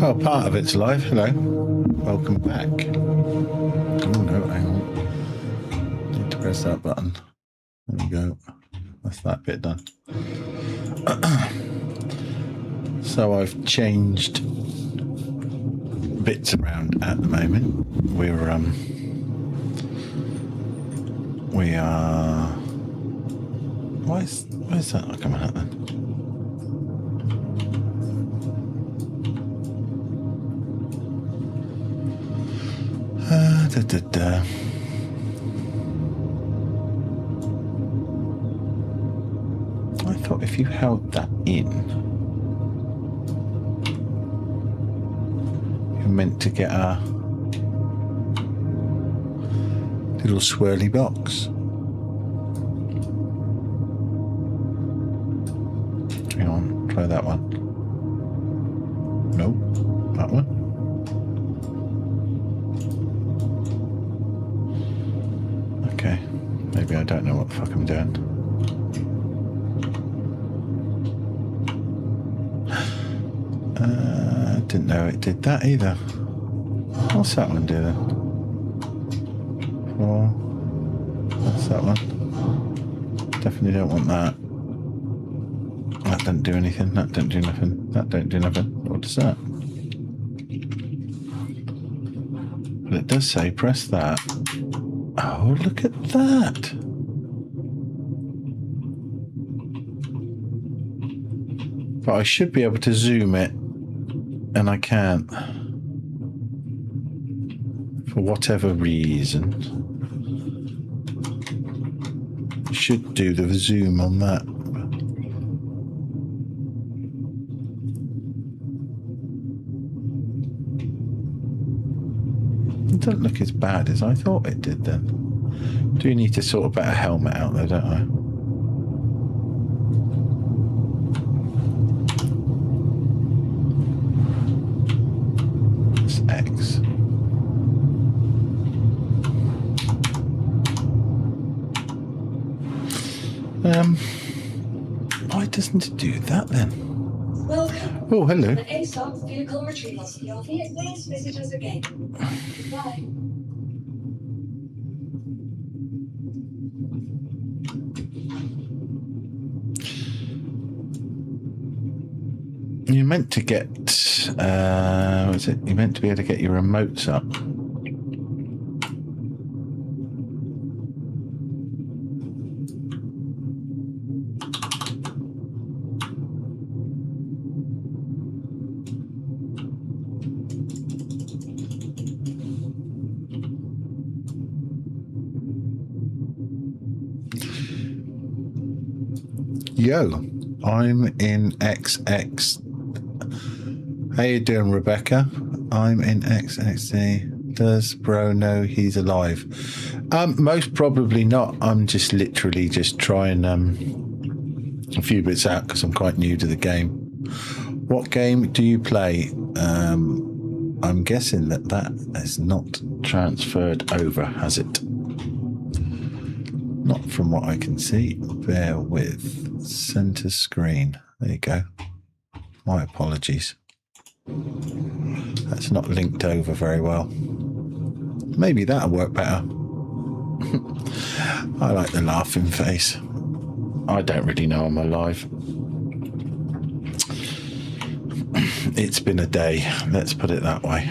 Oh, part of it's live. Hello. Welcome back. Oh, no, hang on. Need to press that button. There we go. That's that bit done. So I've changed bits around at the moment. We are... Why is that not coming out then? I thought if you held that in, you're meant to get a little swirly box. Hang on, try that one. Nope, that one. Okay, maybe I don't know what the fuck I'm doing. Didn't know it did that either. What's that one do then? Four. That's that one. Definitely don't want that. That doesn't do anything. That don't do nothing. That don't do nothing. What is that? But it does say press that. Oh, look at that. But I should be able to zoom it, and I can't. For whatever reason. I should do the zoom on that. It doesn't look as bad as I thought it did then. Do need to sort a better helmet out there, don't I? It's X. Why doesn't it do that then? Welcome. Oh, hello. The ASOP vehicle retrieval security. Please visit us again. Goodbye. You're meant to get, what is it? You're meant to be able to get your remotes up. Yo, I'm in XX. How you doing, Rebecca? I'm in XXD. Does bro know he's alive? Most probably not. I'm just literally just trying a few bits out because I'm quite new to the game. What game do you play? I'm guessing that has not transferred over, has it? Not from what I can see. Bear with. Center screen. There you go. My apologies. That's not linked over very well. Maybe that'll work better. I like the laughing face. I don't really know I'm alive. It's been a day, let's put it that way.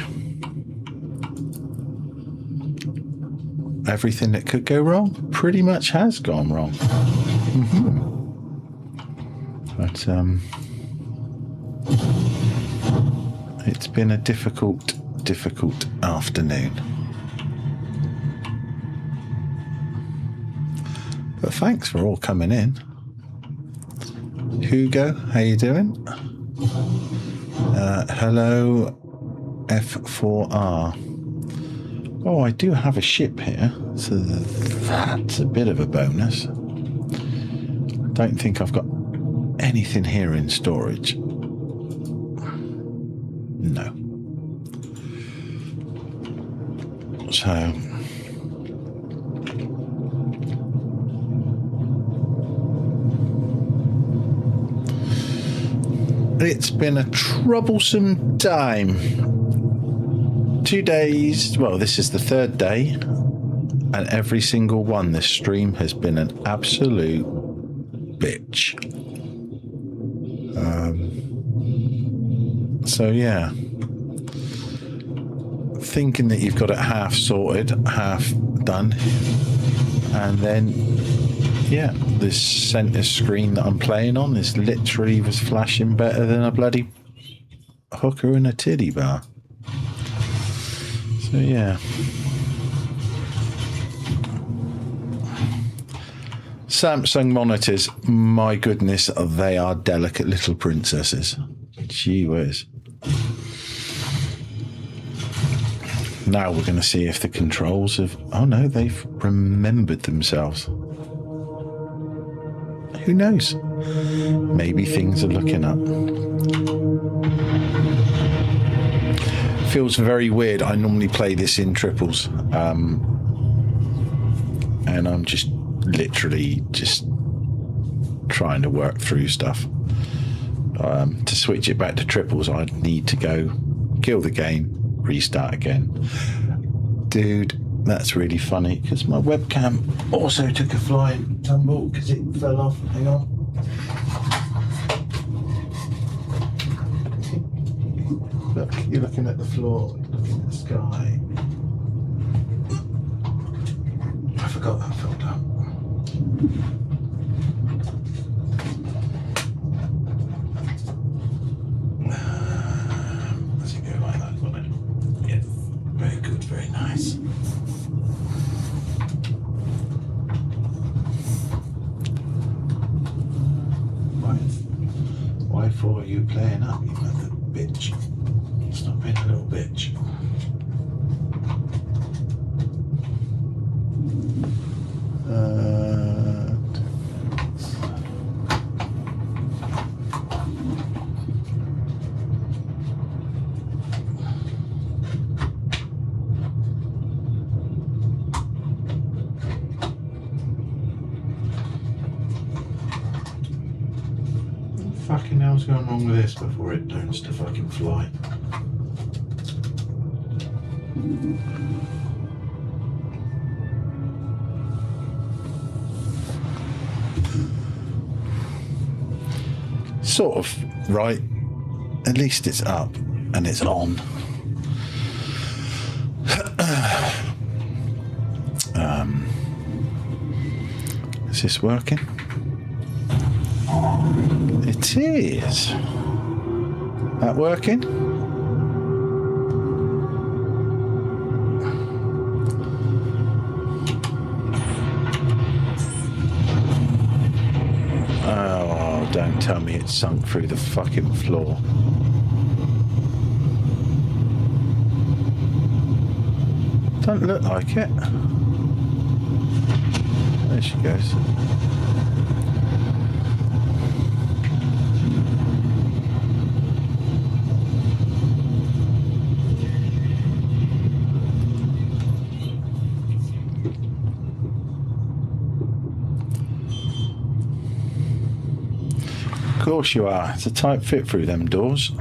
Everything that could go wrong pretty much has gone wrong. But it's been a difficult afternoon. But thanks for all coming in. Hugo, how you doing? Hello, F4R. Oh, I do have a ship here, so that's a bit of a bonus. I don't think I've got anything here in storage. No. So it's been a troublesome time. 2 days, well, this is the third day, and every single one, this stream has been an absolute bitch. So yeah, thinking that you've got it half sorted, half done, and then yeah, this center screen that I'm playing on is literally was flashing better than a bloody hooker in a titty bar. So yeah, Samsung monitors, my goodness, they are delicate little princesses. Gee whiz. Now we're going to see if the controls have... Oh no, they've remembered themselves. Who knows? Maybe things are looking up. Feels very weird. I normally play this in triples. And I'm just literally just trying to work through stuff. To switch it back to triples, I'd need to go kill the game, restart again. Dude, that's really funny because my webcam also took a flying tumble because it fell off. Hang on. Look, you're looking at the floor, you're looking at the sky. I forgot that fell down. Does it go like that? Got it? Yeah, very good, very nice. Why for are you playing up, you mother bitch? Stop being a little bitch. Fucking hell's going wrong with this before it turns to fucking fly? Sort of, right? At least it's up and it's on. Is this working? It is. That working? Oh, don't tell me it sunk through the fucking floor. Don't look like it. There she goes. Of course you are. It's a tight fit through them doors.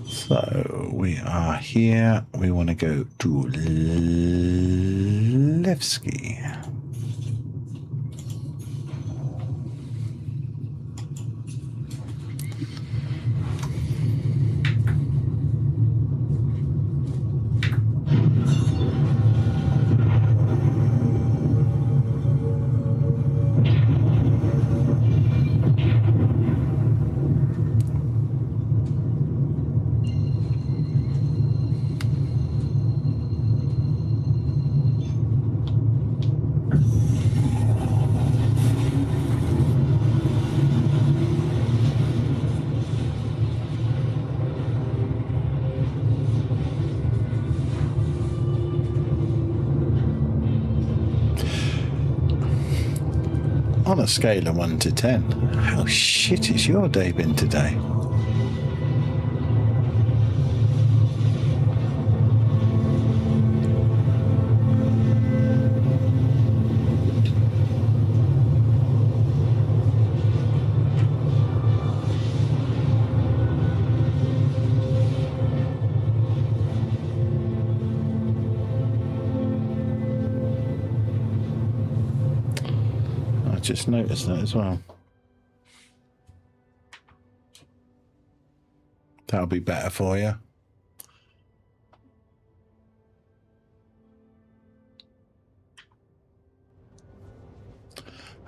So we are here. We want to go to Levski. On a scale of 1 to 10, how shit has your day been today? just noticed that as well. That'll be better for you.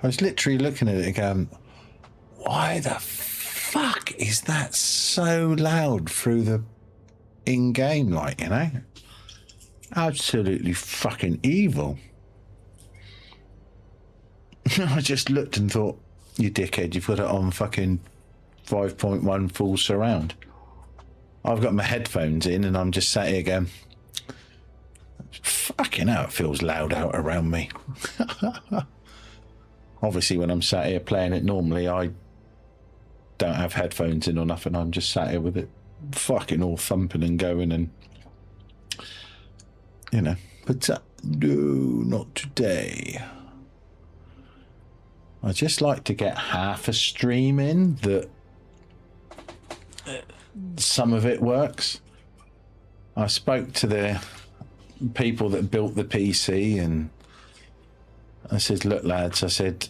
I was literally looking at it again. Why the fuck is that so loud through the in-game, like, you know? Absolutely fucking evil. I just looked and thought, you dickhead, you've got it on fucking 5.1 full surround. I've got my headphones in and I'm just sat here going, fucking hell, it feels loud out around me. Obviously, when I'm sat here playing it normally, I don't have headphones in or nothing. I'm just sat here with it fucking all thumping and going and, you know. But no, not today. I just like to get half a stream in that some of it works. I spoke to the people that built the PC and I said, look, lads, I said,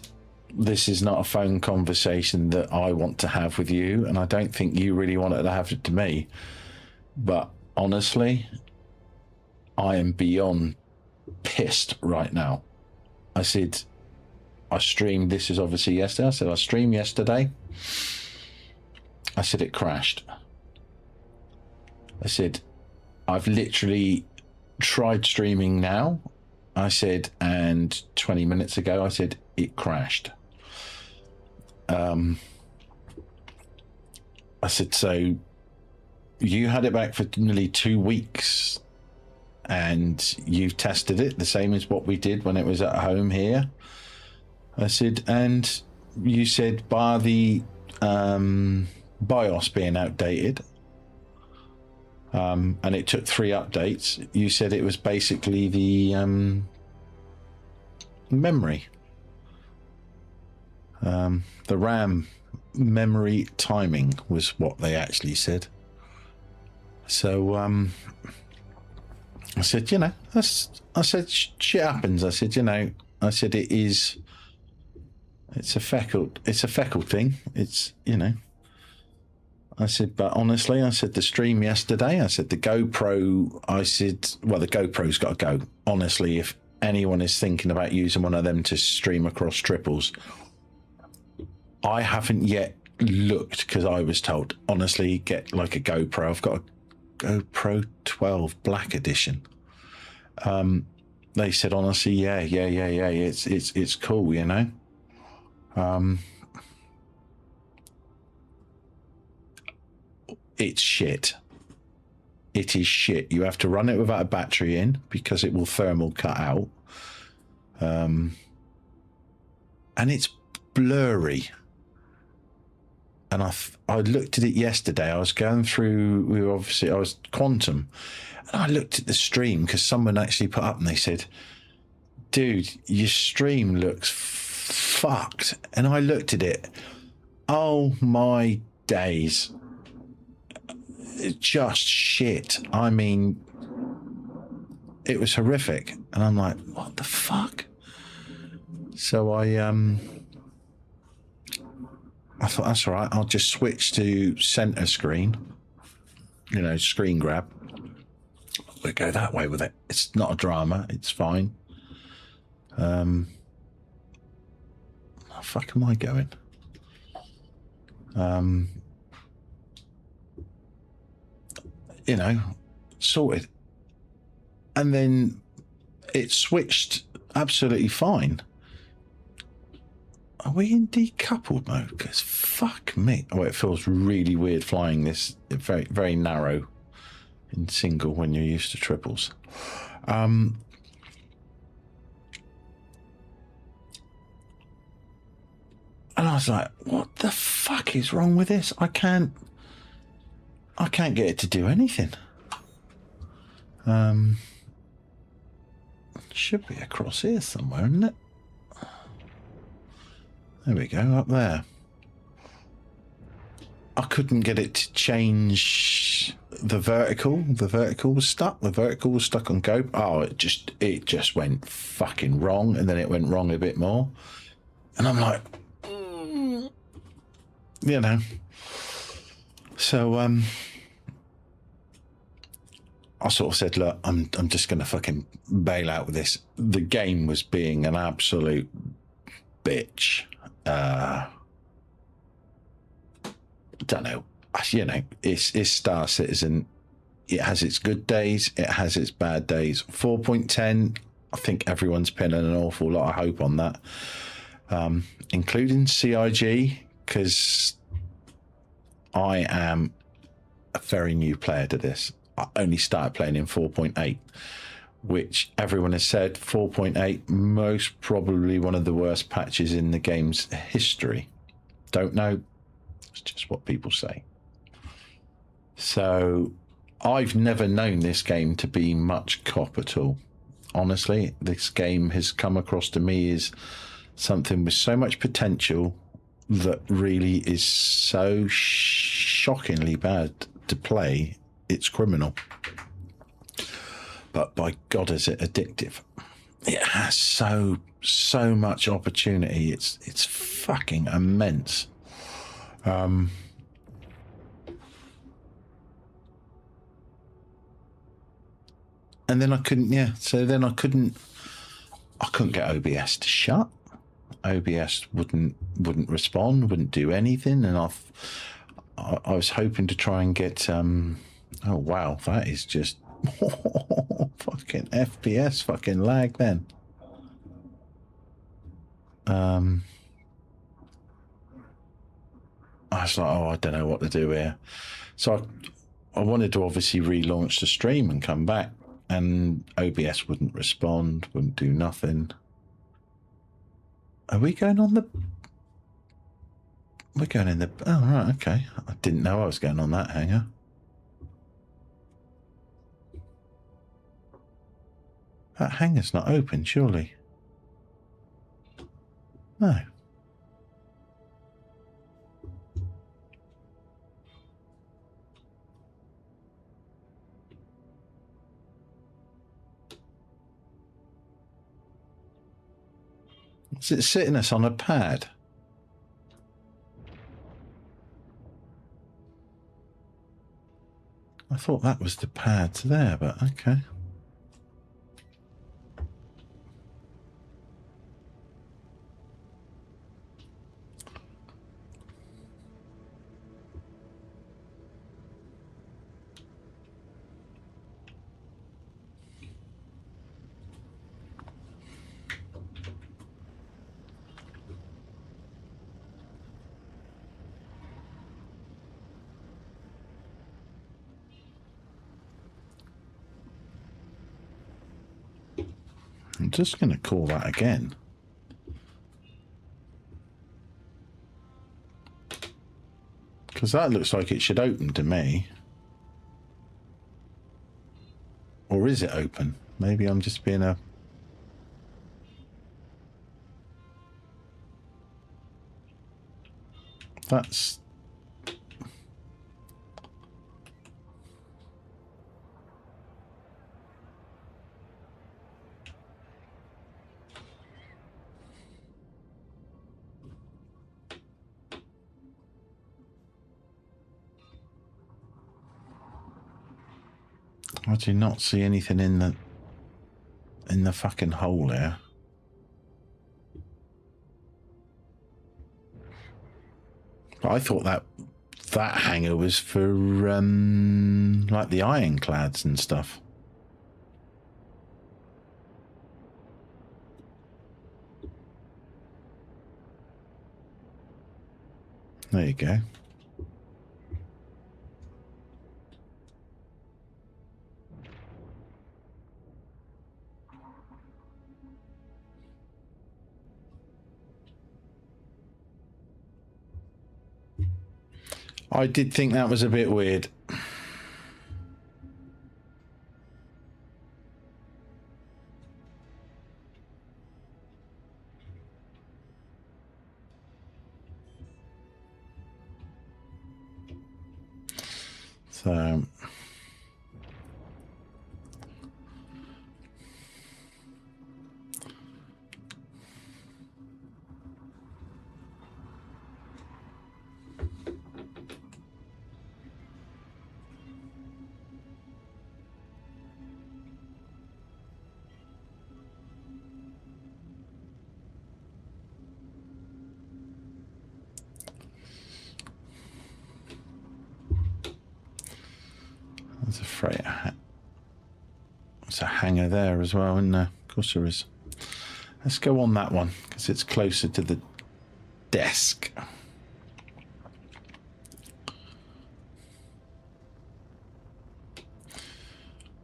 this is not a phone conversation that I want to have with you, and I don't think you really wanted to have it to me. But honestly, I am beyond pissed right now. I said, I streamed, this is obviously yesterday. I said, I streamed yesterday. I said, it crashed. I said, I've literally tried streaming now. I said, and 20 minutes ago, I said, it crashed. I said, so you had it back for nearly 2 weeks and you've tested it the same as what we did when it was at home here. I said, and you said, bar the BIOS being outdated, and it took 3 updates. You said it was basically the memory, the RAM memory timing was what they actually said. So I said, you know, I said shit happens. I said, you know, I said it's a feckle thing. It's, you know. I said, but honestly, I said, the stream yesterday, I said, the GoPro, I said, well, the GoPro's got to go. Honestly, if anyone is thinking about using one of them to stream across triples, I haven't yet looked because I was told, honestly, get like a GoPro. I've got a GoPro 12 Black Edition. They said, honestly, yeah. It's cool, you know. It's shit. It is shit. You have to run it without a battery in because it will thermal cut out. And it's blurry. And I looked at it yesterday. I was going through, I was Quantum. And I looked at the stream because someone actually put up and they said, dude, your stream looks fucked. And I looked at it. Oh my days. Just shit. I mean, it was horrific. And I'm like, what the fuck? So I thought, that's all right. I'll just switch to center screen, you know, screen grab. We'll go that way with it. It's not a drama. It's fine. How the fuck am I going? You know, sorted. And then it switched absolutely fine. Are we in decoupled mode? Because fuck me. Oh, it feels really weird flying this very, very narrow in single when you're used to triples. And I was like, what the fuck is wrong with this? I can't get it to do anything. Should be across here somewhere, isn't it? There we go, up there. I couldn't get it to change the vertical. The vertical was stuck. The vertical was stuck on Go. Oh, it just went fucking wrong, and then it went wrong a bit more. And I'm like, you know. So I sort of said, look, I'm just going to fucking bail out with this. The game was being an absolute bitch. Don't know. You know, it's Star Citizen. It has its good days. It has its bad days. 4.10, I think everyone's pinning an awful lot of hope on that, including CIG, because I am a very new player to this. I only started playing in 4.8, which everyone has said 4.8 most probably one of the worst patches in the game's history. Don't know. It's just what people say. So I've never known this game to be much cop at all. Honestly, this game has come across to me as something with so much potential that really is so shockingly bad to play. It's criminal. But by God, is it addictive. It has so much opportunity. It's fucking immense. And then I couldn't, I couldn't get OBS to shut. OBS wouldn't respond, wouldn't do anything, and I was hoping to try and get oh wow, that is just fucking FPS fucking lag then. I was like, oh, I don't know what to do here. So I wanted to obviously relaunch the stream and come back, and OBS wouldn't respond, wouldn't do nothing. Are we going on the... We're going in the... Oh, right, okay. I didn't know I was going on that hangar. That hangar's not open, surely. No. Is it sitting us on a pad? I thought that was the pads there, but okay. I'm just going to call that again. Because that looks like it should open to me. Or is it open? Maybe I'm just being a... That's... I do not see anything in the fucking hole here. But I thought that hangar was for like the ironclads and stuff. There you go. I did think that was a bit weird. So... freight. There's a hangar there as well, isn't there? Of course there is. Let's go on that one because it's closer to the desk.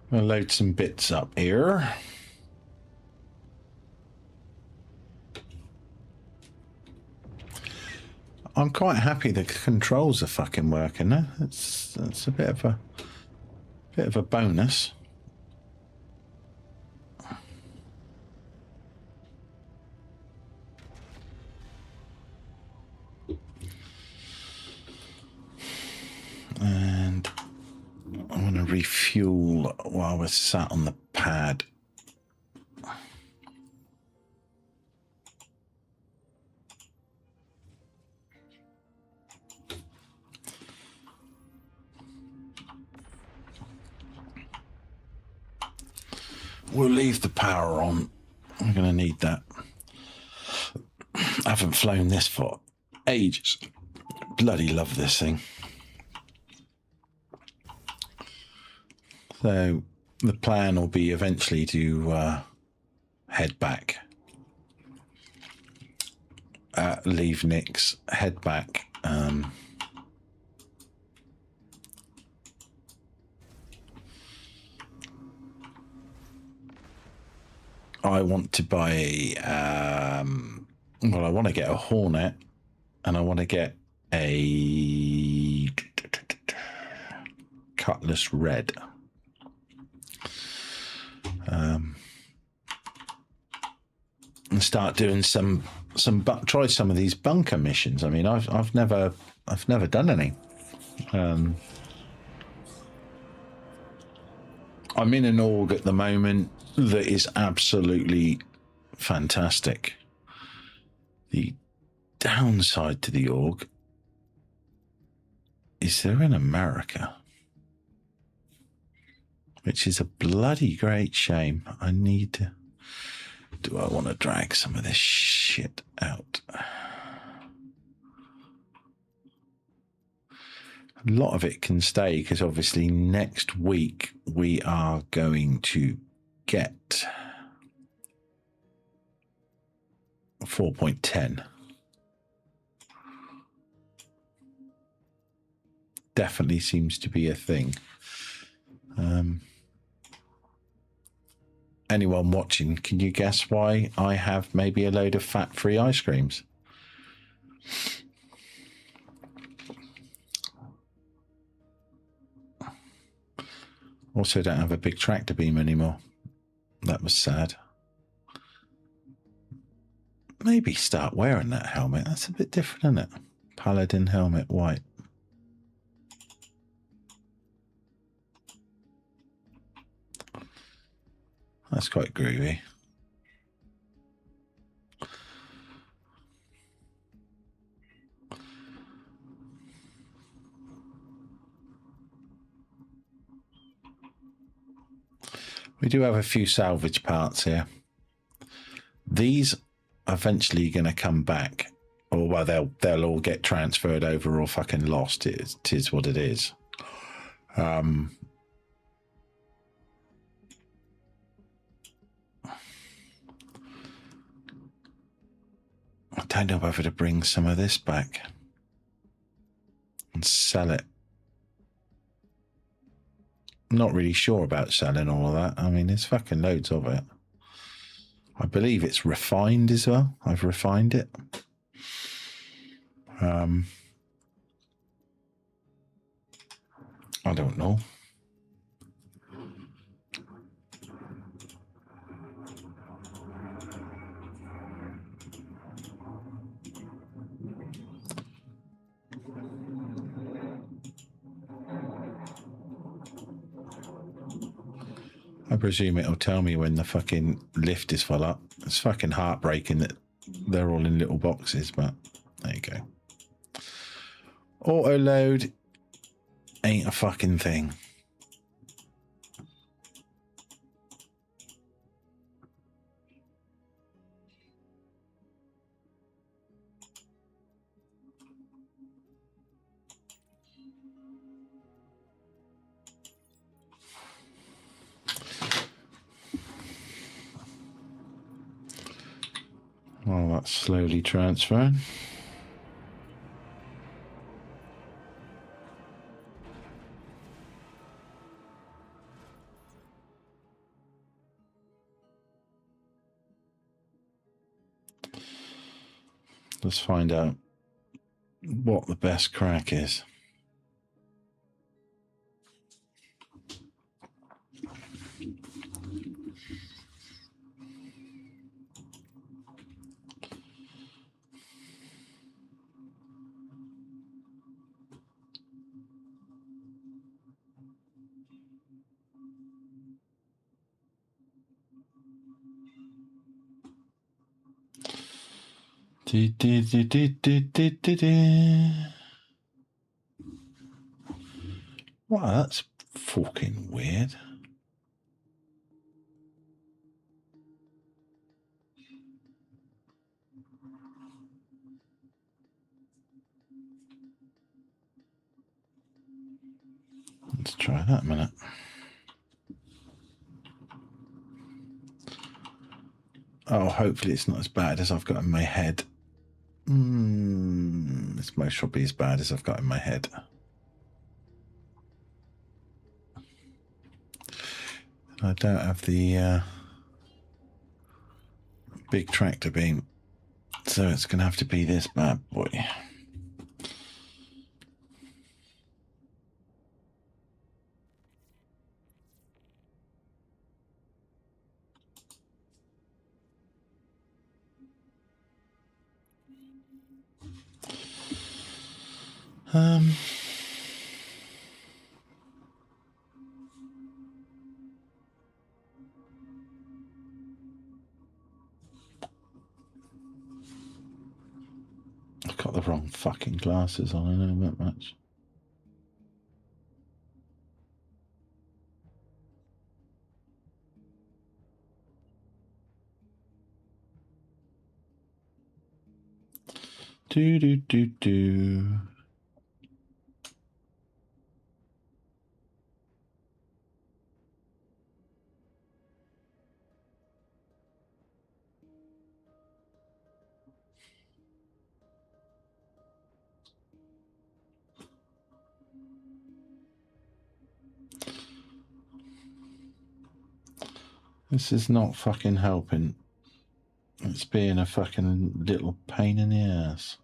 We'll load some bits up here. I'm quite happy the controls are fucking working now. It's a bit of a bonus. And I want to refuel while we're sat on the pad. We'll leave the power on. I'm going to need that. I haven't flown this for ages. Bloody love this thing. So the plan will be eventually to head back. Leave Nick's, head back. I want to buy, well, I want to get a Hornet and I want to get a Cutlass Red. And start doing try some of these bunker missions. I mean, I've never done any. I'm in an org at the moment that is absolutely fantastic. The downside to the org is they're in America, which is a bloody great shame. I need to... Do I want to drag some of this shit out? A lot of it can stay because obviously next week we are going to get 4.10. Definitely seems to be a thing. Anyone watching, can you guess why I have maybe a load of fat-free ice creams? Also don't have a big tractor beam anymore. That was sad. Maybe start wearing that helmet. That's a bit different, isn't it? Paladin helmet, white. That's quite groovy. We do have a few salvage parts here. These are eventually going to come back, or well, they'll all get transferred over or fucking lost. It is what it is. I don't know whether to bring some of this back and sell it. I'm not really sure about selling all of that. I mean, there's fucking loads of it. I believe it's refined as well. I've refined it. I don't know. I presume it'll tell me when the fucking lift is full up. It's fucking heartbreaking that they're all in little boxes, but there you go. Auto load ain't a fucking thing. Well, that's slowly transferring. Let's find out what the best crack is. Wow, that's fucking weird. Let's try that a minute. Oh, hopefully it's not as bad as I've got in my head. It's most probably as bad as I've got in my head. I don't have the big tractor beam, so it's going to have to be this bad boy. I've got the wrong fucking glasses on, I know that much. Do. This is not fucking helping. It's being a fucking little pain in the ass.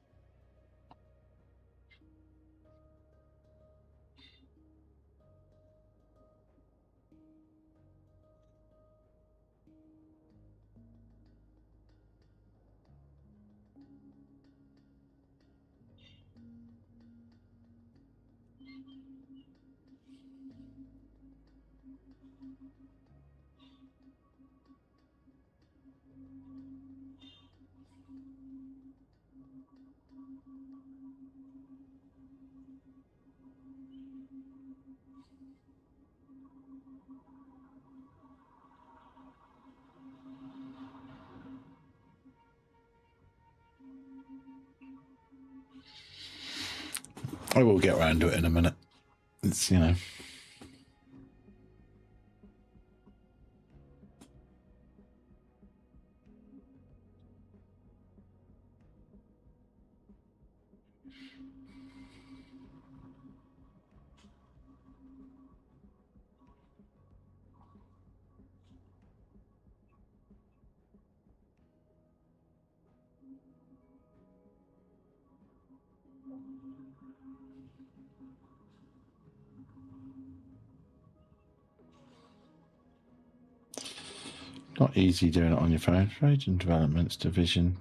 I will get around to it in a minute. It's, you know. Not easy doing it on your phone. Region Developments Division.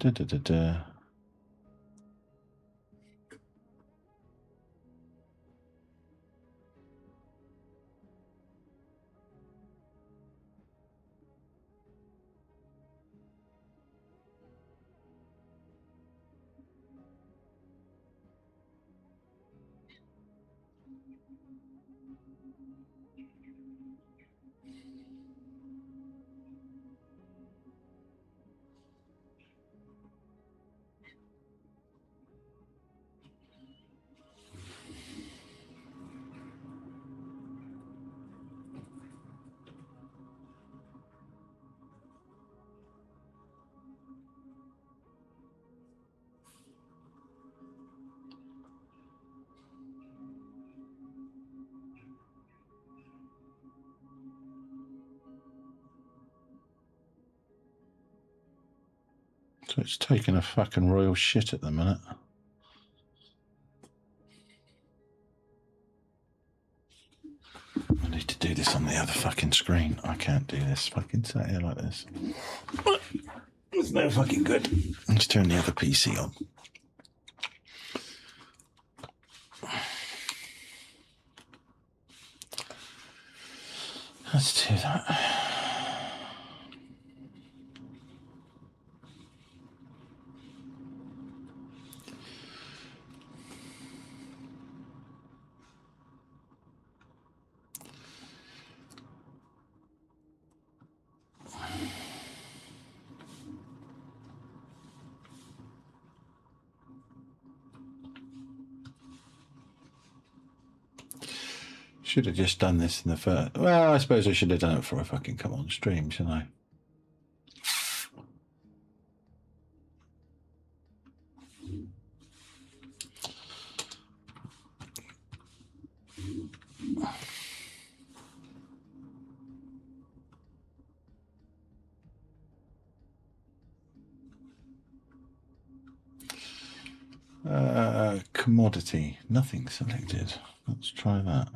So it's taking a fucking royal shit at the minute. I need to do this on the other fucking screen. I can't do this fucking sat here like this. It's no fucking good. Let's turn the other PC on. Let's do that. Should have just done this in the first. Well, I suppose I should have done it before I fucking come on stream, shouldn't I? Commodity, nothing selected. Let's try that.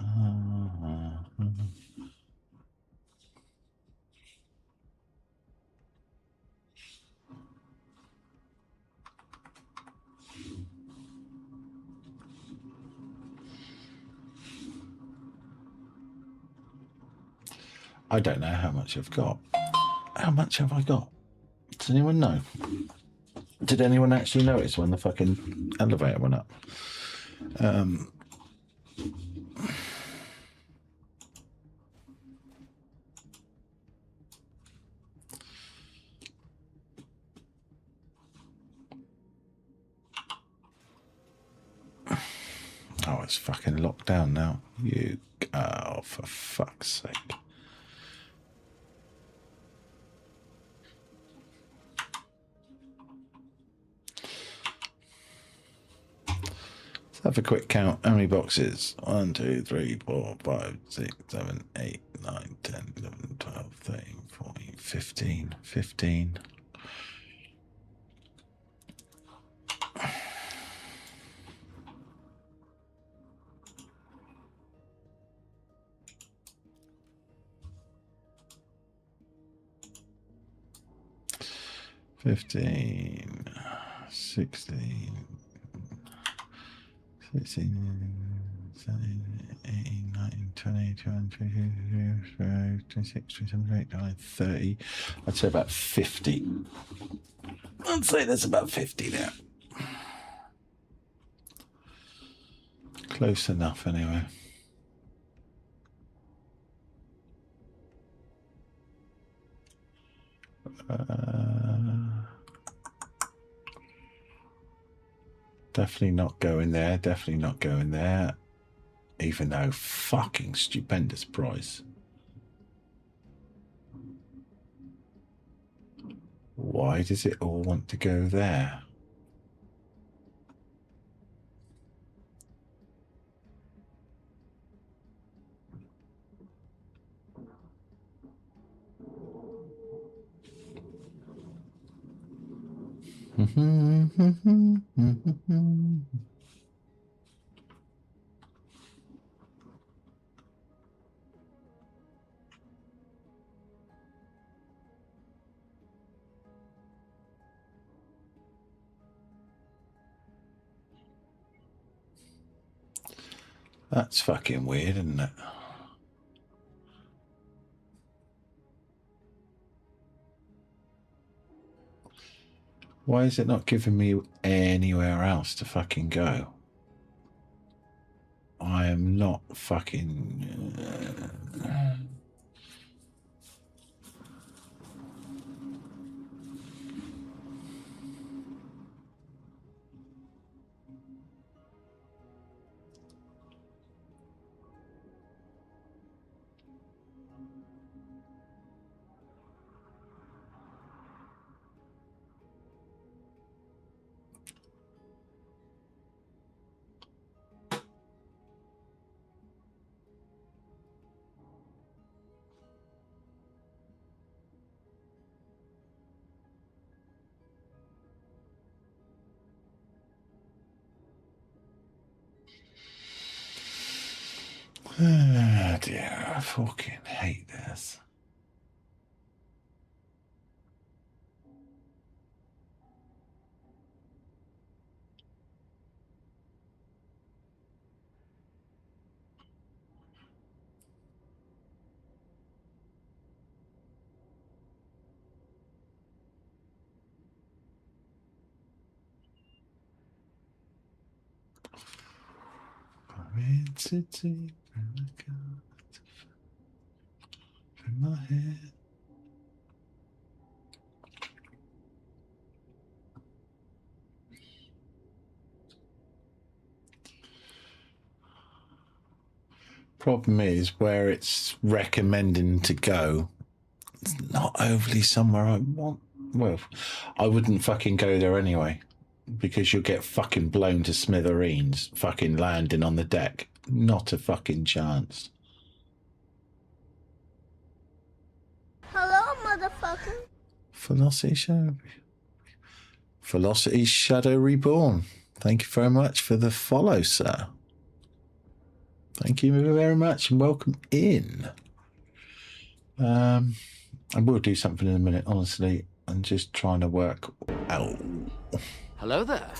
I don't know how much I've got. How much have I got? Does anyone know? Did anyone actually notice when the fucking elevator went up? Oh, it's fucking locked down now. You, oh, for fuck's sake. Let's have a quick count. How many boxes? 1, 2, 3, 4, 5, 6, 7, 8, 9, 10, 11, 12, 13, 14, 15. 15. $15, $16, 16, 17, 18, 19, 20, 21, 22, 23, 26, 27, 28, 29, 30. I'd say about 50. I'd say there's about 50 there. Close enough, anyway. Definitely not going there. Definitely not going there. Even though fucking stupendous price. Why does it all want to go there? That's fucking weird, isn't it? Why is it not giving me anywhere else to fucking go? I am not fucking... Oh dear, I fucking hate this. City, in my head. Problem is where it's recommending to go, it's not overly somewhere I want. Well, I wouldn't fucking go there anyway, because you'll get fucking blown to smithereens, fucking landing on the deck. Not a fucking chance. Hello, motherfucker. Velocity Shadow Reborn. Thank you very much for the follow, sir. Thank you very much and welcome in. I will do something in a minute, honestly. I'm just trying to work out. Hello there.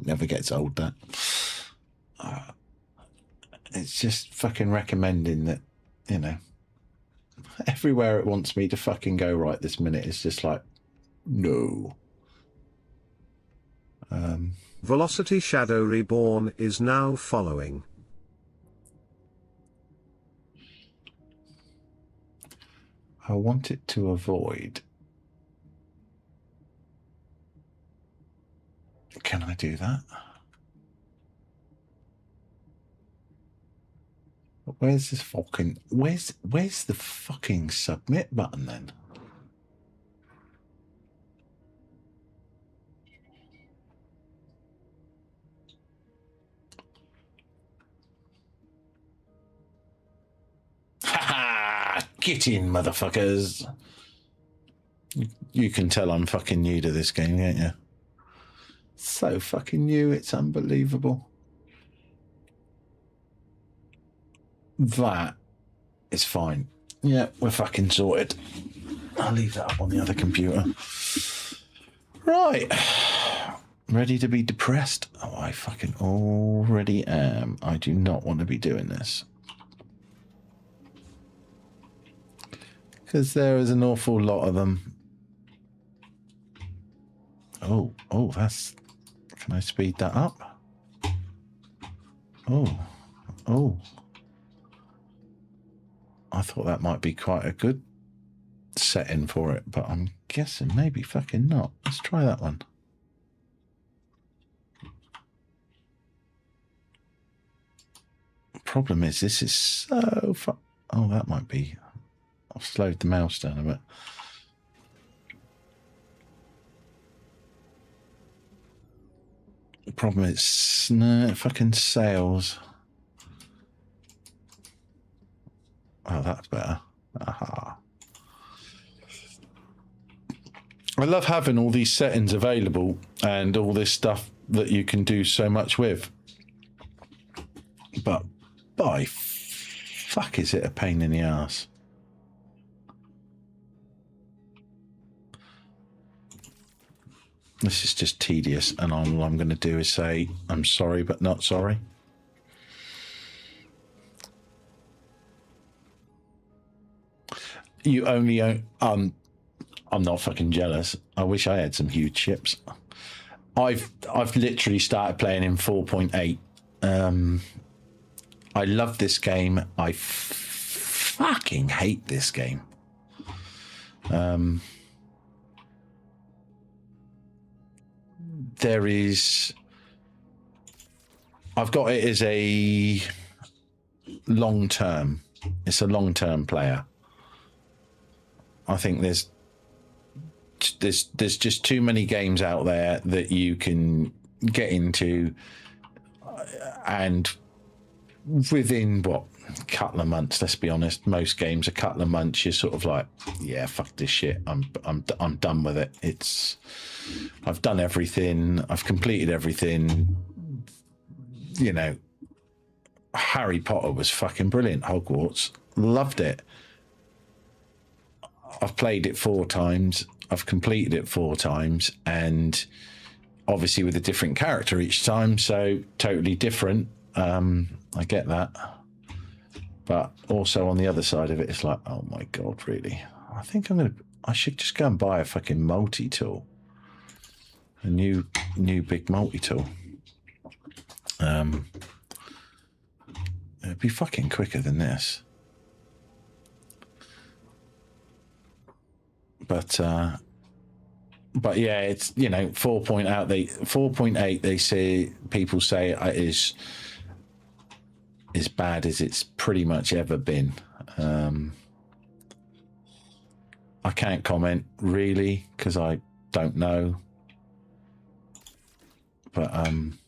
Never gets old, that. It's just fucking recommending that, you know, everywhere it wants me to fucking go right this minute is just like, no. Velocity Shadow Reborn is now following. I want it to avoid. Can I do that? Where's this fucking... Where's the fucking submit button then? Ha! Get in, motherfuckers! You can tell I'm fucking new to this game, can't you? So fucking new, it's unbelievable. That is fine. Yeah, we're fucking sorted. I'll leave that up on the other computer. Right. Ready to be depressed? Oh, I fucking already am. I do not want to be doing this. Because there is an awful lot of them. Oh, that's... Can I speed that up? Oh. I thought that might be quite a good setting for it, but I'm guessing maybe fucking not. Let's try that one. Problem is, this is so oh, that might be... I've slowed the mouse down a bit. The problem is, no, fucking sales. Oh, that's better. Aha. I love having all these settings available and all this stuff that you can do so much with. But by fuck is it a pain in the ass. This is just tedious, and all I'm going to do is say, I'm sorry, but not sorry. You only own... I'm not fucking jealous. I wish I had some huge chips. I've literally started playing in 4.8. I love this game. I fucking hate this game. There is... I've got it as a long-term. It's a long-term player. I think there's just too many games out there that you can get into, and within what, a couple of months, let's be honest, most games, a couple of months, you're sort of like, yeah, fuck this shit. I'm done with it. I've done everything. I've completed everything. You know, Harry Potter was fucking brilliant. Hogwarts, loved it. I've played it 4 times. I've completed it 4 times, and obviously with a different character each time, so totally different. I get that, but also on the other side of it, it's like, oh my god, really? I think I should just go and buy a fucking multi-tool, a new big multi-tool. It'd be fucking quicker than this. But yeah, it's, you know, 4.8 they say, people say is as bad as it's pretty much ever been. I can't comment really because I don't know, but can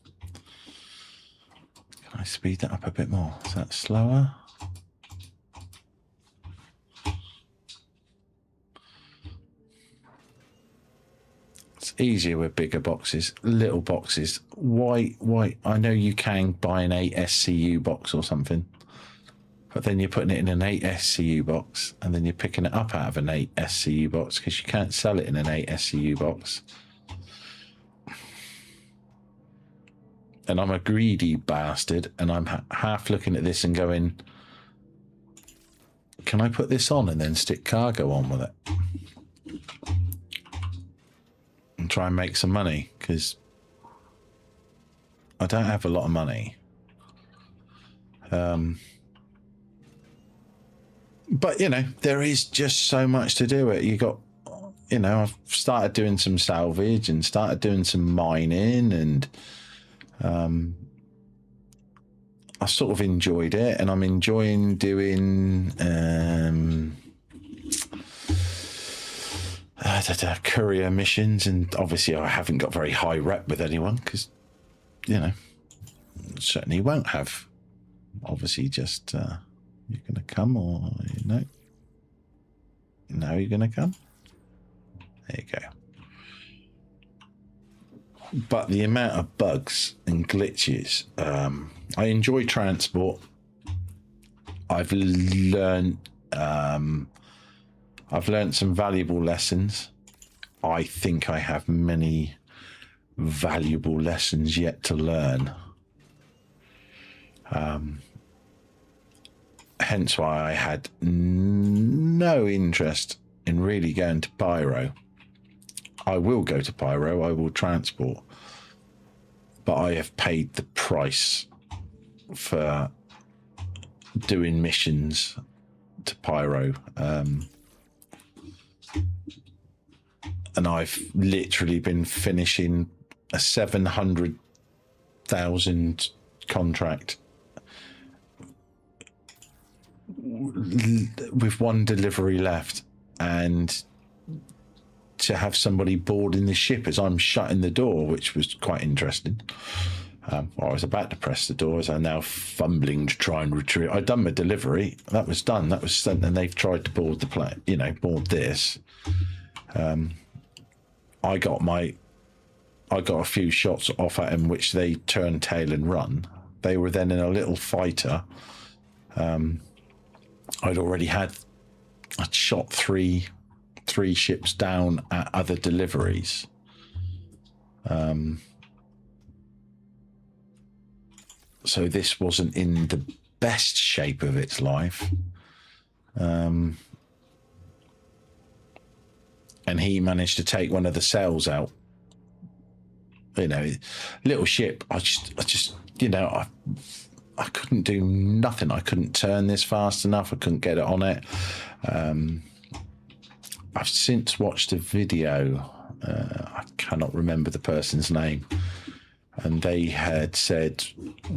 I speed that up a bit more? Is that slower? It's easier with bigger boxes. Little boxes, why? I know you can buy an 8 SCU box or something, but then you're putting it in an 8 SCU box, and then you're picking it up out of an 8 SCU box because you can't sell it in an 8 SCU box. And I'm a greedy bastard, and I'm half looking at this and going, can I put this on and then stick cargo on with it and try and make some money? Because I don't have a lot of money. But, you know, there is just so much to do it. You got, you know, I've started doing some salvage and started doing some mining, and I sort of enjoyed it, and I'm enjoying doing courier missions, and obviously I haven't got very high rep with anyone because, you know, certainly won't have. Obviously just you're gonna come, or no, you're gonna come, there you go. But the amount of bugs and glitches, I enjoy transport. I've learned some valuable lessons. I think I have many valuable lessons yet to learn. Hence why I had no interest in really going to Pyro. I will go to Pyro, I will transport, but I have paid the price for doing missions to Pyro. And I've literally been finishing a 700,000 contract with one delivery left, and to have somebody boarding the ship as I'm shutting the door, which was quite interesting. I was about to press the door as I'm now fumbling to try and retrieve. I'd done my delivery. That was done. That was sent, and they've tried to board the plane, you know, board this. I got a few shots off at them, which they turned tail and run. They were then in a little fighter. I'd shot three ships down at other deliveries. So this wasn't in the best shape of its life. And he managed to take one of the sails out. You know, little ship. I just, you know, I couldn't do nothing. I couldn't turn this fast enough. I couldn't get it on it. I've since watched a video. I cannot remember the person's name. And they had said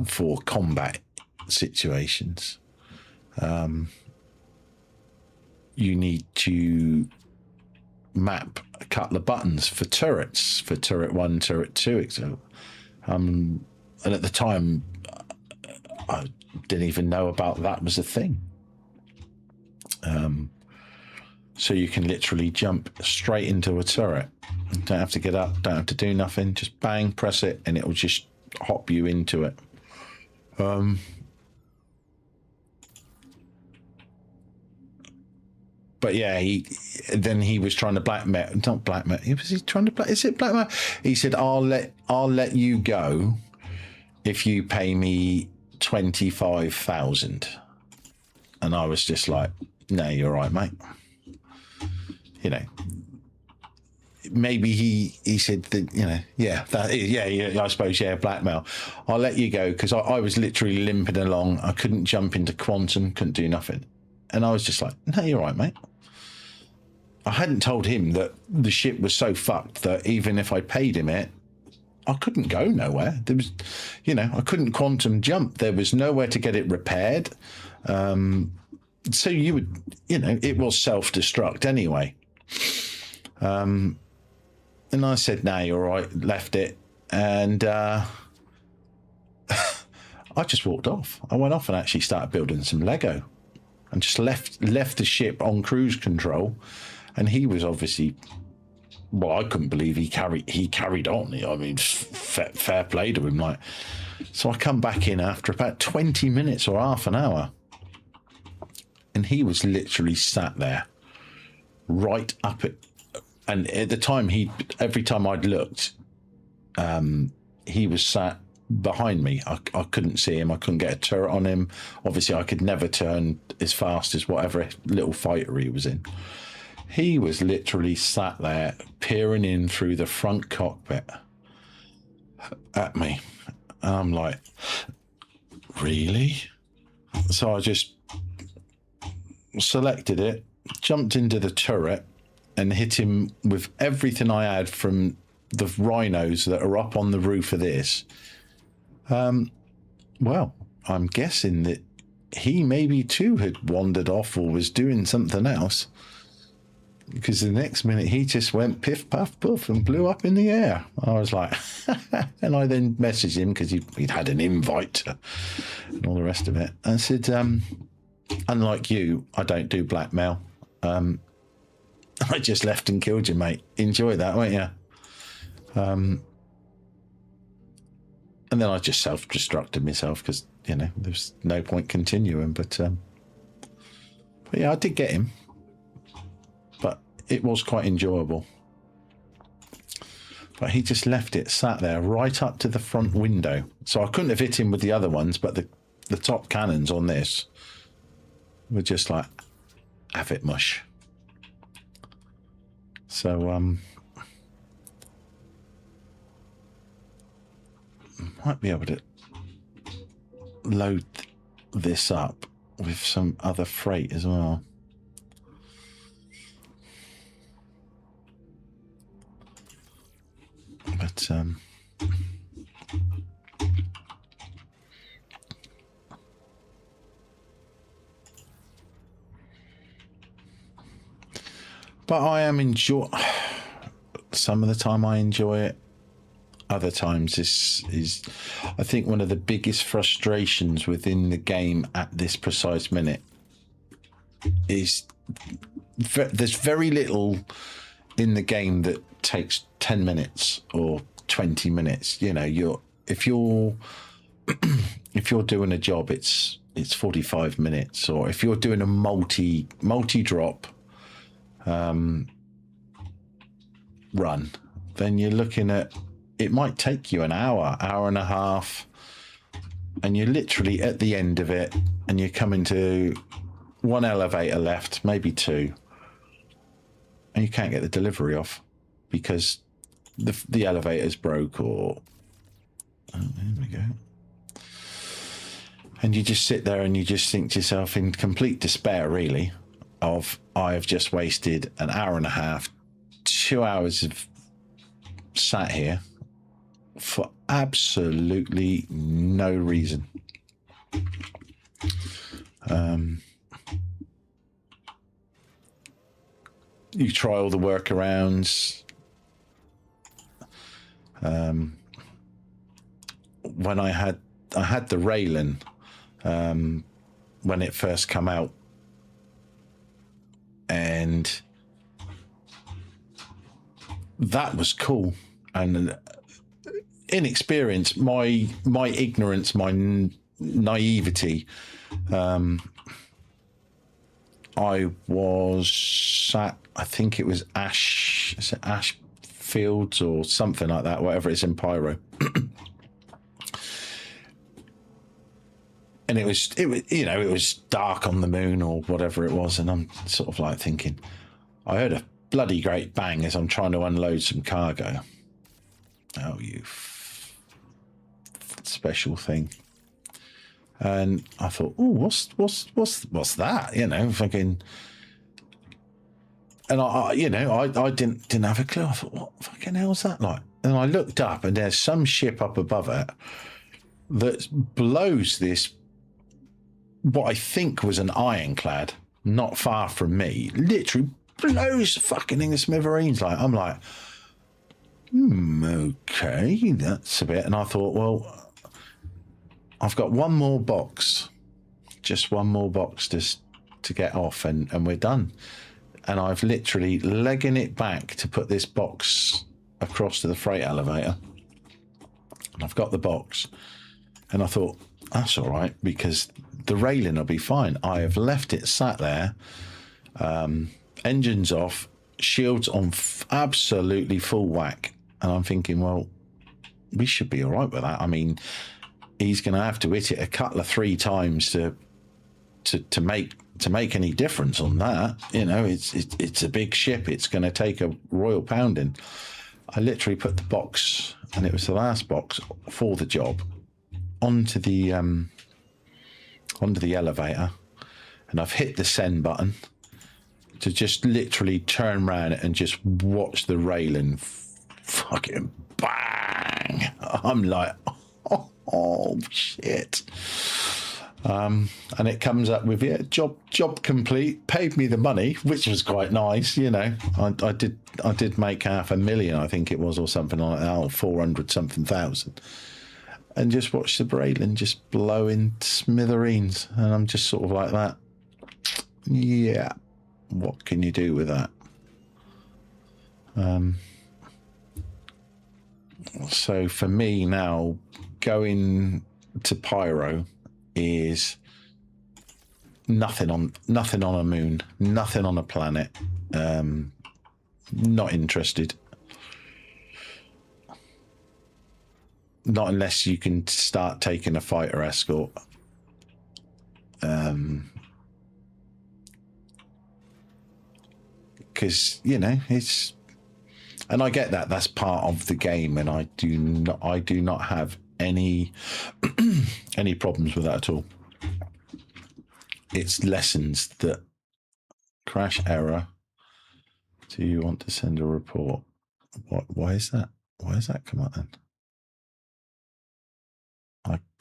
for combat situations, you need to map a couple of buttons for turrets, for turret 1, turret 2. So, and at the time, I didn't even know about that was a thing. So you can literally jump straight into a turret. You don't have to get up, don't have to do nothing. Just bang, press it, and it will just hop you into it. but yeah, he was trying to blackmail. Not blackmail. Was he trying to? Is it blackmail? He said, "I'll let you go if you pay me 25,000." And I was just like, "No, you're right, mate." You know, maybe he said that, you know, yeah, I suppose, yeah, blackmail. I'll let you go, because I was literally limping along. I couldn't jump into quantum, couldn't do nothing. And I was just like, "No, you're right, mate." I hadn't told him that the ship was so fucked that even if I paid him it, I couldn't go nowhere. There was, you know, I couldn't quantum jump. There was nowhere to get it repaired. So you would, you know, it was self-destruct anyway. And I said, "No, you're right," left it. And I just walked off. I went off and actually started building some Lego and just left the ship on cruise control. And he was obviously, well, I couldn't believe he carried on. I mean, fair play to him. Like, so I come back in after about 20 minutes or half an hour, and he was literally sat there right up at, and at the time, every time I'd looked, he was sat behind me. I couldn't see him. I couldn't get a turret on him. Obviously, I could never turn as fast as whatever little fighter he was in. He was literally sat there peering in through the front cockpit at me. And I'm like, really? So I just selected it, jumped into the turret, and hit him with everything I had from the rhinos that are up on the roof of this. Well, I'm guessing that he maybe too had wandered off or was doing something else, because the next minute he just went piff, puff, puff and blew up in the air. I was like, and I then messaged him because he'd had an invite and all the rest of it. I said, "Unlike you, I don't do blackmail. I just left and killed you, mate. Enjoy that, won't you?" And then I just self-destructed myself because, you know, there's no point continuing. But yeah, I did get him. But it was quite enjoyable. But he just left it sat there right up to the front window. So I couldn't have hit him with the other ones, but the top cannons on this were just like, have it mush. So, might be able to load this up with some other freight as well. But I am some of the time I enjoy it. Other times this is, I think, one of the biggest frustrations within the game at this precise minute is there's very little in the game that takes 10 minutes or 20 minutes. You know, if you're doing a job, it's 45 minutes, or if you're doing a multi drop run, then you're looking at, it might take you an hour and a half, and you're literally at the end of it, and you're coming to one elevator left, maybe two, and you can't get the delivery off because the elevator's broke, or there we go. And you just sit there and you just think to yourself in complete despair, really, of, I have just wasted an hour and a half, 2 hours of sat here for absolutely no reason. You try all the workarounds. When I had the Raylan when it first came out, and that was cool. And inexperience, my ignorance, my naivety, I was at, I think it was Ashfields or something like that, whatever it's in Pyro. And it was, you know, it was dark on the moon or whatever it was. And I'm sort of like thinking, I heard a bloody great bang as I'm trying to unload some cargo. Oh, you special thing. And I thought, oh, what's that? You know, fucking. And I didn't have a clue. I thought, what fucking hell's that like? And I looked up, and there's some ship up above it that blows this, what I think was an ironclad, not far from me. Literally blows the fucking thing to smithereens. Like, I'm like, okay, that's a bit. And I thought, well, I've got one more box, just one more box to get off, and we're done. And I've literally legging it back to put this box across to the freight elevator. And I've got the box, and I thought, that's all right, because the railing will be fine. I have left it sat there, engines off, shields on absolutely full whack. And I'm thinking, well, we should be all right with that. I mean, he's going to have to hit it a couple of 3 times to make any difference on that. You know, it's a big ship. It's going to take a royal pounding. I literally put the box, and it was the last box for the job, onto the elevator, and I've hit the send button to just literally turn around and just watch the railing fucking bang. I'm like, oh shit. And it comes up with, yeah, job complete, paid me the money, which was quite nice, you know. I did make $500,000, I think it was, or something like that, or 400 something thousand. And just watch the railing just blow in smithereens. And I'm just sort of like that. Yeah, what can you do with that? So for me now, going to Pyro is nothing on a moon, nothing on a planet. Not interested. Not unless you can start taking a fighter escort. Because, you know, it's, and I get that that's part of the game, and I do not have any any problems with that at all. It's lessons that crash error. Do you want to send a report? Why is that? Why has that come up then?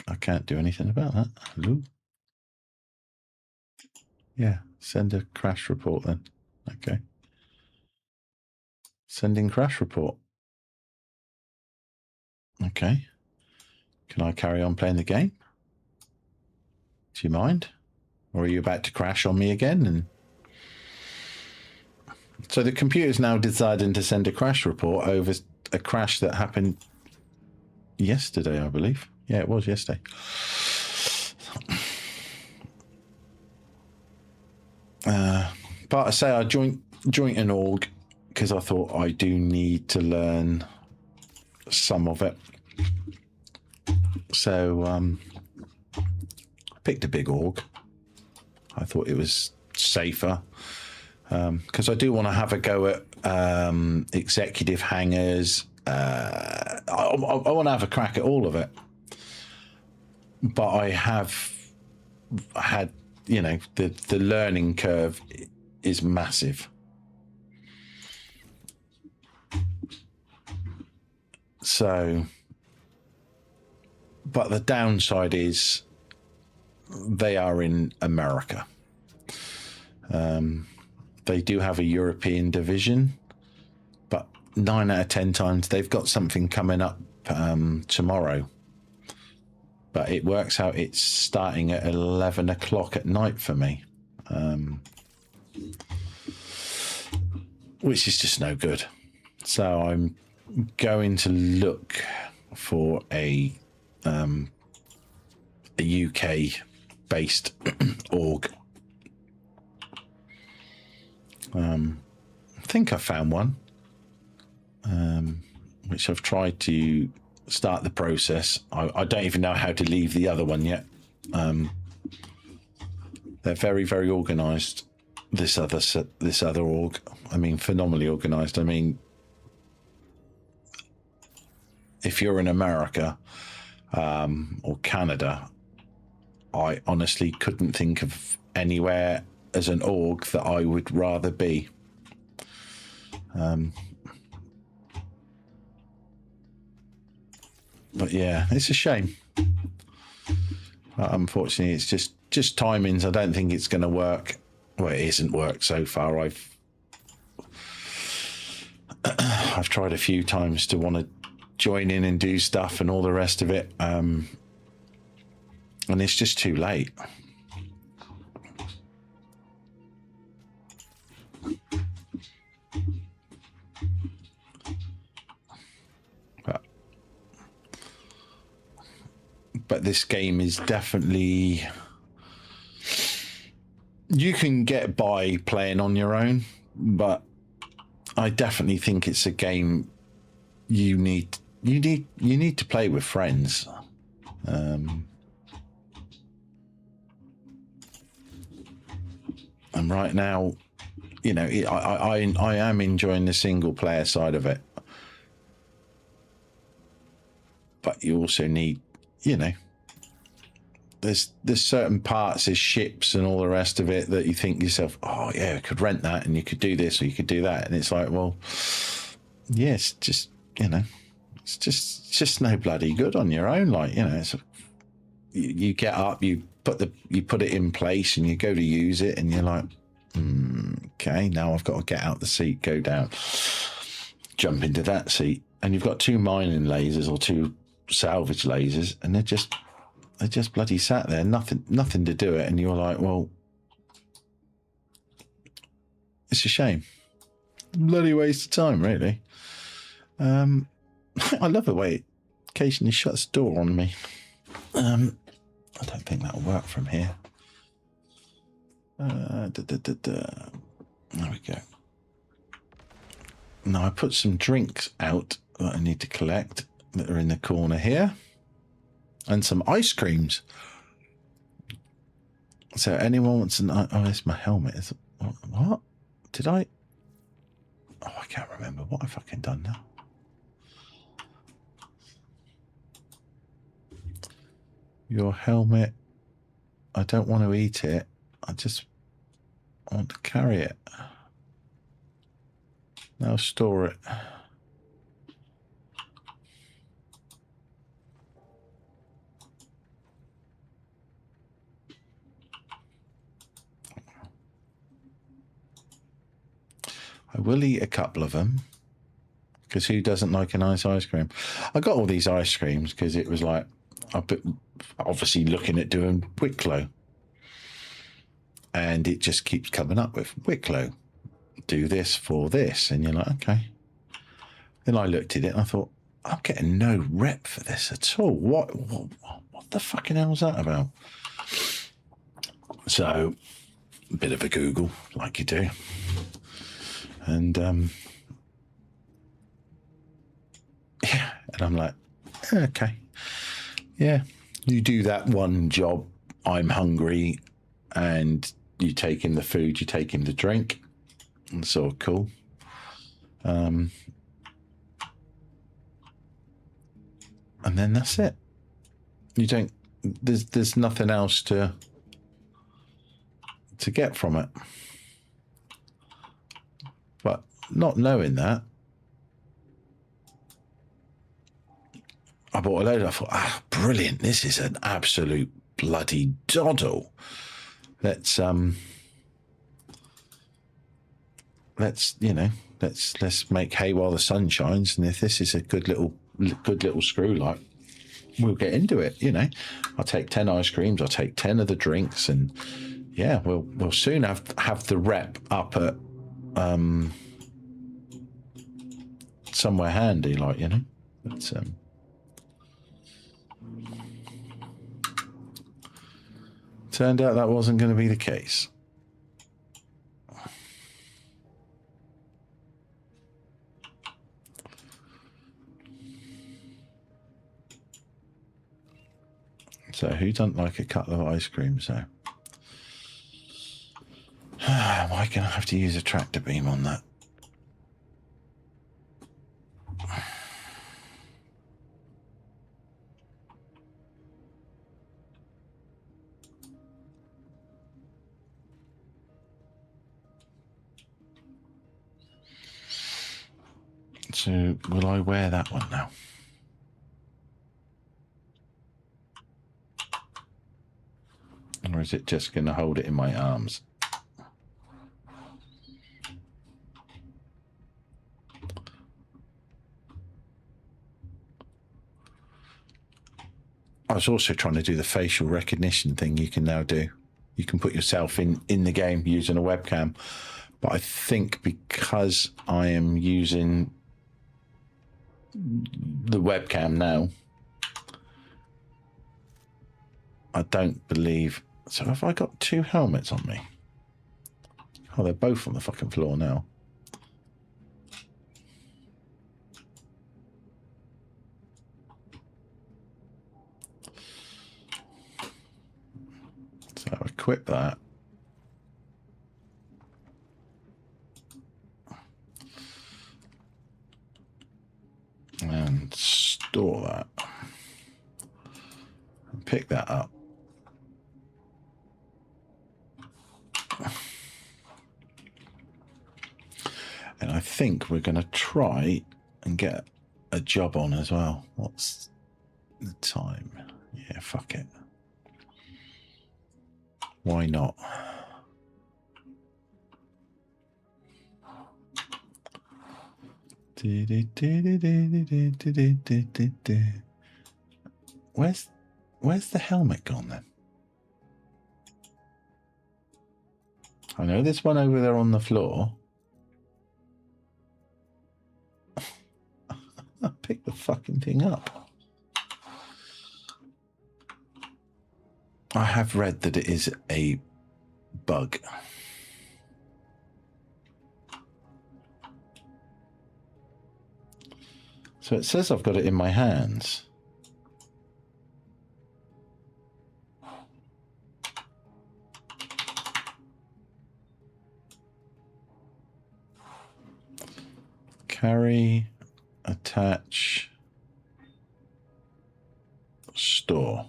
I can't do anything about that. Hello? Yeah, send a crash report then. Okay. Sending crash report. Okay. Can I carry on playing the game? Do you mind? Or are you about to crash on me again? And so the computer's now deciding to send a crash report over a crash that happened yesterday, I believe. Yeah, it was yesterday. But I say I joined an org because I thought I do need to learn some of it. So I picked a big org. I thought it was safer because I do want to have a go at executive hangars. I want to have a crack at all of it. But I have had, you know, the learning curve is massive. So, but the downside is they are in America. They do have a European division, but 9 out of 10 times they've got something coming up tomorrow. But it works out it's starting at 11 o'clock at night for me, which is just no good. So I'm going to look for a UK based org I think I found one, which I've tried to start the process. I don't even know how to leave the other one yet. They're very, very organised. This other org. I mean, phenomenally organised. I mean, if you're in America or Canada, I honestly couldn't think of anywhere as an org that I would rather be. But yeah, it's a shame. Unfortunately, it's just timings. I don't think it's going to work. Well, it isn't worked so far. I've tried a few times to want to join in and do stuff and all the rest of it, and it's just too late. But this game is definitely, you can get by playing on your own, but I definitely think it's a game you need to play with friends. And right now, you know, I am enjoying the single player side of it, but you also need, you know, there's certain parts, there's ships and all the rest of it that you think to yourself, oh yeah, I could rent that and you could do this or you could do that, and it's like, well, yeah, it's just, you know, it's just no bloody good on your own. Like, you know, you get up, you put it in place and you go to use it and you're like, okay, now I've got to get out the seat, go down, jump into that seat, and you've got 2 mining lasers or 2 salvage lasers, and they're just bloody sat there, nothing to do it, and you're like, well, it's a shame, bloody waste of time, really. I love the way it occasionally shuts the door on me. I don't think that'll work from here. There we go. Now I put some drinks out that I need to collect that are in the corner here, and some ice creams. So anyone wants an, oh, it's my helmet. Is it, what did I? Oh, I can't remember what I fucking done now. Your helmet. I don't want to eat it. I just want to carry it. Now store it. I will eat a couple of them, because who doesn't like a nice ice cream? I got all these ice creams because it was like, obviously looking at doing Wicklow, and it just keeps coming up with Wicklow, do this for this, and you're like, okay. Then I looked at it and I thought, I'm getting no rep for this at all. What the fucking hell is that about? So, a bit of a Google, like you do. And yeah, and I'm like, okay, yeah, you do that one job, I'm hungry, and you take him the food, you take him the drink, and so cool. And then that's it. You don't, there's nothing else to get from it. But not knowing that, I bought a load. I thought, brilliant! This is an absolute bloody doddle. Let's make hay while the sun shines. And if this is a good little screw light, we'll get into it. You know, I'll take 10 ice creams. I'll take 10 of the drinks, and yeah, we'll soon have the rep up at somewhere handy, like, you know. But turned out that wasn't going to be the case. So who doesn't like a couple of ice cream? So am I going to have to use a tractor beam on that? So will I wear that one now? Or is it just going to hold it in my arms? I was also trying to do the facial recognition thing you can now do. You can put yourself in the game using a webcam. But I think because I am using the webcam now, I don't believe... So have I got two helmets on me? Oh, they're both on the fucking floor now. So equip that. And store that. And pick that up. And I think we're going to try and get a job on as well. What's the time? Yeah, fuck it. Why not? Where's the helmet gone then? I know there's one over there on the floor. I picked the fucking thing up. I have read that it is a bug. So it says I've got it in my hands. Carry, attach, store.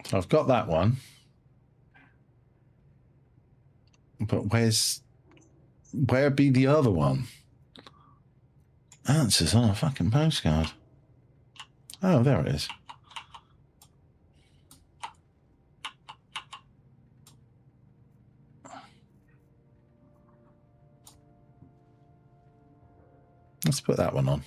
So I've got that one. But where be the other one? Answers on a fucking postcard. Oh, there it is. Let's put that one on.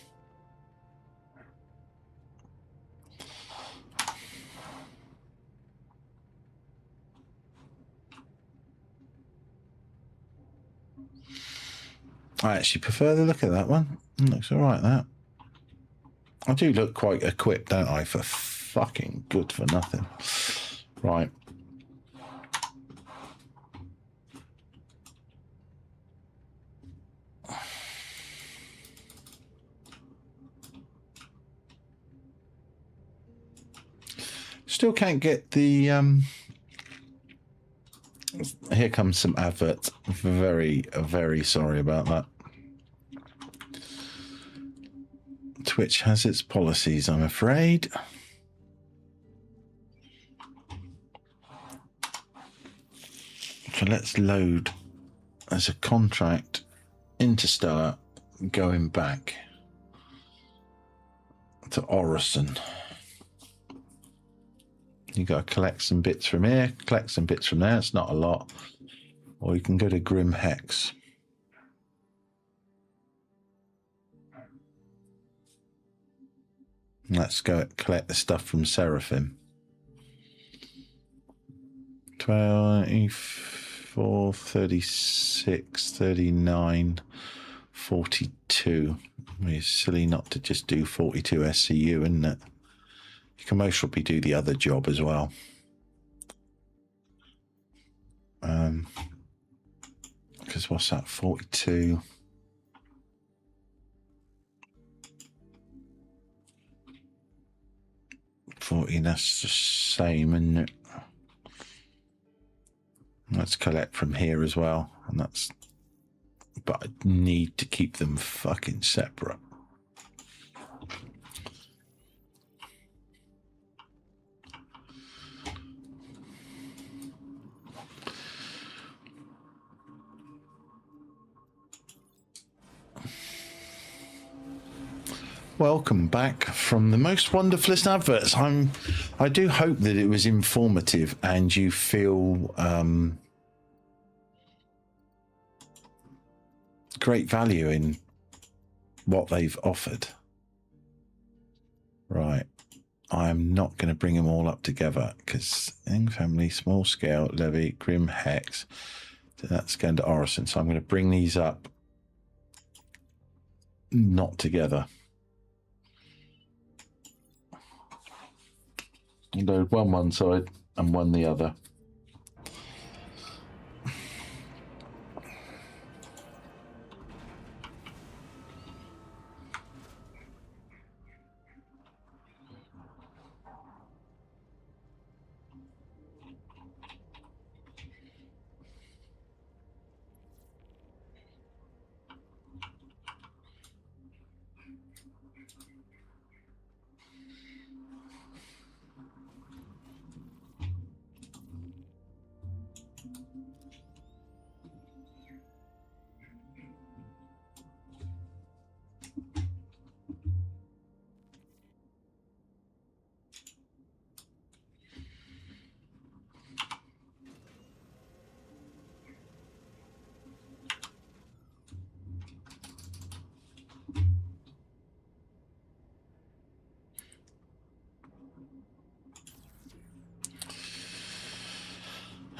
I actually prefer the look of that one. It looks all right, that. I do look quite equipped, don't I, for fucking good for nothing. Right. Still can't get the... Here comes some adverts. Very, very sorry about that. Twitch has its policies, I'm afraid. So let's load as a contract Interstellar going back to Orison. You got to collect some bits from here, collect some bits from there. It's not a lot. Or you can go to Grim Hex. Let's go collect the stuff from Seraphim. 24, 36, 39, 42. It's silly not to just do 42 SCU, isn't it? You can most probably do the other job as well. Because what's that? 42. That's the same, isn't it? Let's collect from here as well, and that's. But I need to keep them fucking separate. Welcome back from the most wonderfulest adverts. I do hope that it was informative and you feel great value in what they've offered. Right. I'm not going to bring them all up together because Eng Family, Small Scale, Levy, Grim Hex, that's going to Orison. So I'm going to bring these up not together. Load one side and one the other.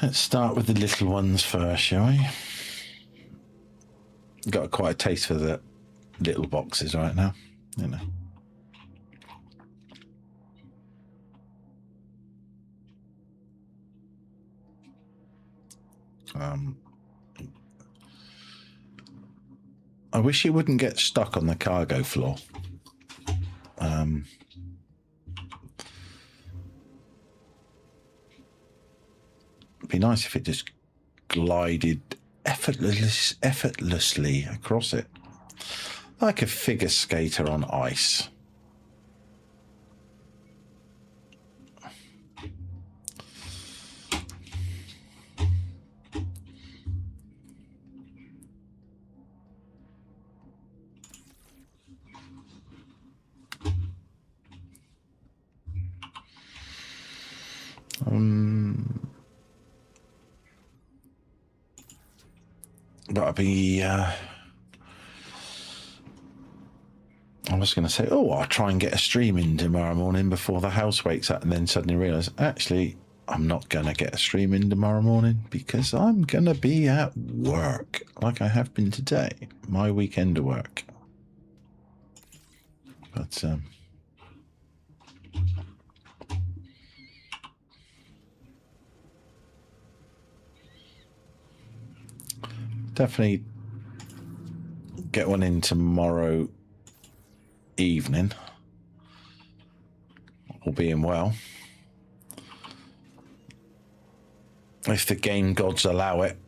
Let's start with the little ones first, shall we? Got quite a taste for the little boxes right now, you know. I wish you wouldn't get stuck on the cargo floor. It'd be nice if it just glided effortlessly across it, like a figure skater on ice. That'll be, I was going to say, oh, I'll try and get a stream in tomorrow morning before the house wakes up, and then suddenly realise, actually, I'm not going to get a stream in tomorrow morning because I'm going to be at work, like I have been today, my weekend work. But, definitely get one in tomorrow evening, all being well, if the game gods allow it.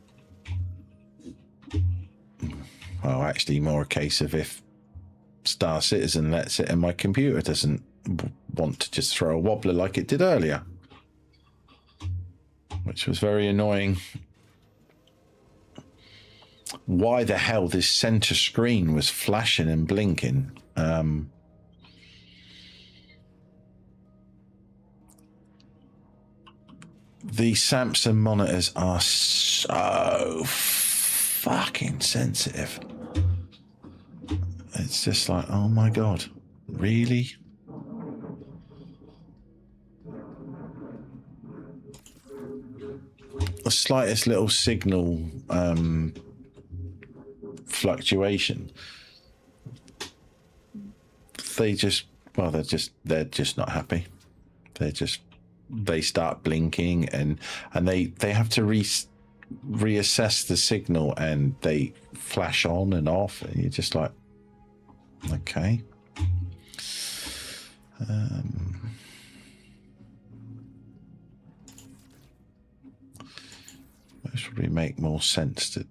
Well, actually more a case of if Star Citizen lets it and my computer doesn't want to just throw a wobbler like it did earlier, which was very annoying. Why the hell this center screen was flashing and blinking. The Samsung monitors are so fucking sensitive. It's just like, oh my God, really? The slightest little signal fluctuation. They just, well, they're just not happy. They start blinking and they have to reassess the signal, and they flash on and off, and you're just like, okay. This would probably make more sense to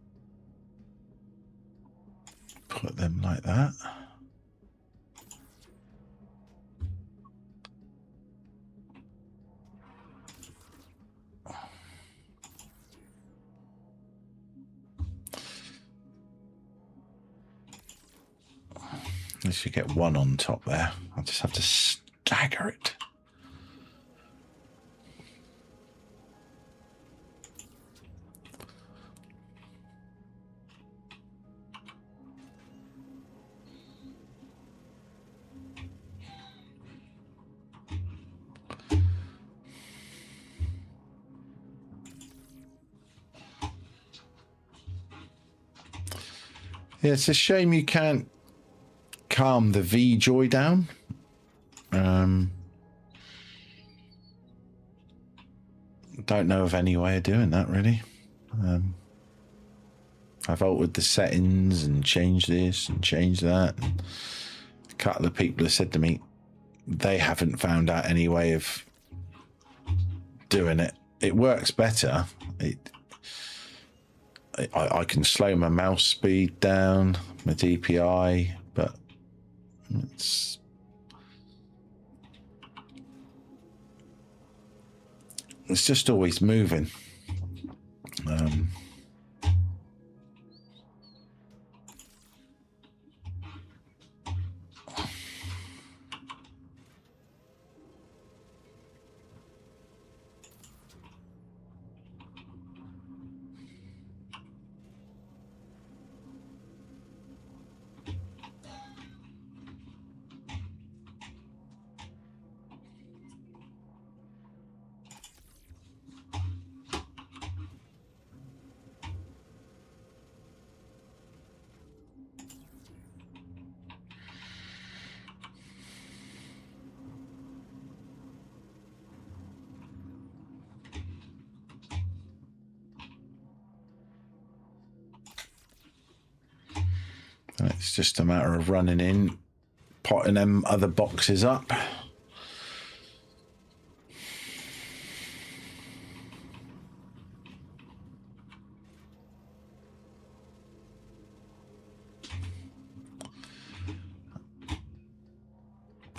put them like that. At least you get one on top there. I just have to stagger it. Yeah, it's a shame you can't calm the V-Joy down. Don't know of any way of doing that, really. I've altered the settings and changed this and changed that. And a couple of people have said to me they haven't found out any way of doing it. It works better. I can slow my mouse speed down, my DPI, but it's just always moving. It's just a matter of running in, potting them other boxes up.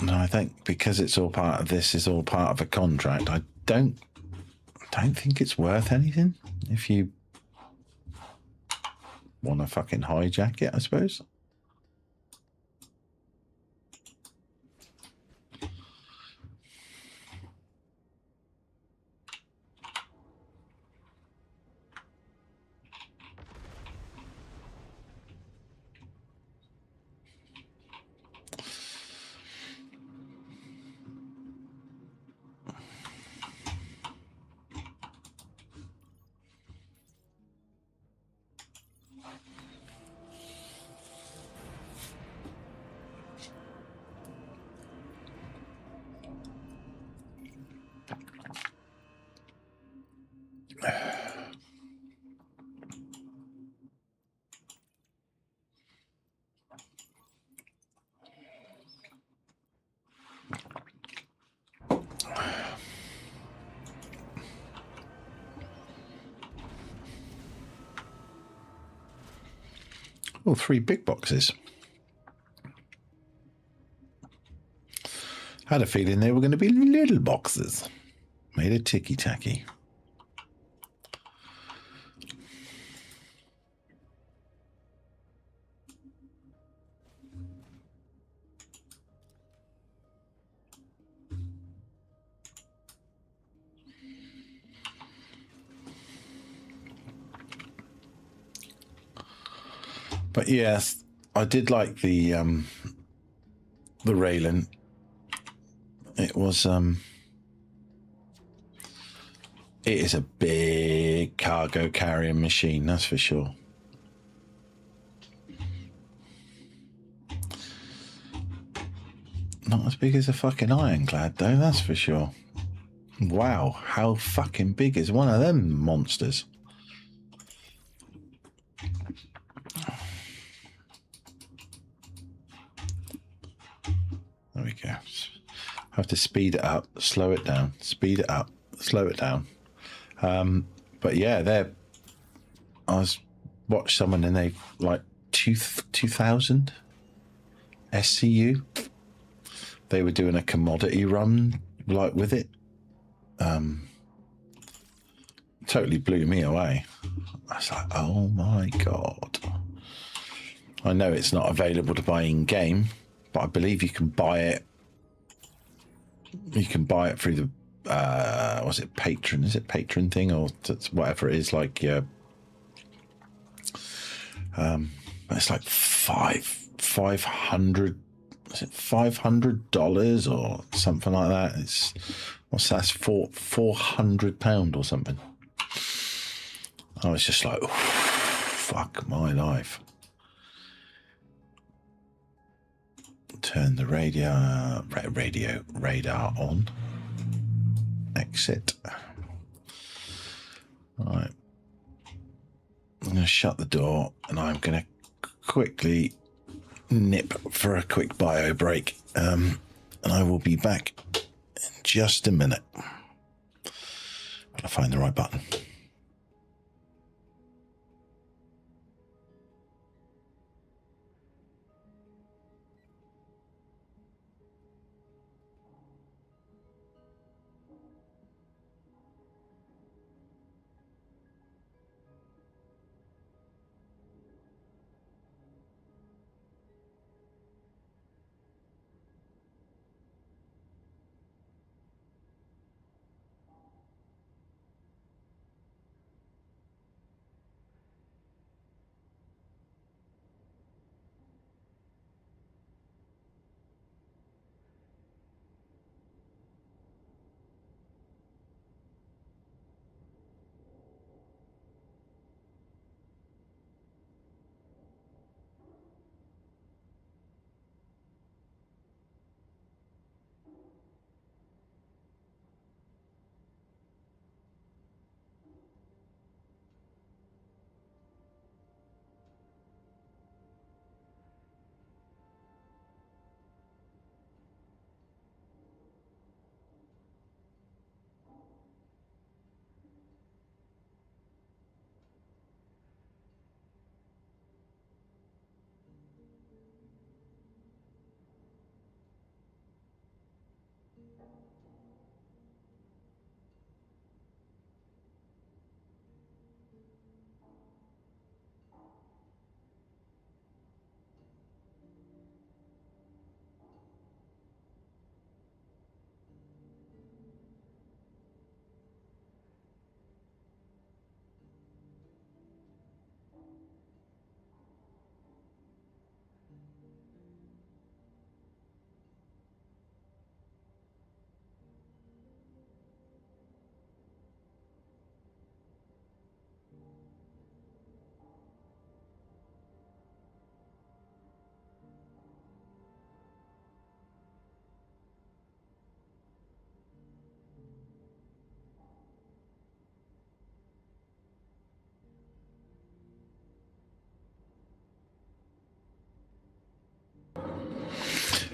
No, I think because it's all part of this, is all part of a contract. I don't think it's worth anything if you want to fucking hijack it, I suppose. Oh, 3 big boxes. Had a feeling they were going to be little boxes. Made it ticky-tacky. But yes, I did like the Raylan. It was it is a big cargo carrying machine, that's for sure. Not as big as a fucking ironclad, though, that's for sure. Wow, how fucking big is one of them monsters? There we go. Have to speed it up, slow it down, speed it up, slow it down. But yeah, I watched someone and they like 2000 SCU. They were doing a commodity run like with it. Totally blew me away. I was like, oh my God. I know it's not available to buy in game, but I believe you can buy it. You can buy it through the was it Patreon? Is it Patreon thing or whatever it is? Like it's like $500. Is it $500 or something like that? It's what's that? £400 or something. I was just like, fuck my life. Turn the radar on. Exit. Right. I'm going to shut the door and I'm going to quickly nip for a quick bio break. And I will be back in just a minute. Gotta find the right button.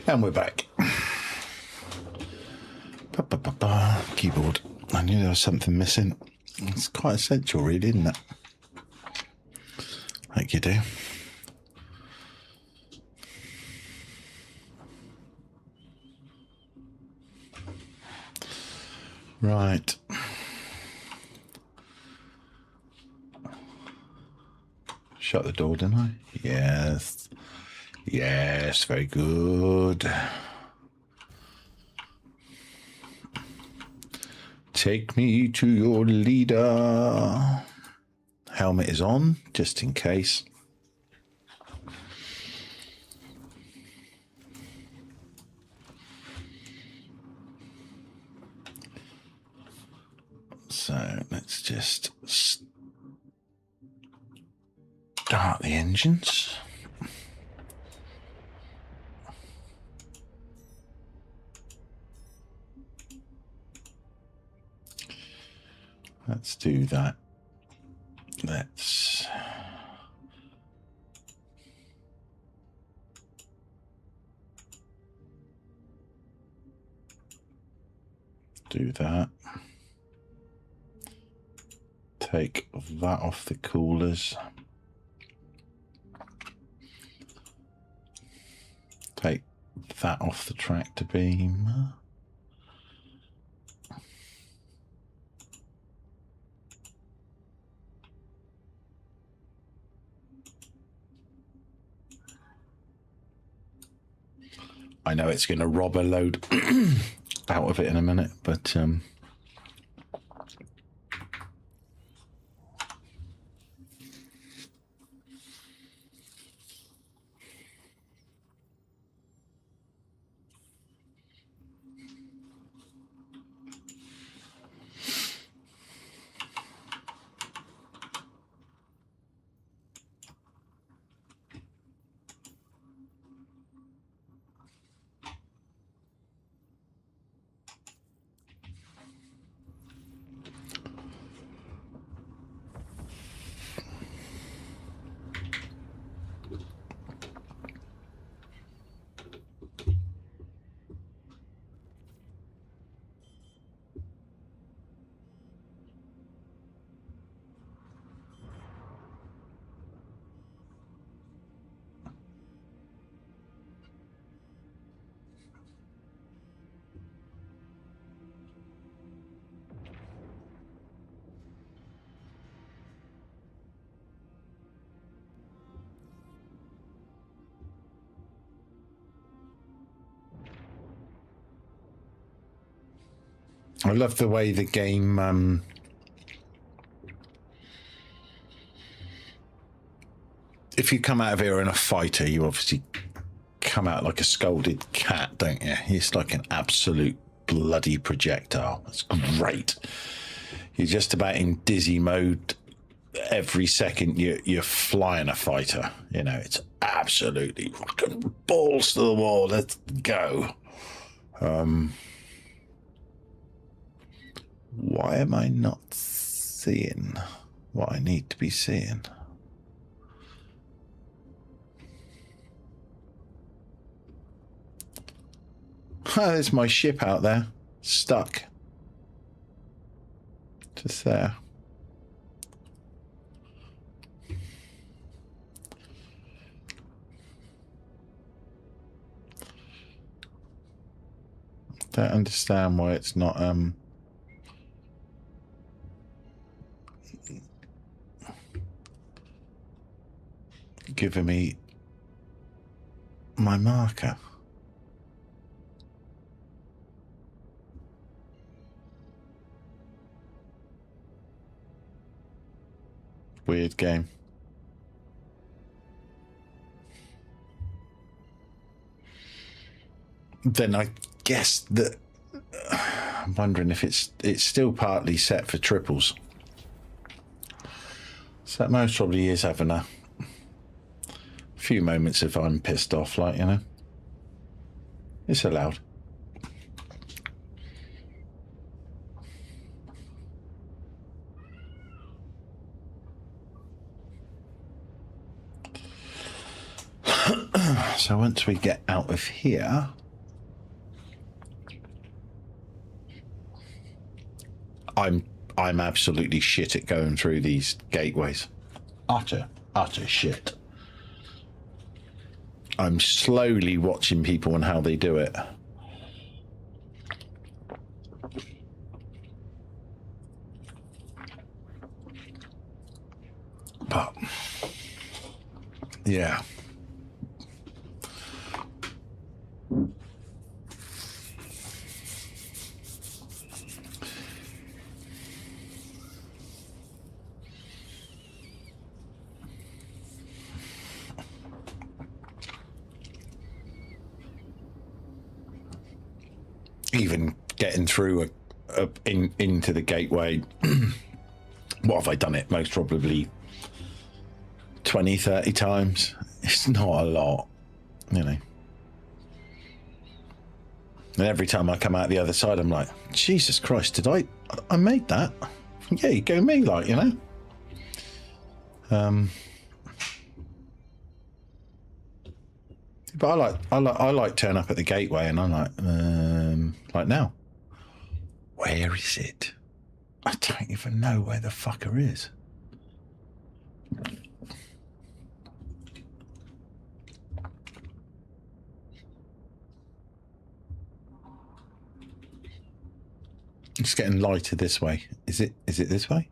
And we're back. Keyboard. I knew there was something missing. It's quite essential, really, isn't it? Like you do. Right. Shut the door, didn't I? Yes. Yes, very good. Take me to your leader. Helmet is on, just in case. So let's just start the engines. Let's do that. Let's do that. Take that off the coolers. Take that off the tractor beam. I know it's going to rob a load out of it in a minute, but I love the way the game if you come out of here in a fighter, you obviously come out like a scolded cat, don't you? It's like an absolute bloody projectile. It's great. You're just about in dizzy mode every second you're flying a fighter. You know, it's absolutely fucking balls to the wall. Let's go. Why am I not seeing what I need to be seeing? Oh, there's my ship out there, stuck. Just there. Don't understand why it's not giving me my marker. Weird game. Then I guess that I'm wondering if it's still partly set for triples. So that most probably is having a few moments if I'm pissed off, like, you know. It's allowed. So once we get out of here, I'm absolutely shit at going through these gateways. Utter shit. I'm slowly watching people and how they do it. But yeah. Even getting through into the gateway, what have I done it? Most probably 20, 30 times. It's not a lot, you know. And every time I come out the other side, I'm like, Jesus Christ, I made that Yeah, you go me, like, you know. But I like turn up at the gateway, and I'm like now, where is it? I don't even know where the fucker is. It's getting lighter this way. Is it this way?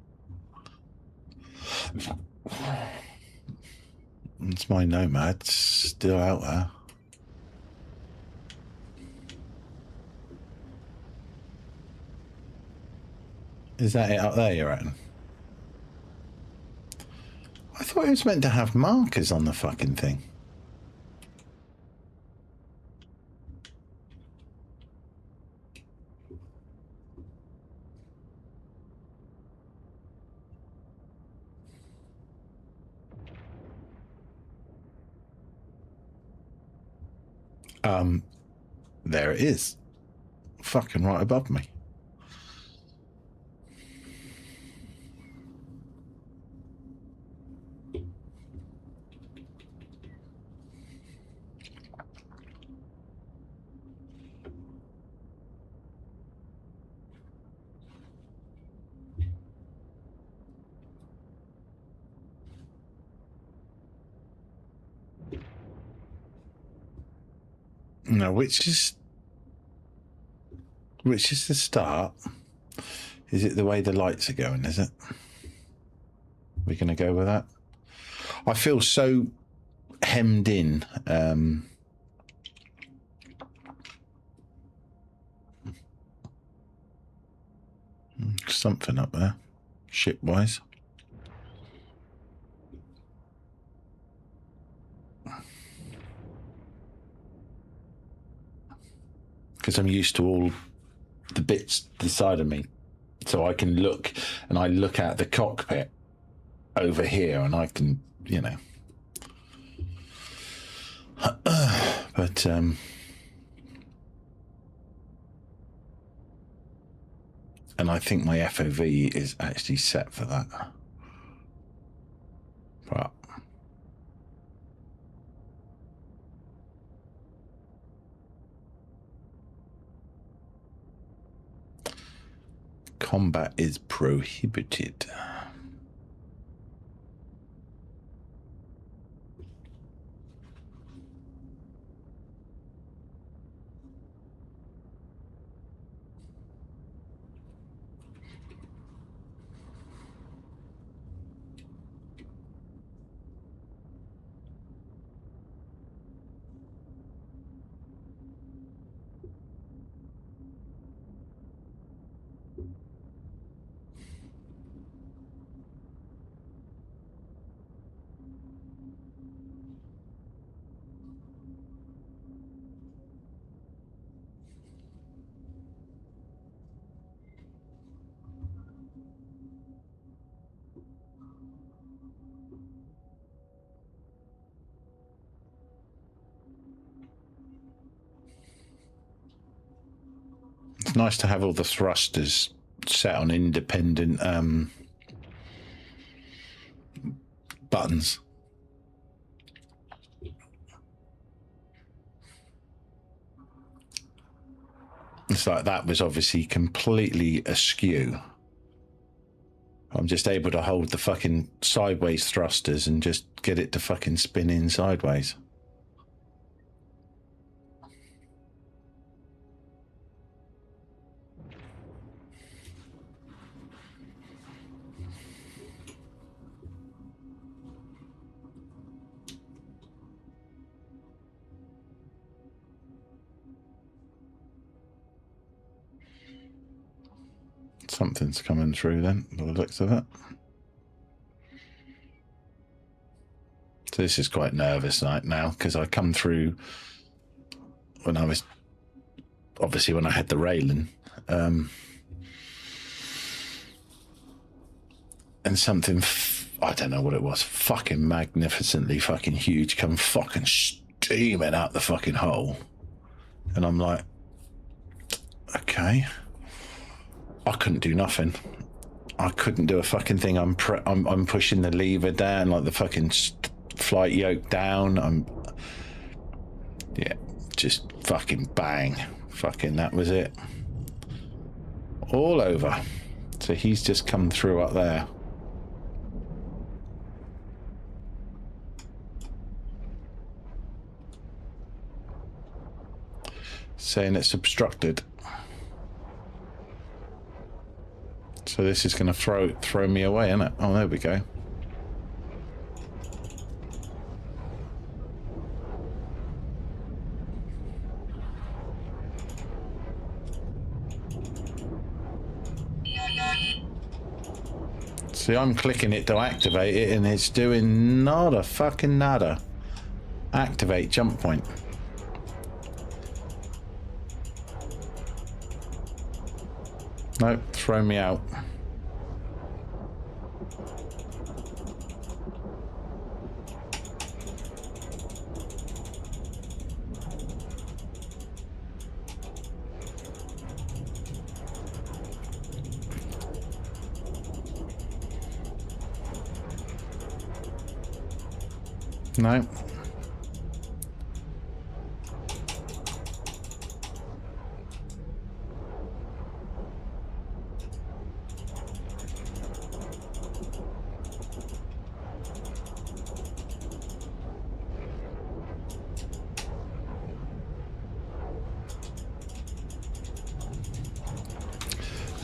It's my Nomad still out there. Is that it up there, you reckon? I thought it was meant to have markers on the fucking thing. There it is. Fucking right above me. No, which is the start? Is it the way the lights are going, is it? We're going to go with that? I feel so hemmed in. Something up there, ship-wise. Because I'm used to all the bits this side of me, so I can look, and I look at the cockpit over here, and I can, you know. But and I think my FOV is actually set for that. But combat is prohibited. It's nice to have all the thrusters set on independent buttons. It's like that was obviously completely askew. I'm just able to hold the fucking sideways thrusters and just get it to fucking spin in sideways. Something's coming through then, by the looks of it. So this is quite nervous right now, because I come through when I was, obviously when I had the railing, and something, I don't know what it was, fucking magnificently fucking huge, come fucking steaming out the fucking hole. And I'm like, okay. I couldn't do nothing. I couldn't do a fucking thing. I'm pushing the lever down, like the fucking flight yoke down. Yeah, just fucking bang. Fucking that was it. All over. So he's just come through up there. Saying it's obstructed. So this is going to throw me away, isn't it? Oh, there we go. See, I'm clicking it to activate it, and it's doing nada fucking nada. Activate jump point. Nope, throw me out. No.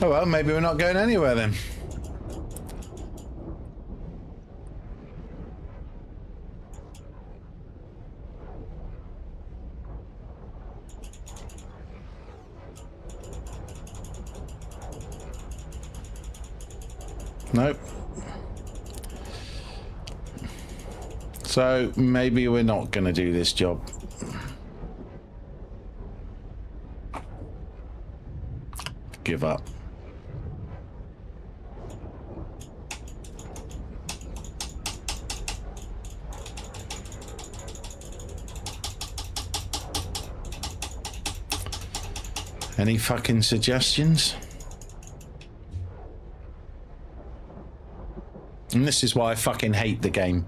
Oh well, maybe we're not going anywhere then. Nope. So maybe we're not going to do this job. Give up. Any fucking suggestions? And this is why I fucking hate the game.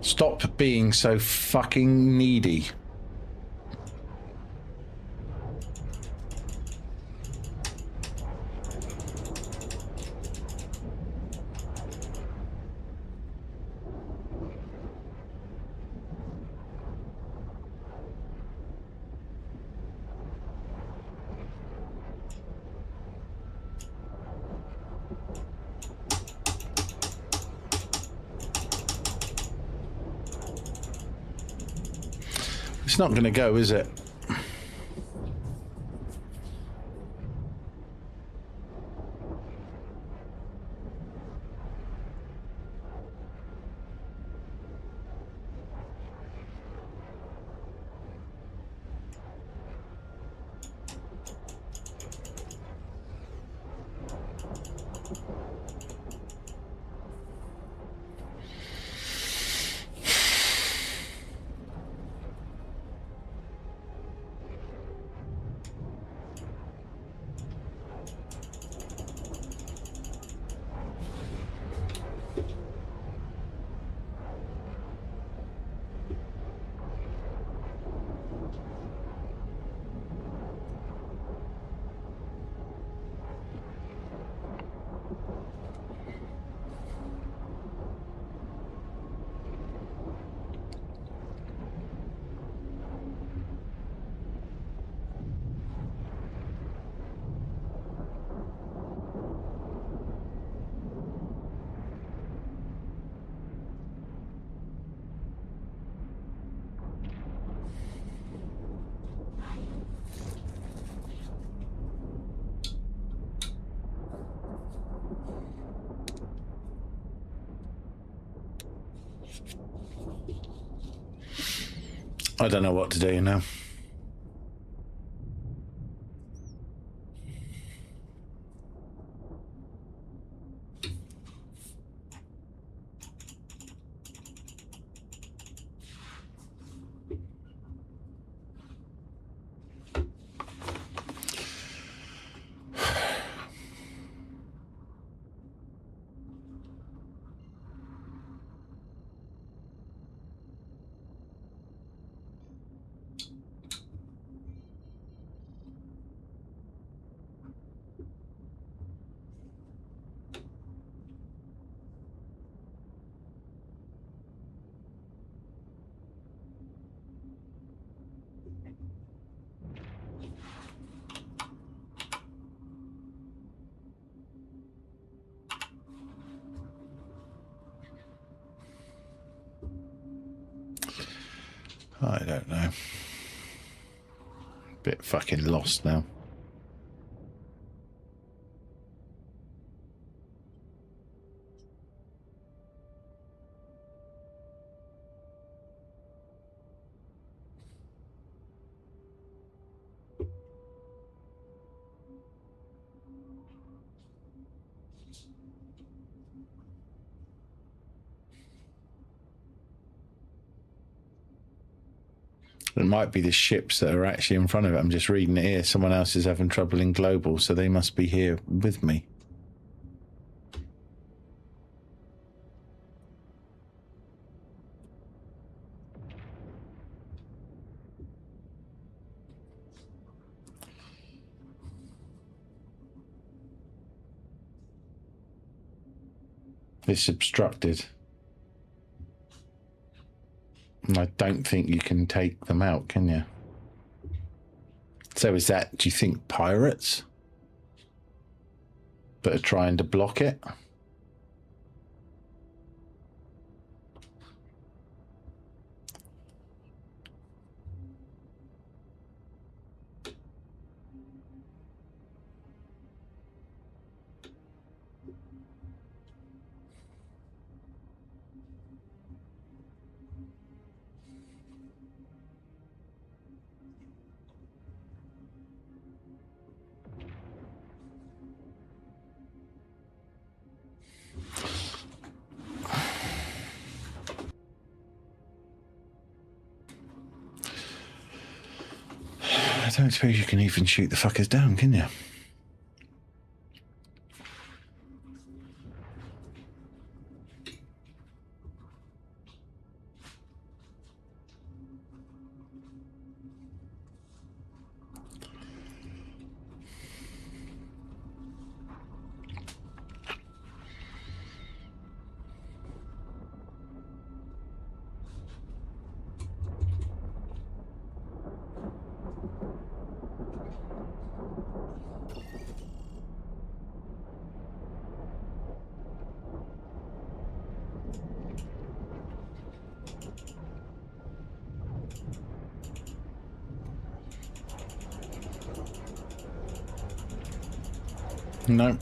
Stop being so fucking needy. It's not going to go, is it? I don't know what to do now. I don't know. Bit fucking lost now. It might be the ships that are actually in front of it. I'm just reading it here. Someone else is having trouble in global, so they must be here with me. It's obstructed. And I don't think you can take them out, can you? So is that, do you think, pirates that are trying to block it? I don't suppose you can even shoot the fuckers down, can you? No.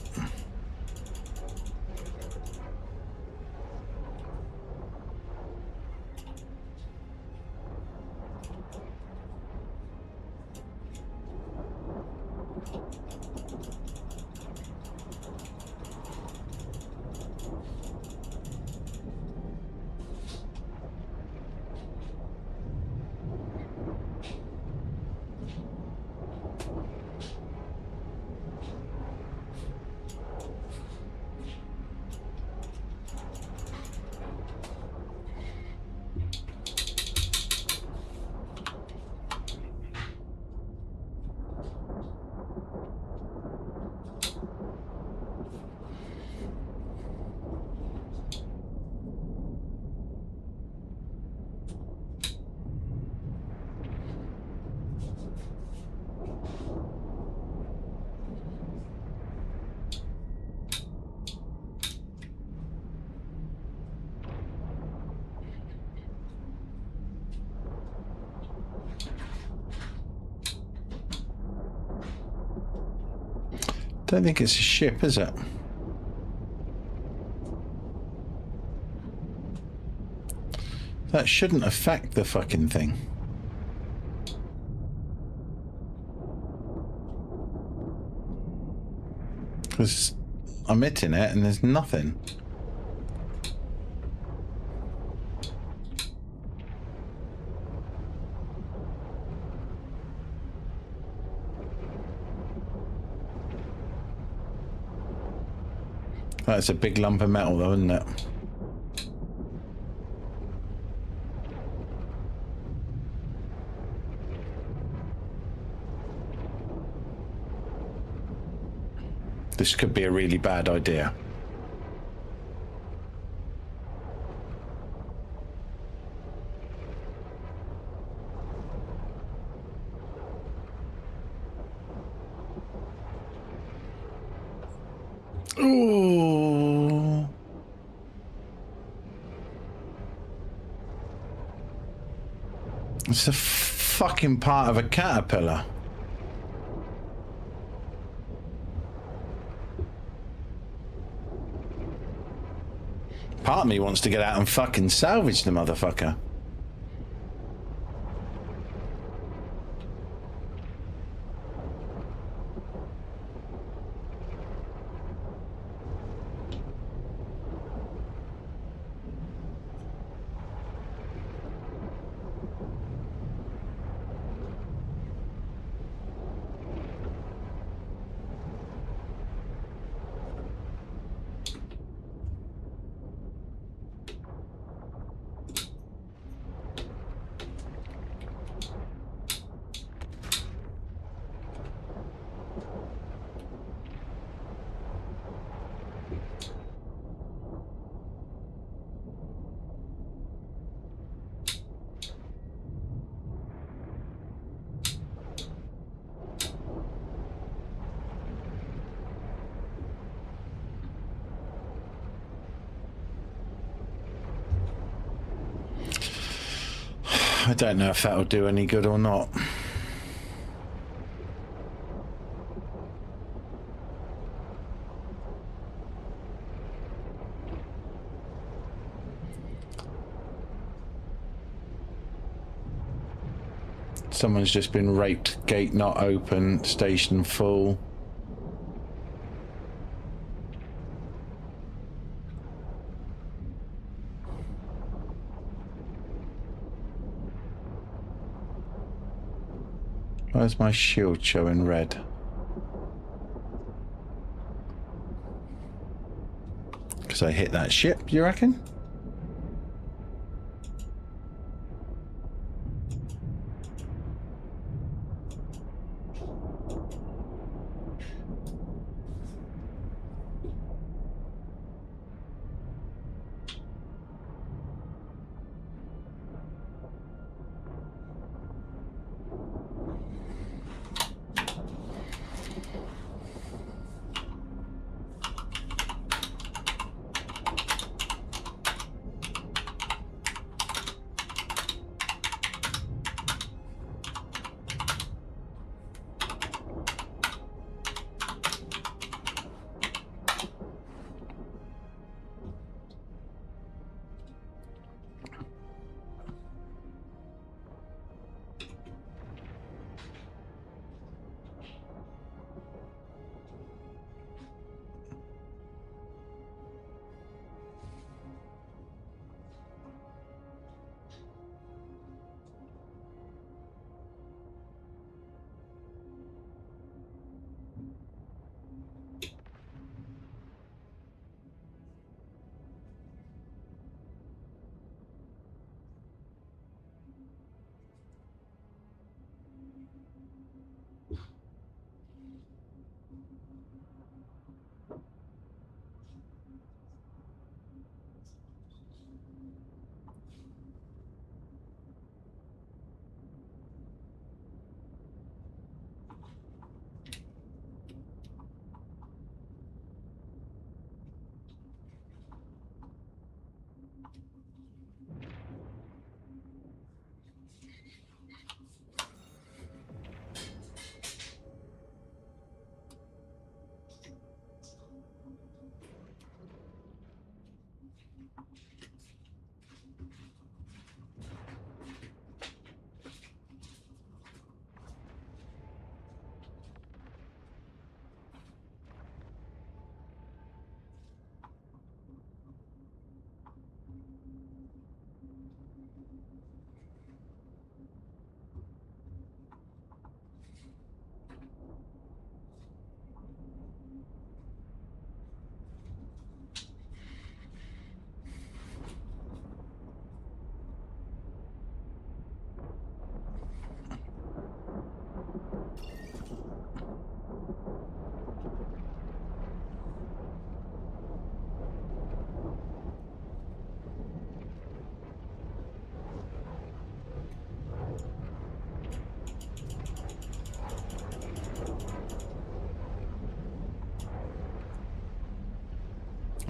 Don't think it's a ship, is it? That shouldn't affect the fucking thing. Because I'm hitting it and there's nothing. That's a big lump of metal though, isn't it? This could be a really bad idea. Ooh. It's a fucking part of a caterpillar. Part of me wants to get out and fucking salvage the motherfucker. I don't know if that'll do any good or not. Someone's just been raped. Gate not open. Station full. Where's my shield showing red? Because I hit that ship, you reckon?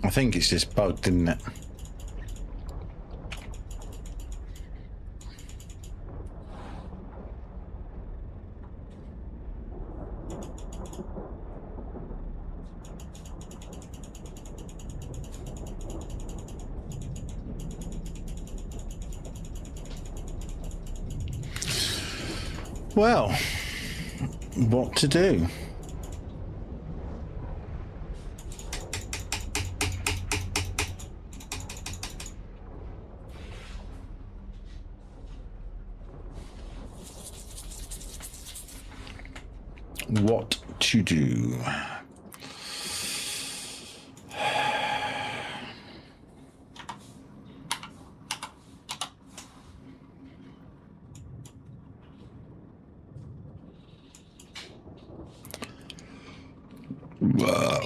I think it's just bugged, isn't it? Well, what to do? What to do?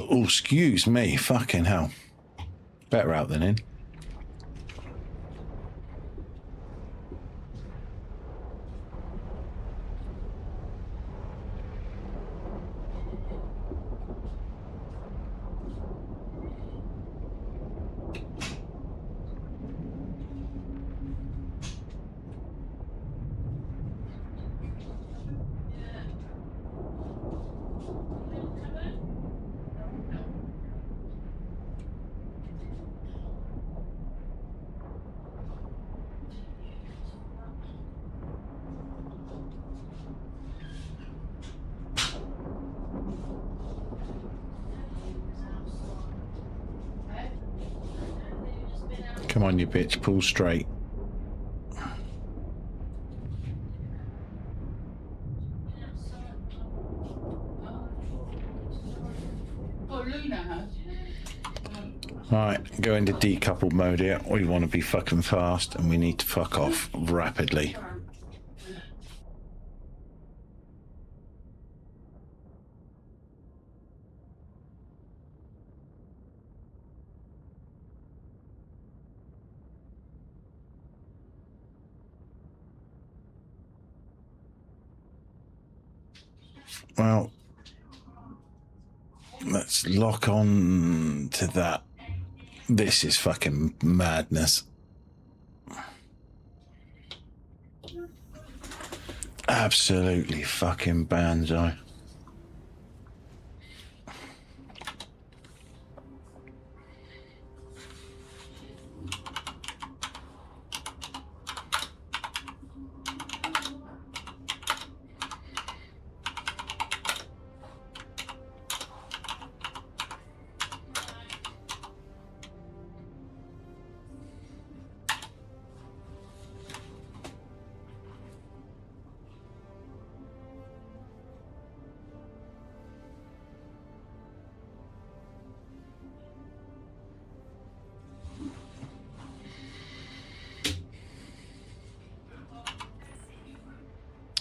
Oh, excuse me. Fucking hell. Better out than in. Come on, you bitch. Pull straight. Right, go into decoupled mode here. We want to be fucking fast and we need to fuck off rapidly. Well, let's lock on to that. This is fucking madness. Absolutely fucking banzai.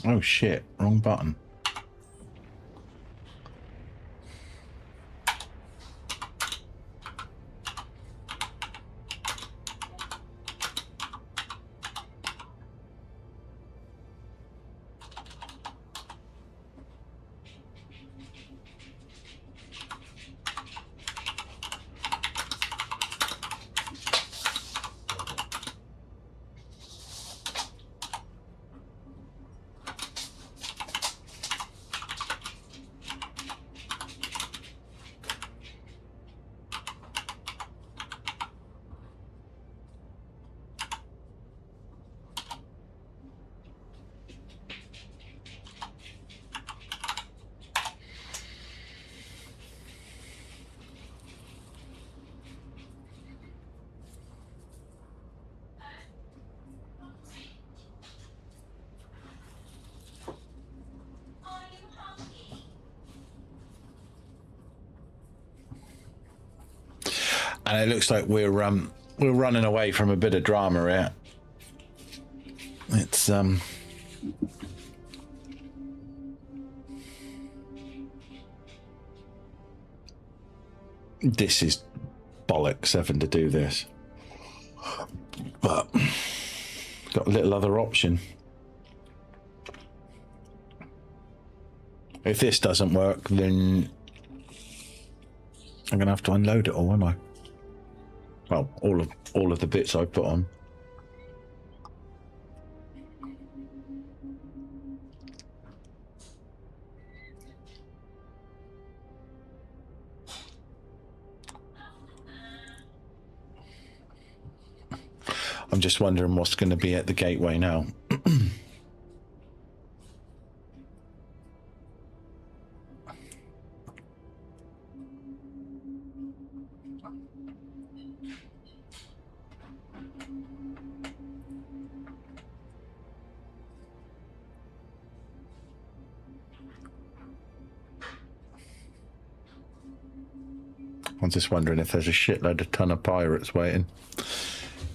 Oh shit, wrong button. And it looks like we're running away from a bit of drama here. It's this is bollocks having to do this, but got a little other option. If this doesn't work, then I'm gonna have to unload it all, am I? Well, all of the bits I put on. I'm just wondering what's going to be at the gateway now. I'm just wondering if there's a shitload of ton of pirates waiting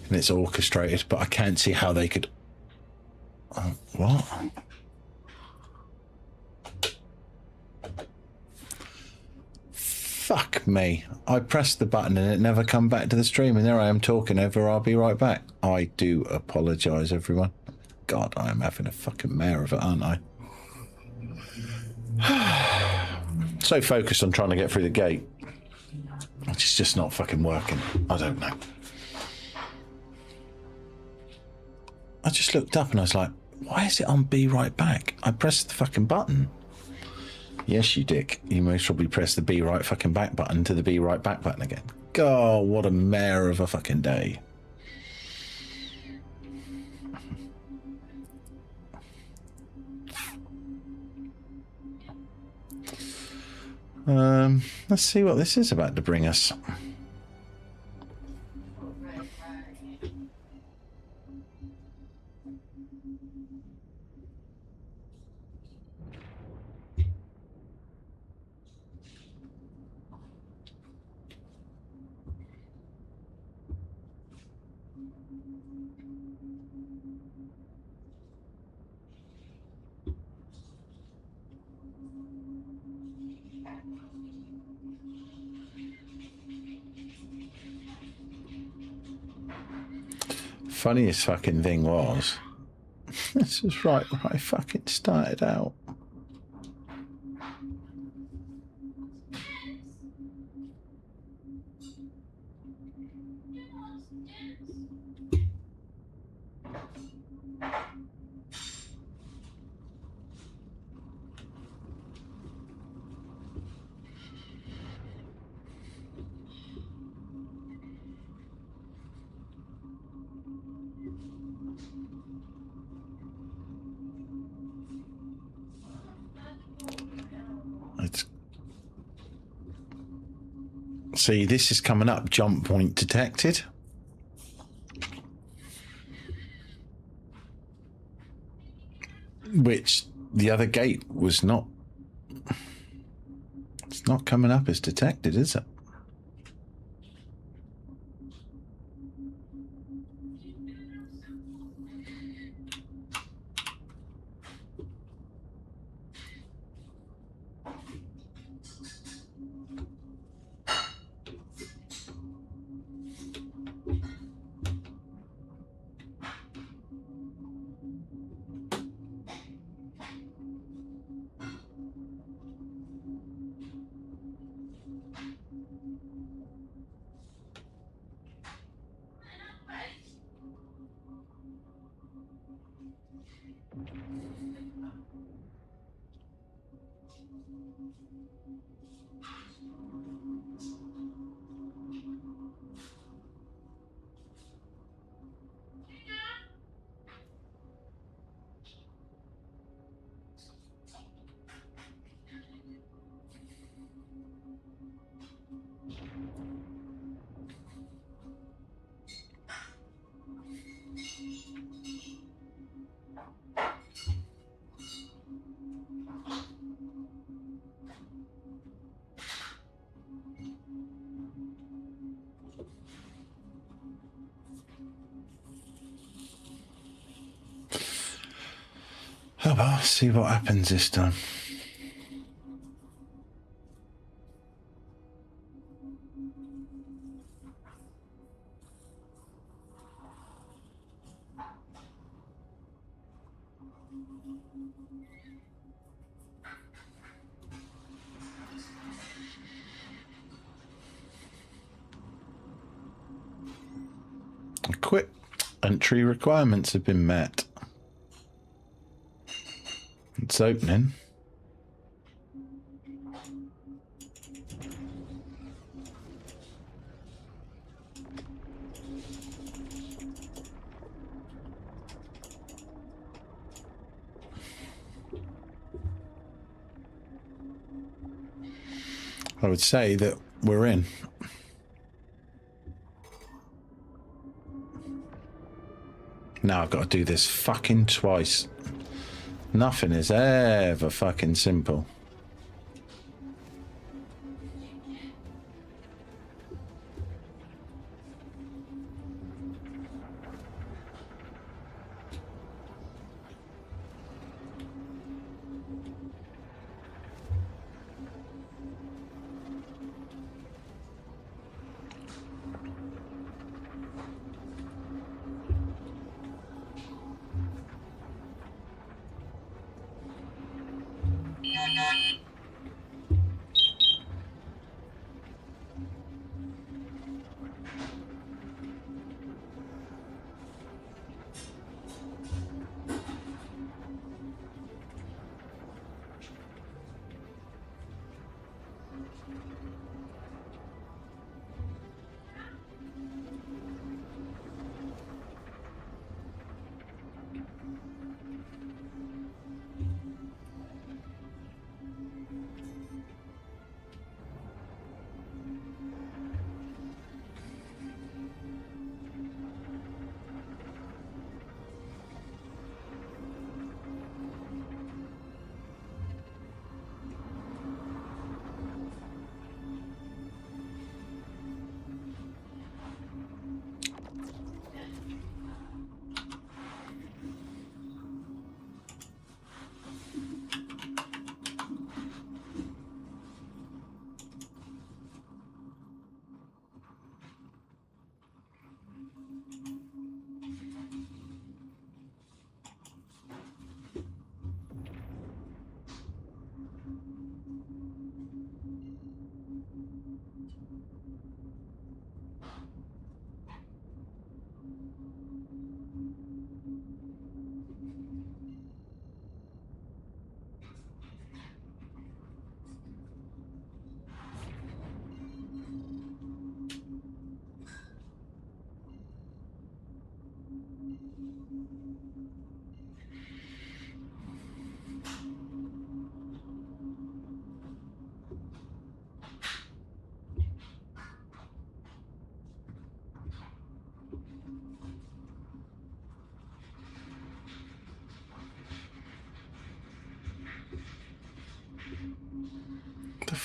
and it's orchestrated, but I can't see how they could. What? Fuck me. I pressed the button and it never come back to the stream, and there I am talking over I'll be right back. I do apologise, everyone. God, I am having a fucking mare of it, aren't I? So focused on trying to get through the gate. It's just not fucking working. I don't know. I just looked up and I was like, why is it on be right back? I pressed the fucking button. Yes, you dick. You most probably press the be right fucking back button to the be right back button again. God, what a mare of a fucking day. Let's see what this is about to bring us. Funniest fucking thing was, this is right where I fucking started out. See, this is coming up. Jump point detected. Which the other gate was not. It's not coming up as detected, is it? Oh well, see what happens this time. Quick entry requirements have been met. It's opening. I would say that we're in. Now I've got to do this fucking twice. Nothing is ever fucking simple.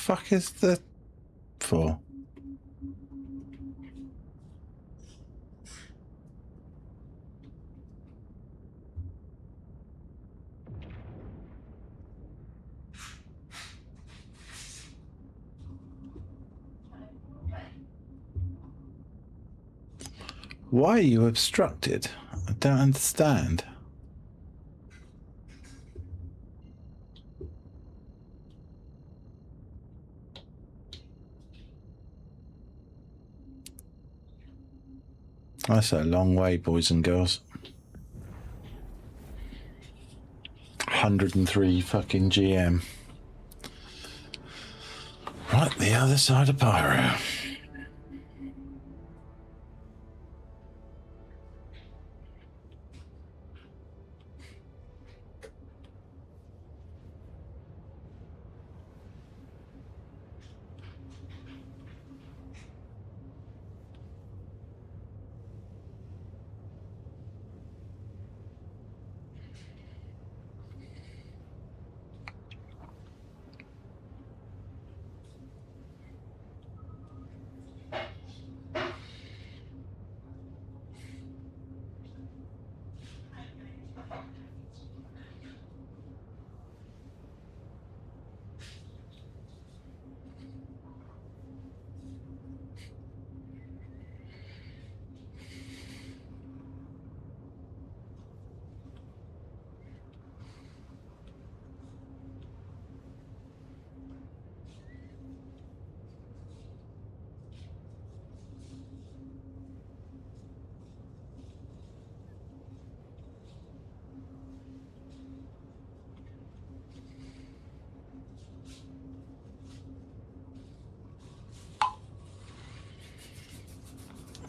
fuck is the for? Why are you obstructed? I don't understand. That's a long way, boys and girls. 103 fucking GM. Right, the other side of Pyro.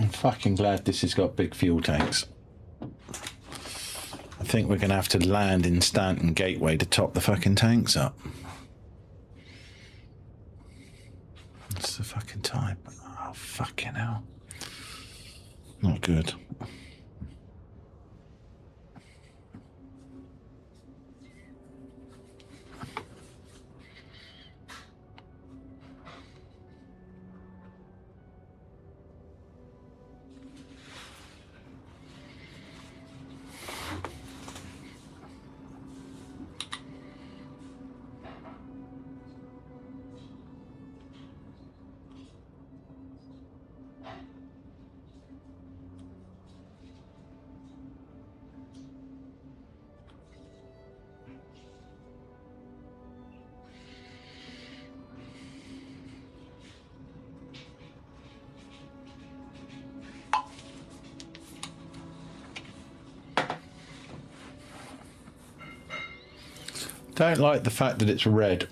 I'm fucking glad this has got big fuel tanks. I think we're going to have to land in Stanton Gateway to top the fucking tanks up. What's the fucking time? Oh, fucking hell. Not good. Don't like the fact that it's red.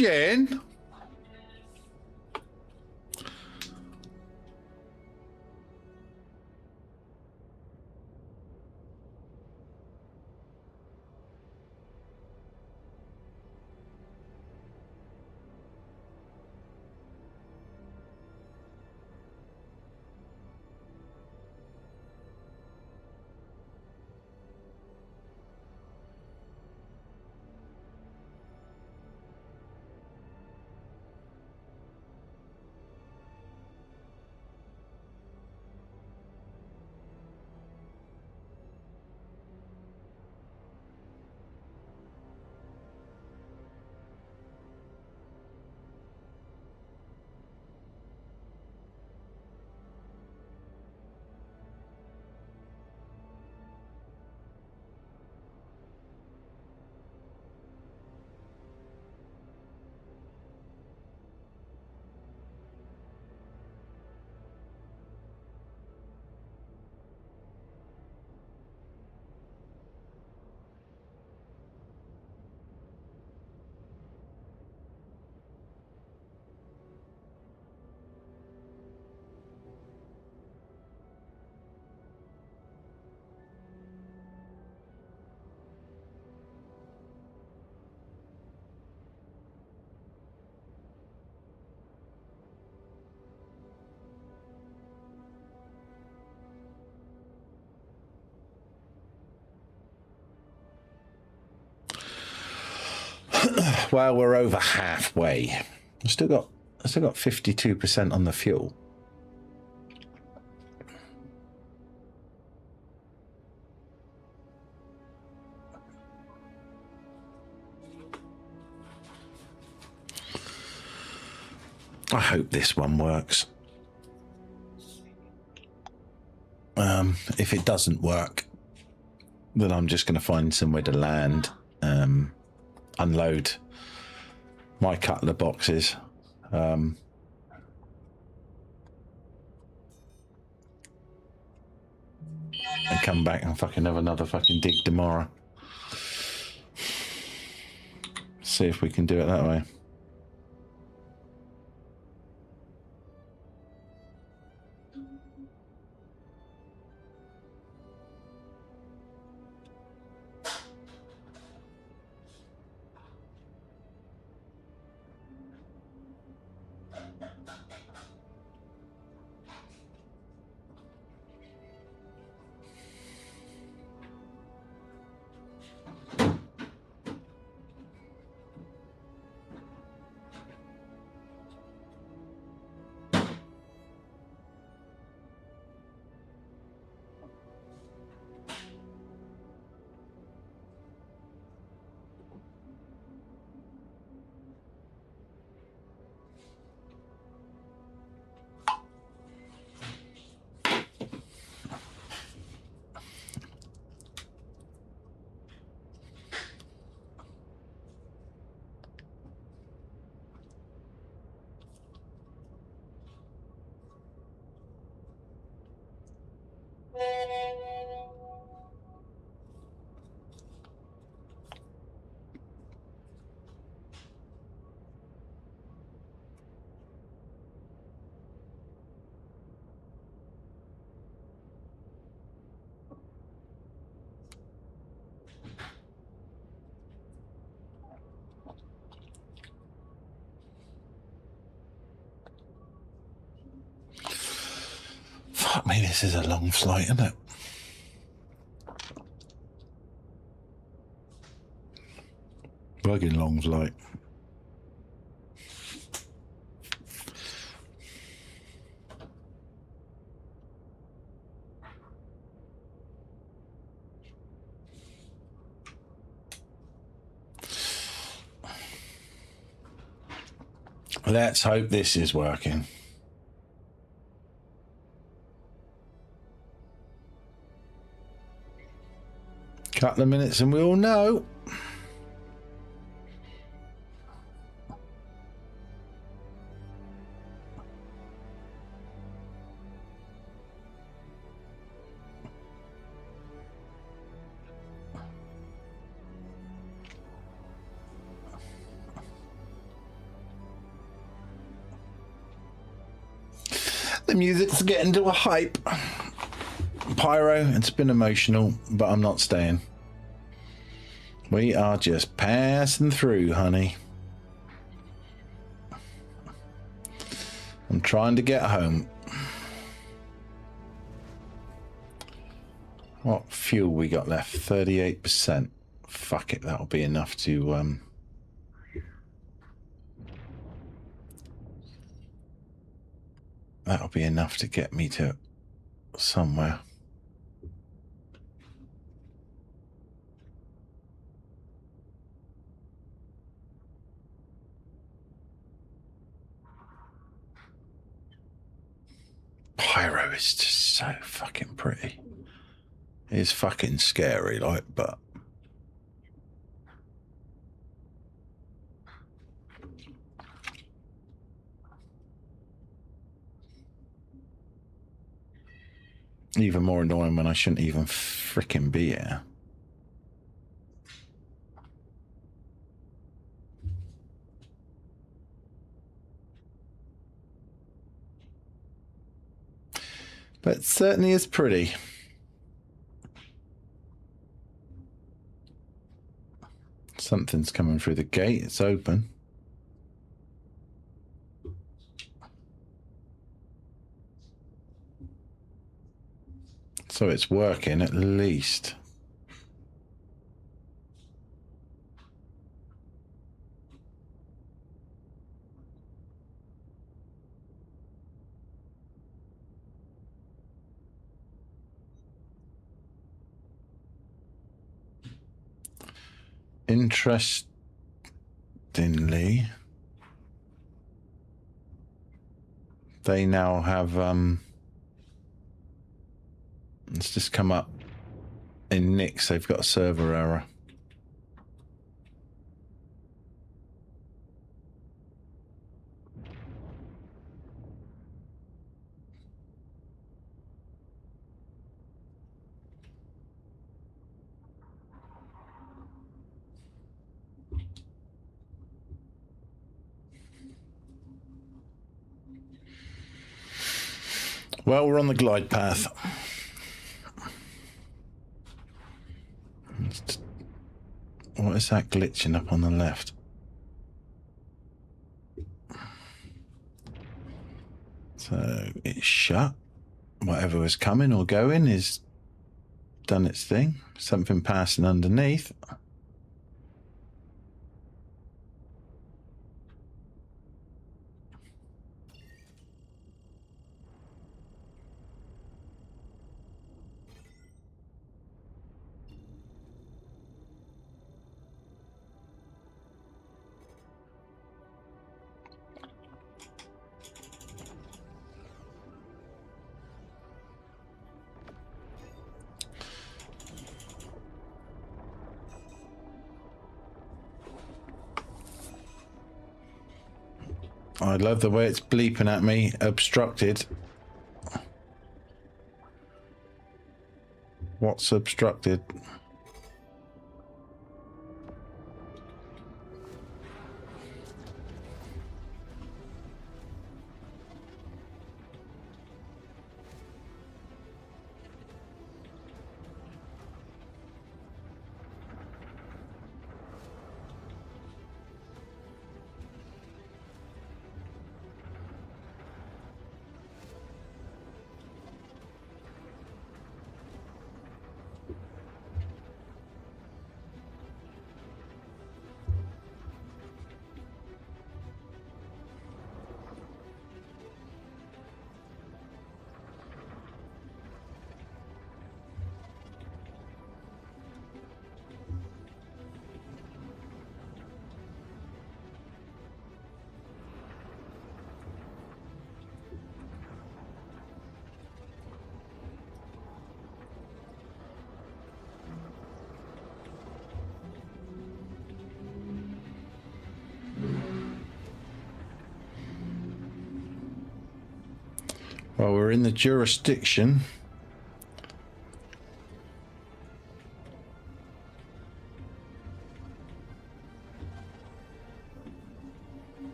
Jen? Well, we're over halfway. I've still got 52% on the fuel. I hope this one works. If it doesn't work, then I'm just going to find somewhere to land, unload my couple of boxes. And come back and fucking have another fucking dig tomorrow. See if we can do it that way. Fuck me, this is a long flight, isn't it? Fucking long flight. Let's hope this is working. Couple of minutes and we'll know. The music's getting to a hype. Pyro, it's been emotional, but I'm not staying. We are just passing through, honey. I'm trying to get home. What fuel we got left? 38%. Fuck it, that'll be enough to that'll be enough to get me to somewhere. Pyro is just so fucking pretty. It's fucking scary, like, but even more annoying when I shouldn't even freaking be here. But it certainly is pretty. Something's coming through the gate. It's open. So it's working at least. Interestingly, they now have it's just come up in Nix. They've got a server error. Well, we're on the glide path. What is that glitching up on the left? So it's shut. Whatever was coming or going is done its thing. Something passing underneath. I love the way it's bleeping at me. Obstructed. What's obstructed? Well, we're in the jurisdiction.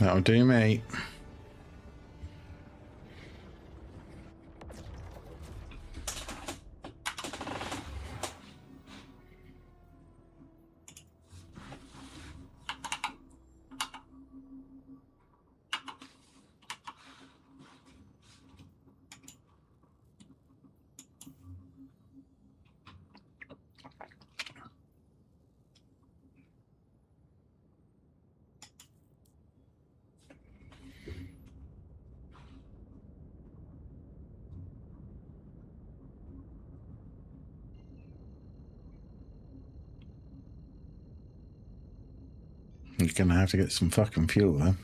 That'll do, mate. You're gonna have to get some fucking fuel then.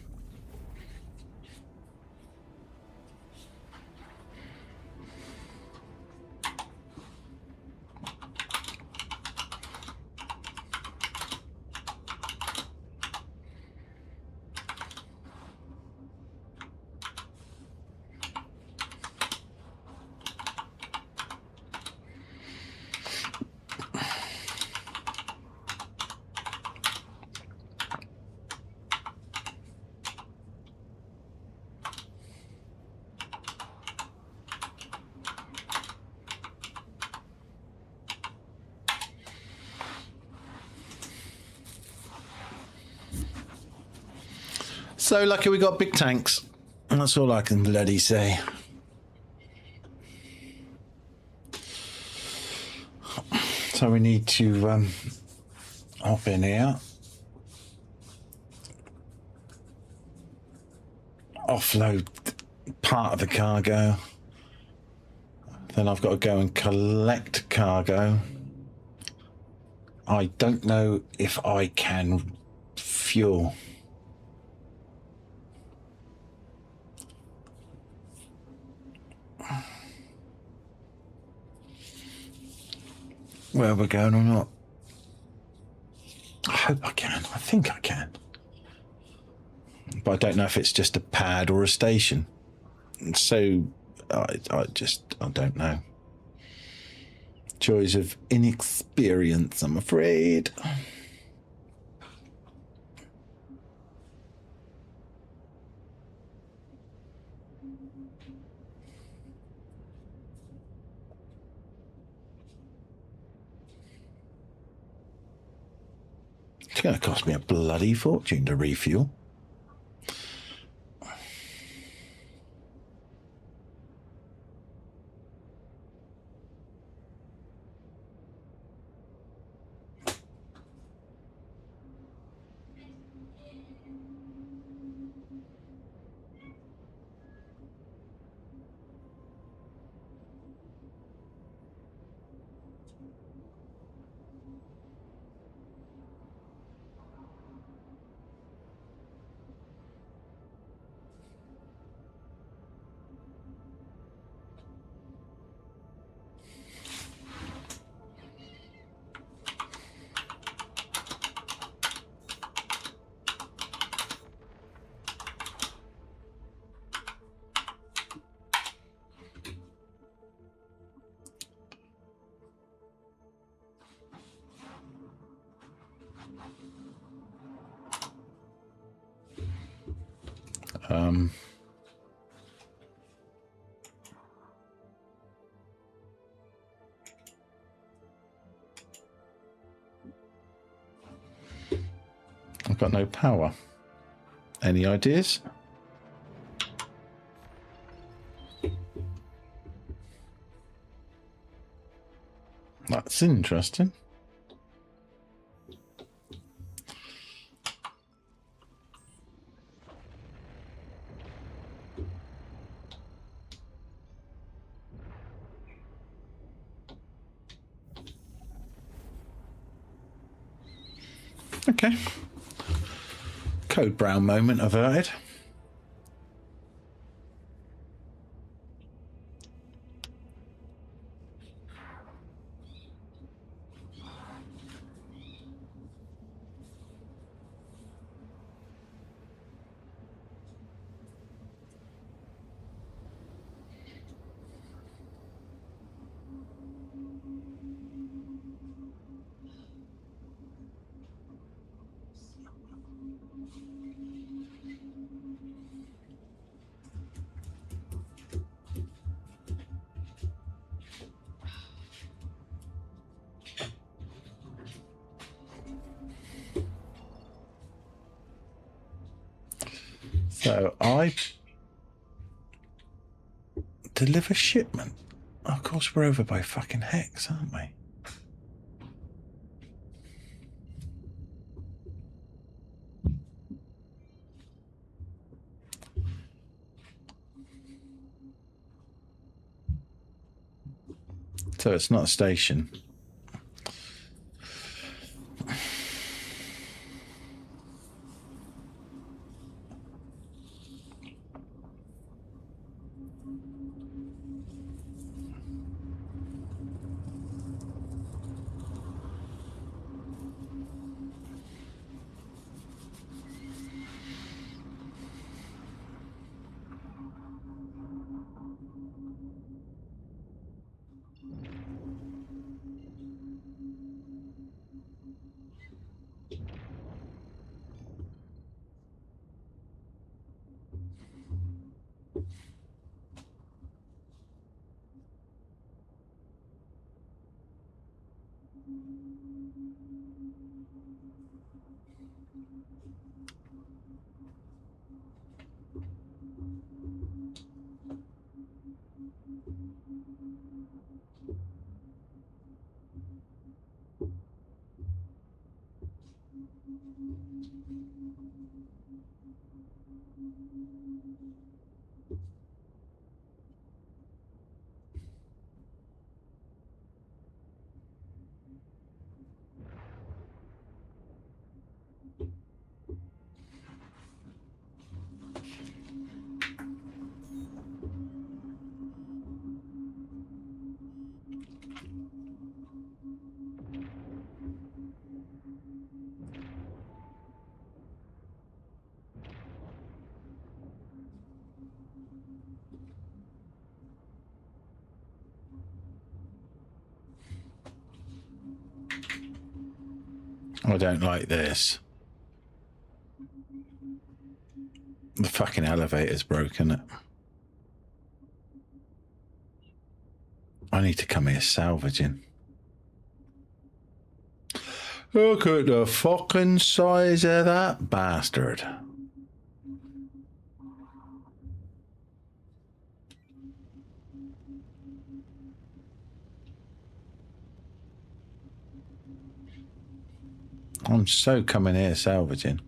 So lucky we got big tanks. That's all I can bloody say. So we need to hop in here. Offload part of the cargo. Then I've got to go and collect cargo. I don't know if I can fuel. Where we're going or not. I hope I can. I think I can. But I don't know if it's just a pad or a station. So I don't know. Joys of inexperience, I'm afraid. It's going to cost me a bloody fortune to refuel. I've got no power. Any ideas? That's interesting. Okay. Code Brown moment averted. So I deliver shipment. Of course, we're over by fucking Hex, aren't we? So it's not a station. I don't like this. The fucking elevator's broken. I need to come here salvaging. Look at the fucking size of that bastard. I'm so coming here salvaging.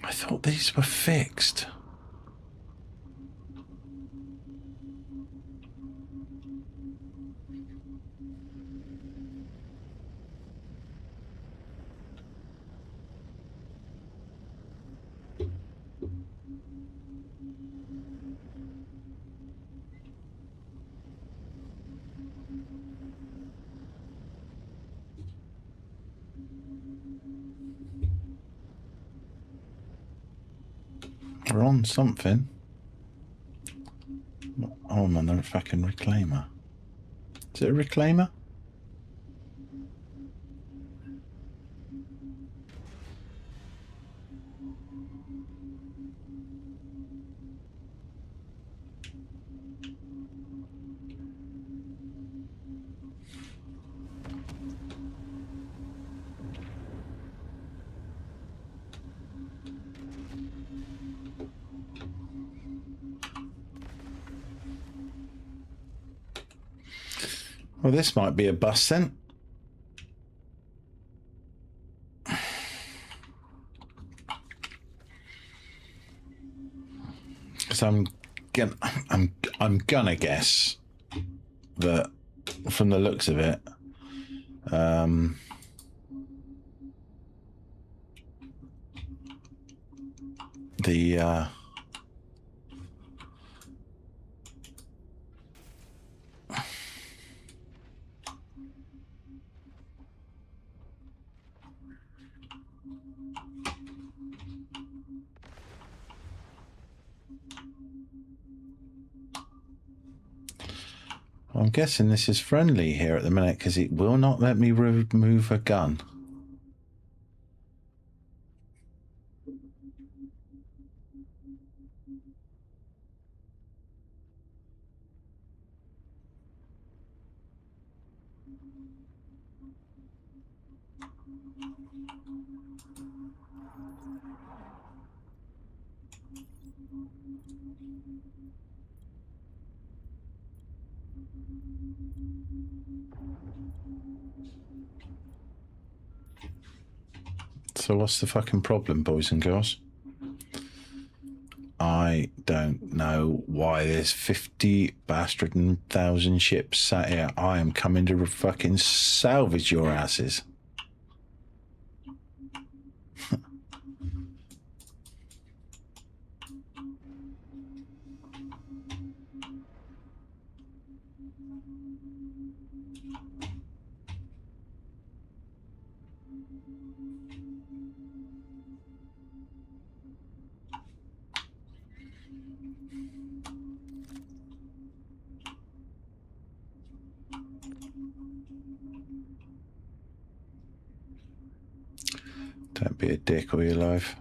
I thought these were fixed. We're on something. Oh man, they're a fucking reclaimer. Is it a reclaimer? Well, this might be a bus then. So I'm gonna guess that from the looks of it, the I'm guessing this is friendly here at the minute because it will not let me remove a gun. So what's the fucking problem, boys and girls? I don't know why there's 50 bastard and 1,000 ships sat here. I am coming to fucking salvage your asses. Don't be a dick all your life.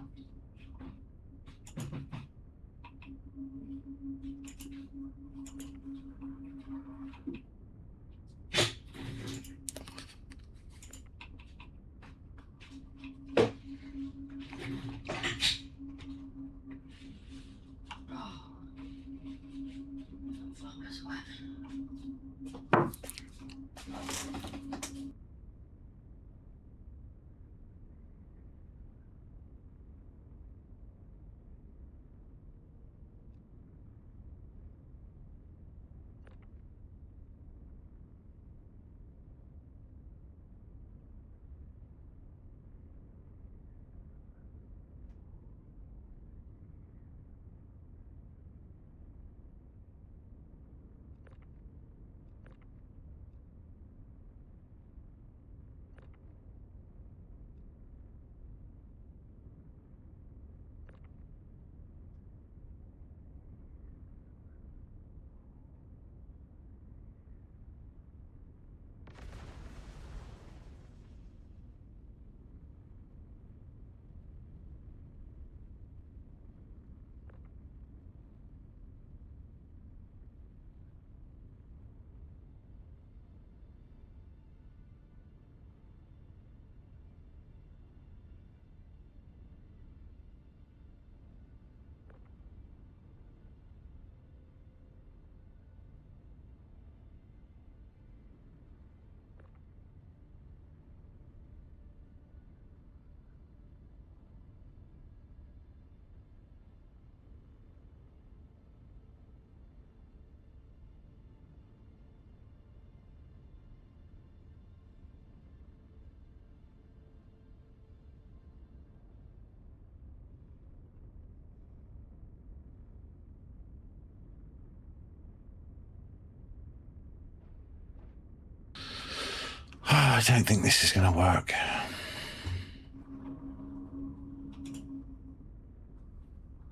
I don't think this is going to work.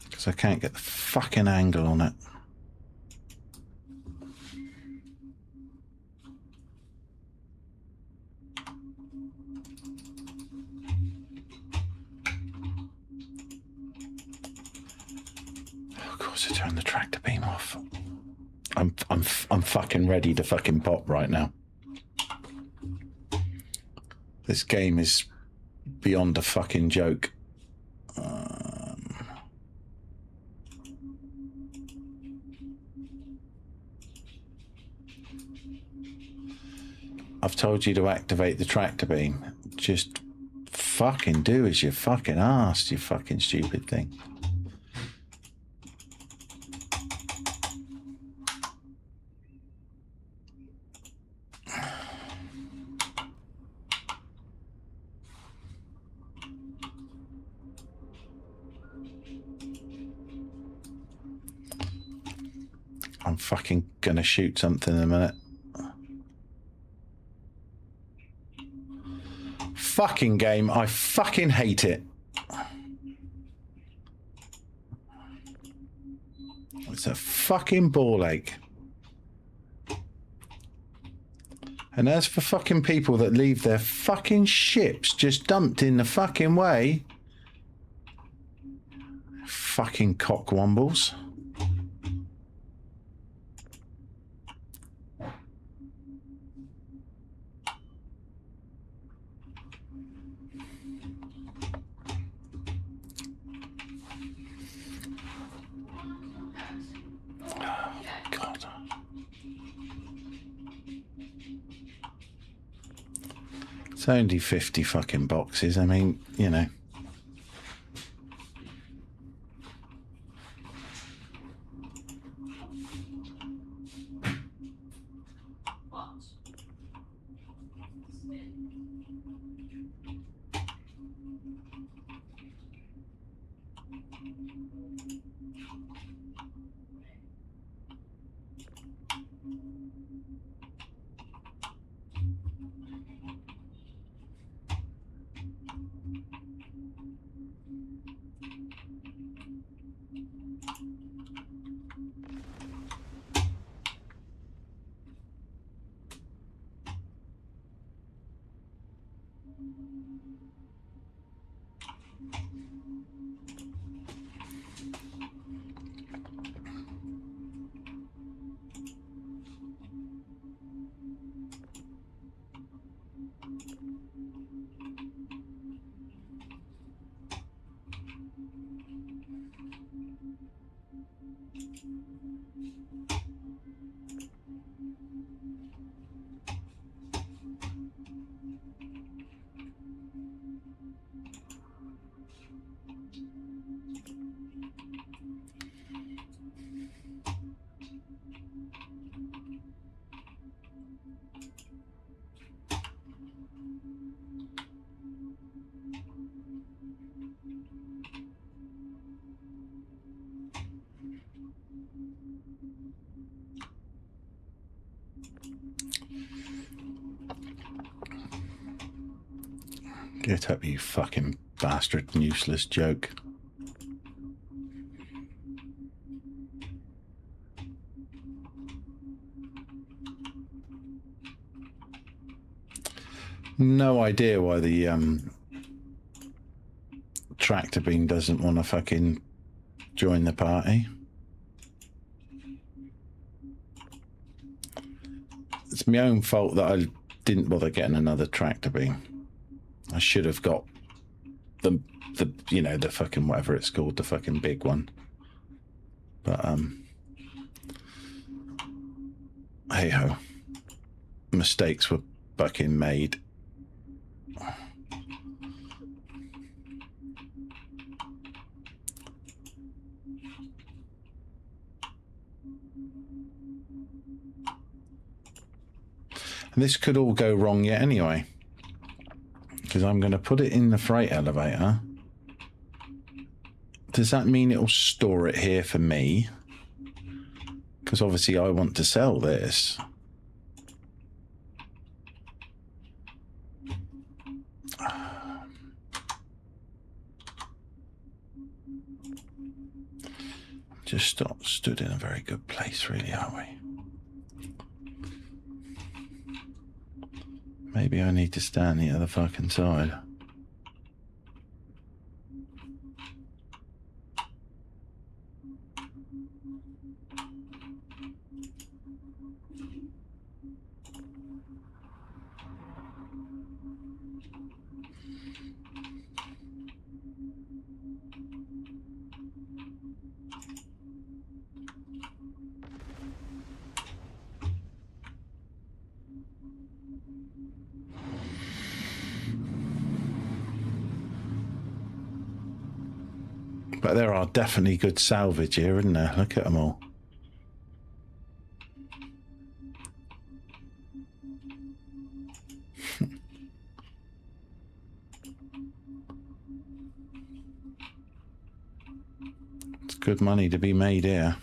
Because I can't get the fucking angle on it. Of course I turned the tractor beam off. I'm fucking ready to fucking pop right now. This game is beyond a fucking joke. I've told you to activate the tractor beam. Just fucking do as you fucking asked, you fucking stupid thing. I'm fucking gonna shoot something in a minute. Fucking game, I fucking hate it. It's a fucking ball ache. And as for fucking people that leave their fucking ships just dumped in the fucking way, fucking cockwombles. It's only 50 fucking boxes. I mean, you know. Get up, you fucking bastard, useless joke. No idea why the tractor beam doesn't want to fucking join the party. It's my own fault that I didn't bother getting another tractor beam. I should have got the you know, the fucking whatever it's called, the fucking big one. But hey ho, mistakes were fucking made. And this could all go wrong yet anyway. Because I'm going to put it in the freight elevator. Does that mean it'll store it here for me? Because obviously I want to sell this. Just not stood in a very good place, really, are we? Maybe I need to stand the other fucking side. But there are definitely good salvage here, isn't there? Look at them all. It's good money to be made here.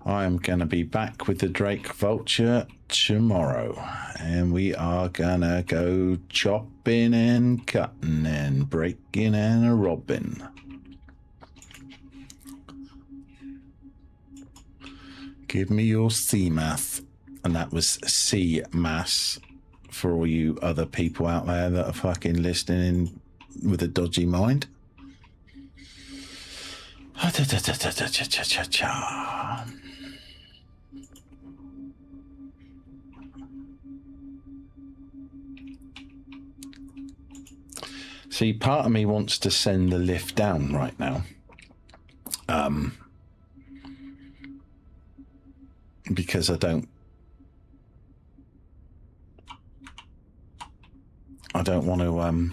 I am going to be back with the Drake Vulture tomorrow. And we are going to go chopping and cutting and breaking and robbing. Give me your C-Math. And that was C-Mass for all you other people out there that are fucking listening with a dodgy mind. See, part of me wants to send the lift down right now. Because I don't want to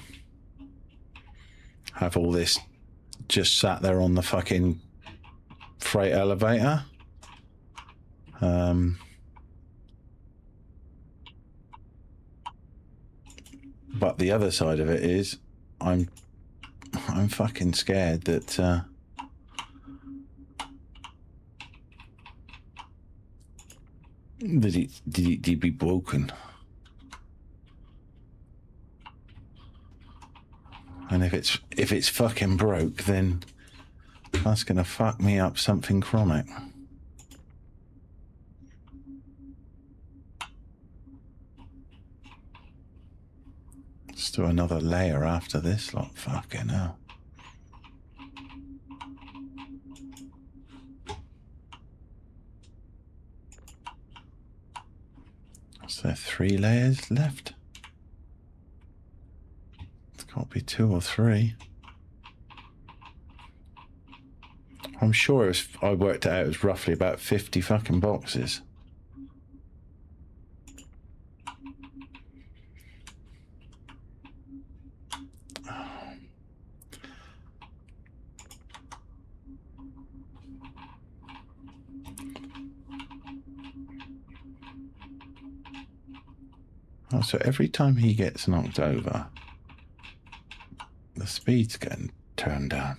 have all this just sat there on the fucking freight elevator. But the other side of it is I'm fucking scared that it'd be broken. And if it's fucking broke, then that's gonna fuck me up something chronic. Let's do another layer after this lot. Fucking hell. Is there 3 layers left? It's got to be 2 or 3. I'm sure I worked it out, it was roughly about 50 fucking boxes. Oh, so every time he gets knocked over, the speed's getting turned down.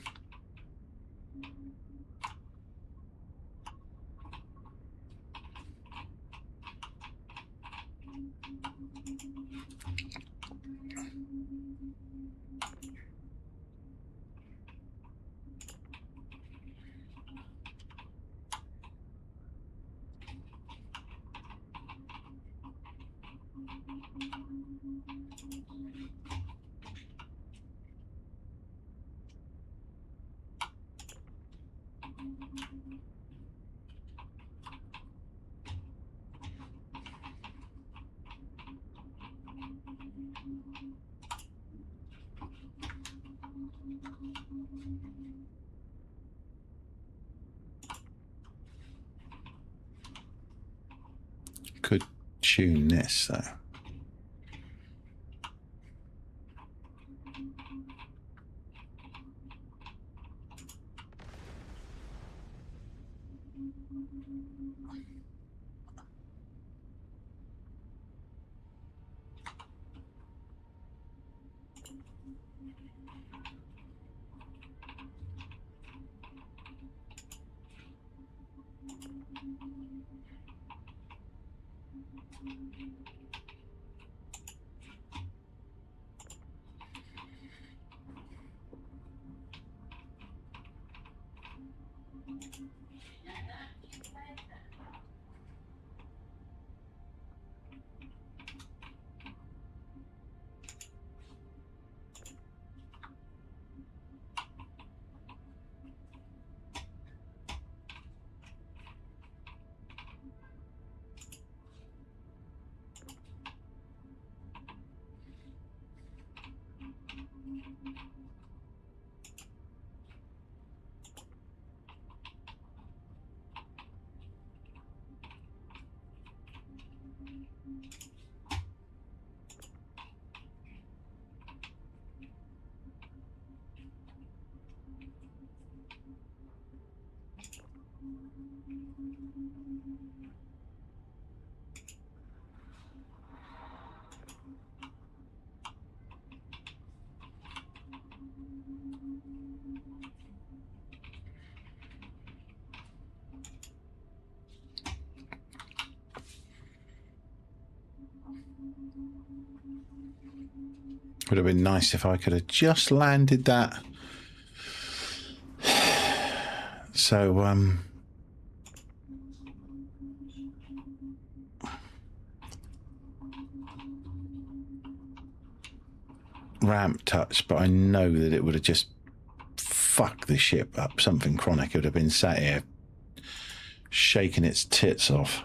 Could tune this though. Would have been nice if I could have just landed that. So, ramp touch, but I know that it would have just fucked the ship up. Something chronic. It would have been sat here shaking its tits off.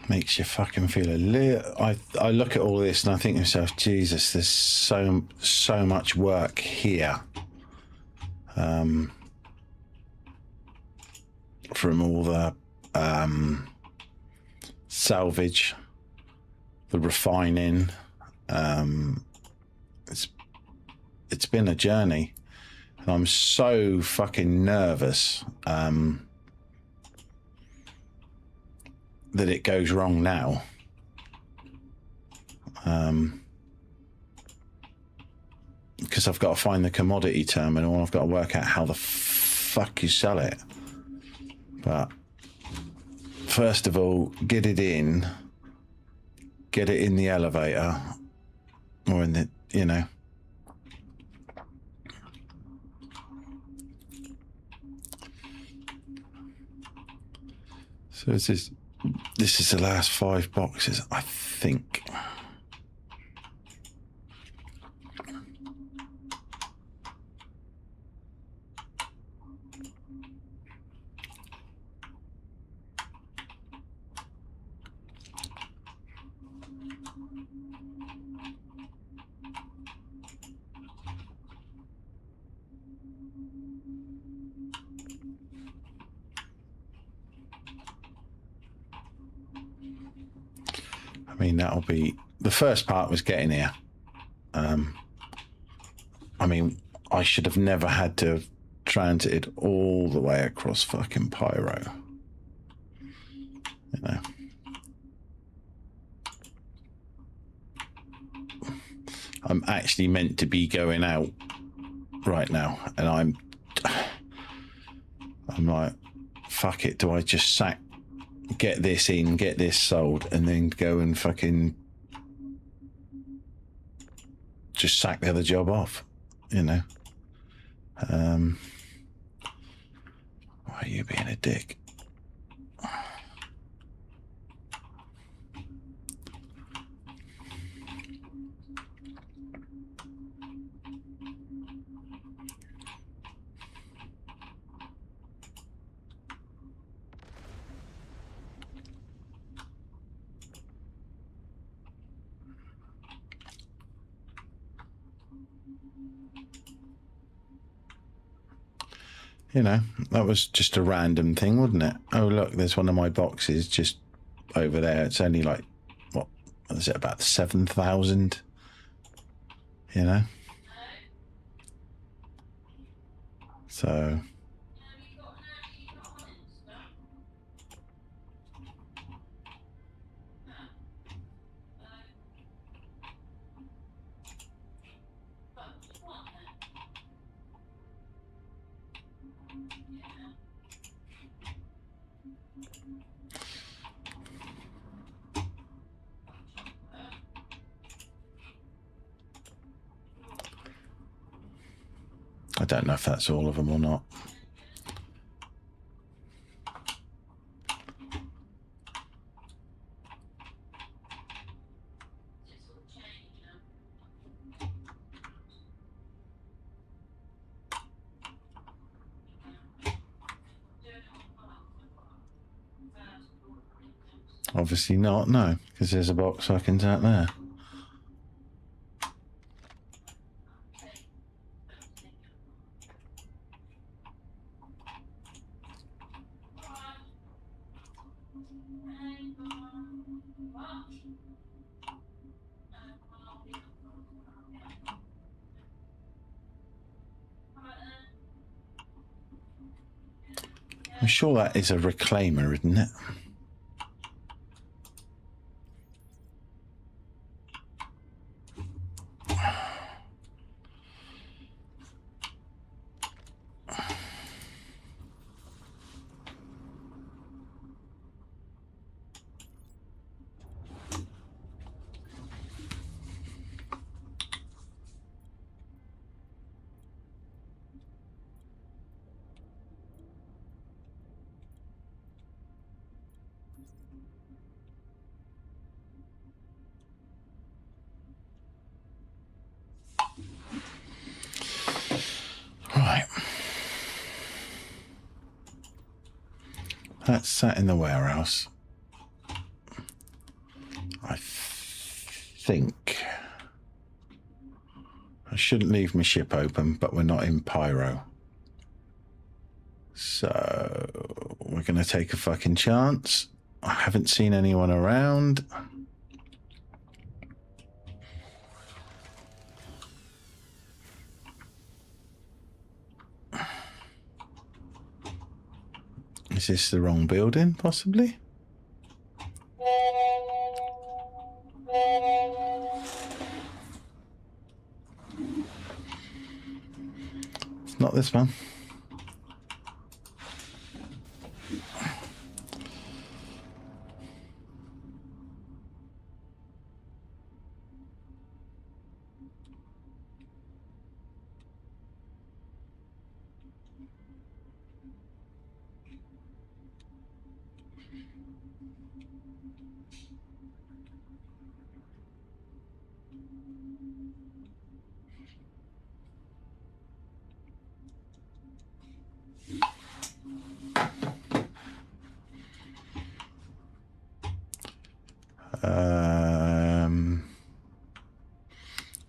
Makes you fucking feel a little... I look at all this and I think to myself, Jesus, there's so much work here. From all the salvage, the refining. It's been a journey. And I'm so fucking nervous that it goes wrong now. Because I've got to find the commodity terminal and I've got to work out how the fuck you sell it. But first of all, get it in the elevator or in the, you know, So this is the last 5 boxes, I think. I mean, that'll be... The first part was getting here. I mean, I should have never had to have transited all the way across fucking Pyro. You know. I'm actually meant to be going out right now, and I'm like, fuck it, do I just get this in, get this sold, and then go and fucking just sack the other job off, you know? Why are you being a dick? You know, that was just a random thing, wasn't it? Oh, look, there's one of my boxes just over there. It's only like, what is it, about 7,000? You know? So... I don't know if that's all of them or not. Obviously not, no, because there's a box I can take there. I'm sure that is a reclaimer, isn't it? Right. That's sat in the warehouse. I think I shouldn't leave my ship open, but we're not in Pyro. So we're going to take a fucking chance. I haven't seen anyone around. Is this the wrong building, possibly? It's not this one.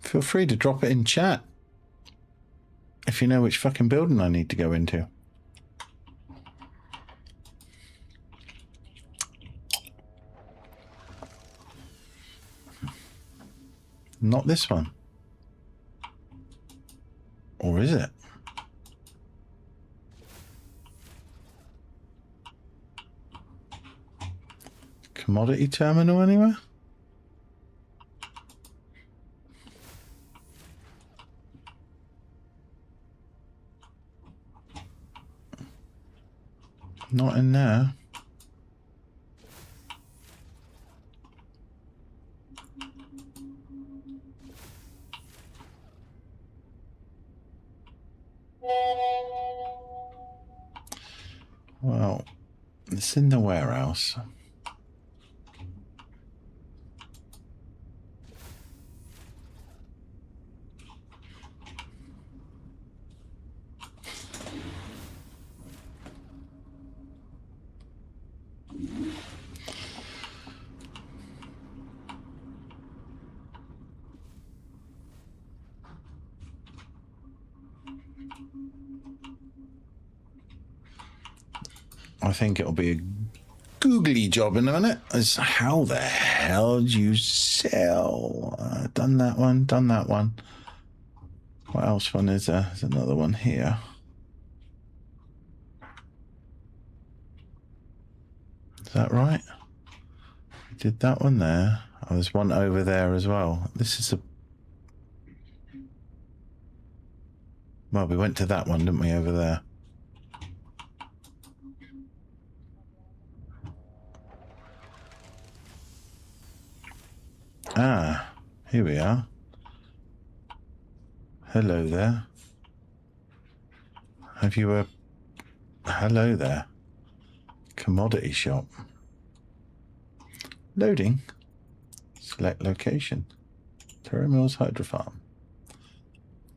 Feel free to drop it in chat if you know which fucking building I need to go into. Not this one. Or is it? Commodity terminal anywhere? Not in there. Well, it's in the warehouse. I think it'll be a googly job in a minute. As how the hell do you sell? Done that one, done that one. What else one is there? There's another one here. Is that right? Did that one there. Oh, there's one over there as well. This is a... Well, we went to that one, didn't we, over there? Ah, here we are. Hello there. Have you a... Hello there. Commodity shop. Loading. Select location. Terra Mills Hydro Farm.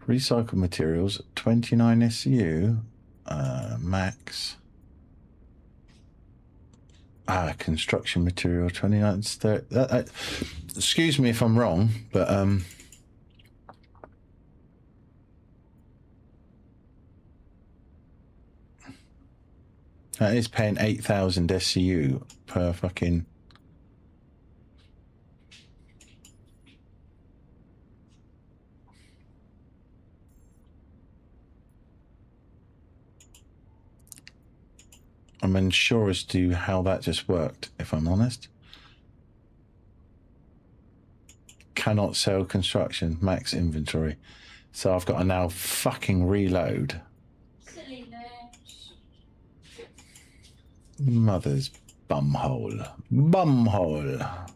Recycled materials, 29 SU. Max. Construction material, 29, 30. Excuse me if I'm wrong, but that is paying 8,000 SCU per fucking... I'm unsure as to how that just worked, if I'm honest. Cannot sell construction, max inventory. So I've got to now fucking reload. Mother's bumhole. Bumhole.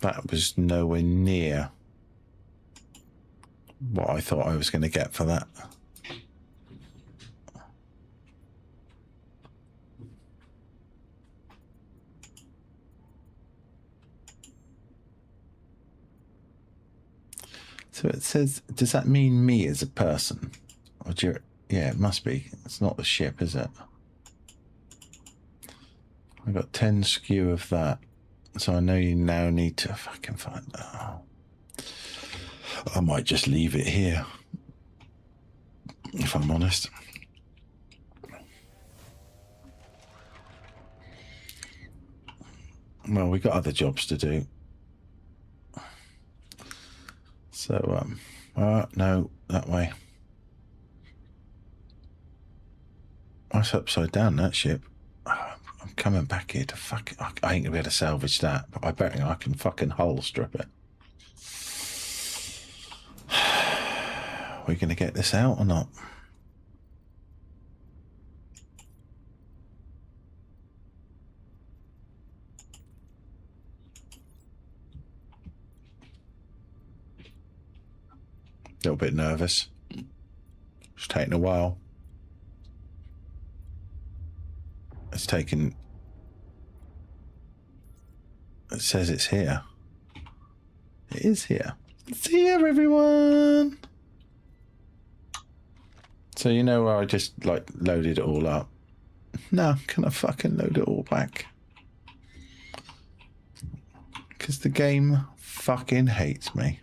That was nowhere near what I thought I was going to get for that. So it says, does that mean me as a person? Or do you, yeah, it must be. It's not the ship, is it? I've got 10 SKU of that. So I know you now need to fucking find that. I might just leave it here, if I'm honest. Well, we got other jobs to do. So, no, that way. That's upside down, that ship. I'm coming back here to fucking... I ain't gonna be able to salvage that, but I bet I can fucking hull strip it. We're gonna get this out or not? A little bit nervous. taking a while. It's taken... It says it's here. It is here. It's here, everyone! So you know where I just, like, loaded it all up? No, can I fucking load it all back? Because the game fucking hates me.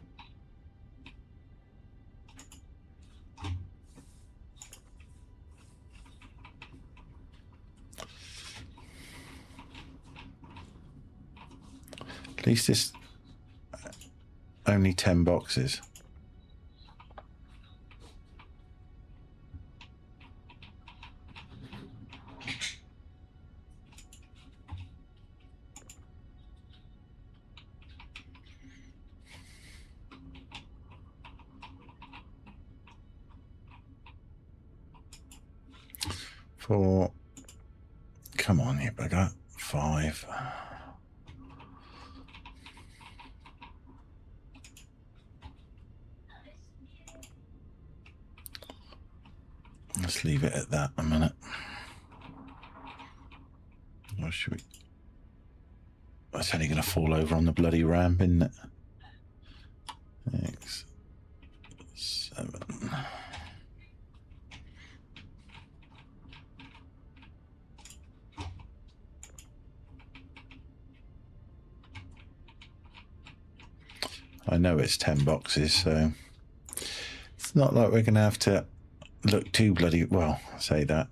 At least it's only 10 boxes. For... Come on, you bugger. 5. Let's leave it at that a minute. Or should we? It's only going to fall over on the bloody ramp, isn't it? 6, 7. I know it's 10 boxes, so it's not like we're going to have to look too bloody... Well, I say that.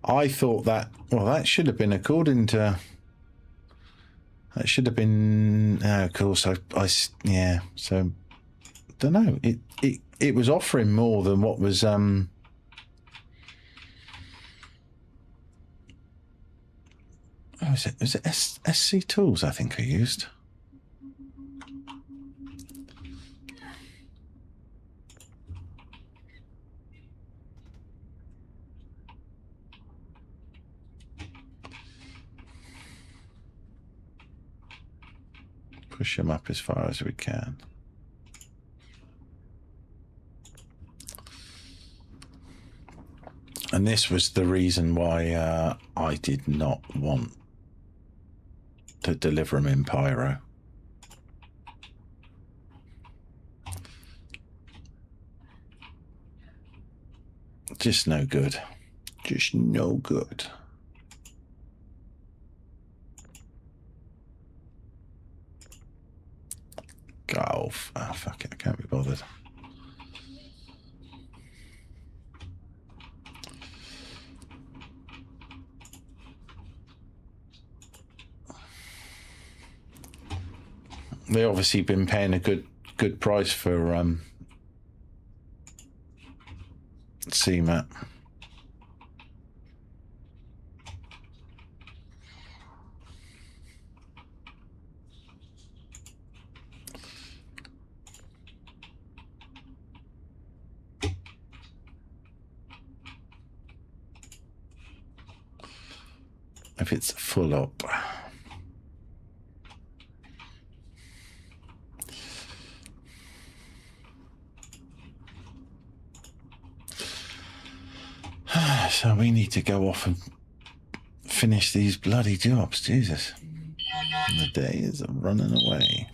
I thought that... Well, that should have been according to... That should have been... of course, yeah, so... Don't know. It was offering more than what was... Was it SC Tools, I think I used? Push them up as far as we can. And this was the reason why I did not want to deliver them in Pyro. Just no good. Just no good. Golf. Oh, fuck it. I can't be bothered. They obviously been paying a good price for CMAT. If it's full up. So we need to go off and finish these bloody jobs, Jesus. And the day is running away.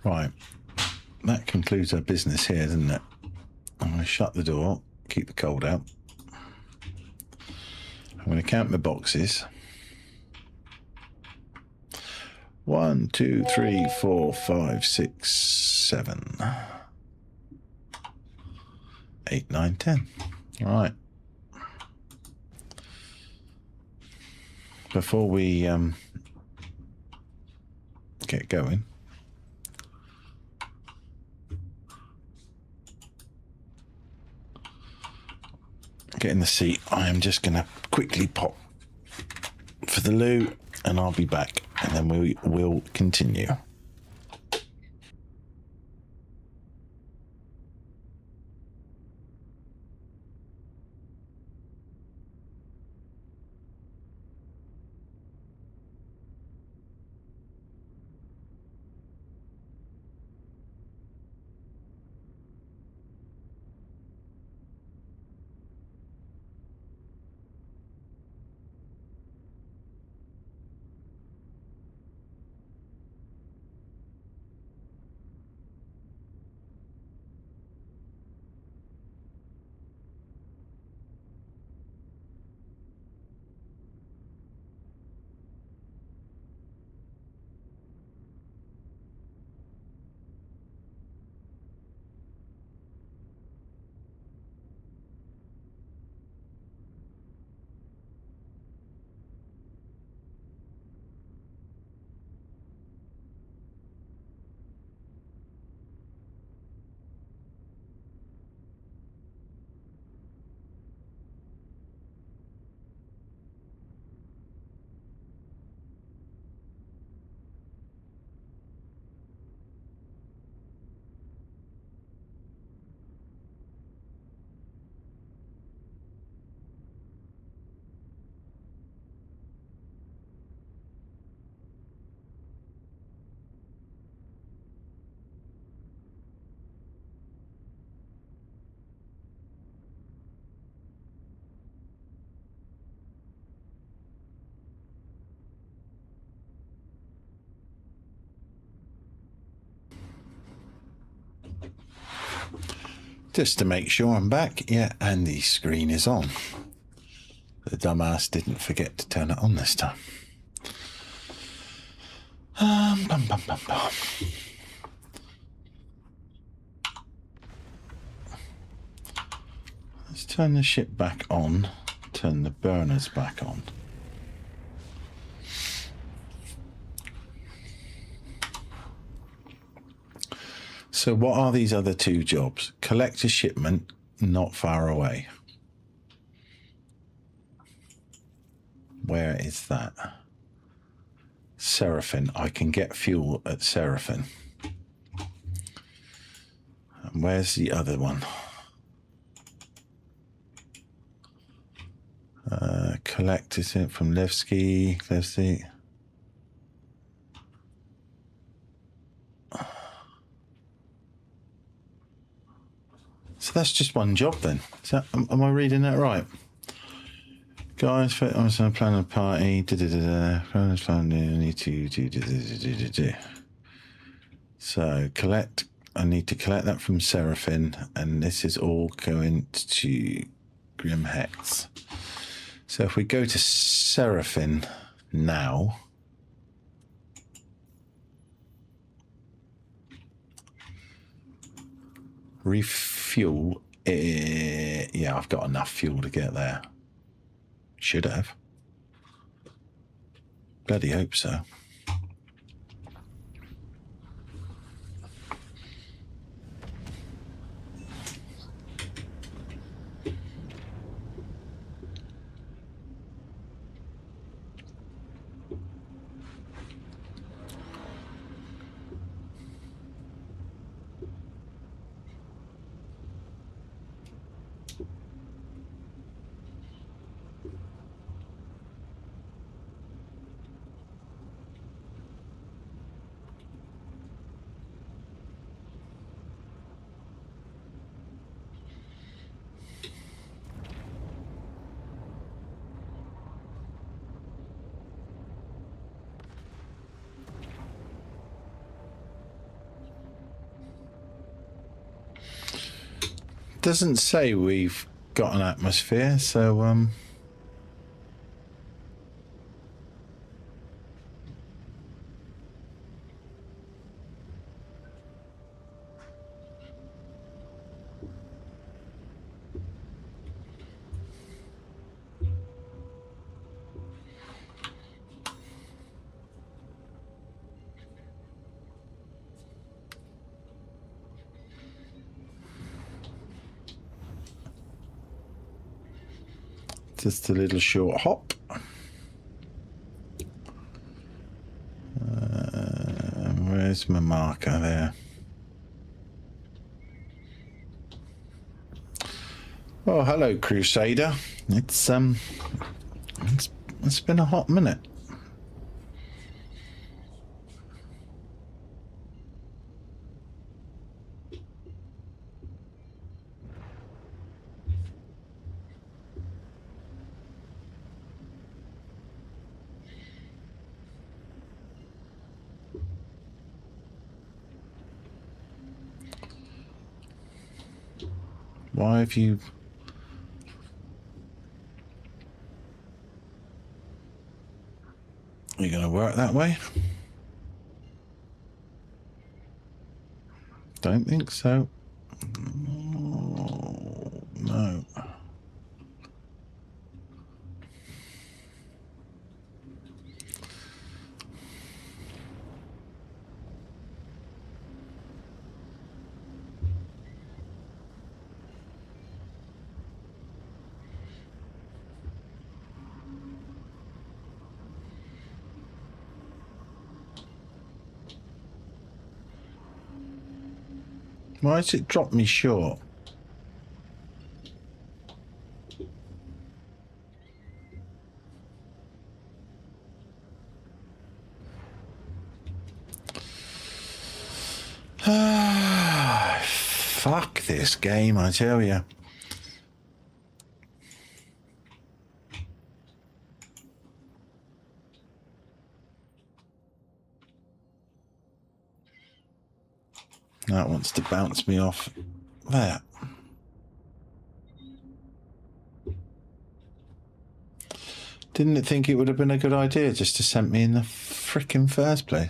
Right, that concludes our business here, doesn't it? I'm going to shut the door, keep the cold out. I'm going to count my boxes. 1, 2, 3, 4, 5, 6, 7, 8, 9, 10. All right. Before we get going, get in the seat. I am just going to quickly pop for the loo, and I'll be back, and then we will continue. Just to make sure I'm back. Yeah, and the screen is on. The dumbass didn't forget to turn it on this time. Bum, bum, bum, bum. Let's turn the ship back on. Turn the burners back on. So what are these other two jobs? Collect a shipment not far away. Where is that? Seraphin. I can get fuel at Seraphin. And where's the other one? Collect is it from Levski? Levski. So that's just one job then. Is that, am I reading that right? Guys, I was on a plan of party. So collect. I need to collect that from Seraphin, and this is all going to Grim Hex. So if we go to Seraphin now, refuel. Yeah, I've got enough fuel to get there. Should have. Bloody hope so. Doesn't say we've got an atmosphere, so Just a little short hop. Where's my marker there? Oh, hello, Crusader. It's been a hot minute. Why have you... Are you going to work that way? Don't think so. No. Why has it dropped me short? Fuck this game, I tell you. That wants to bounce me off there. Didn't it think it would have been a good idea just to send me in the frickin' first place?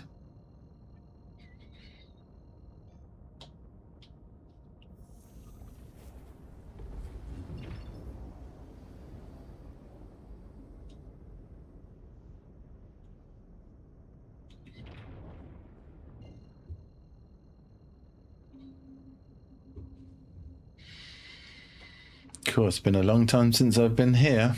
Cool, it's been a long time since I've been here.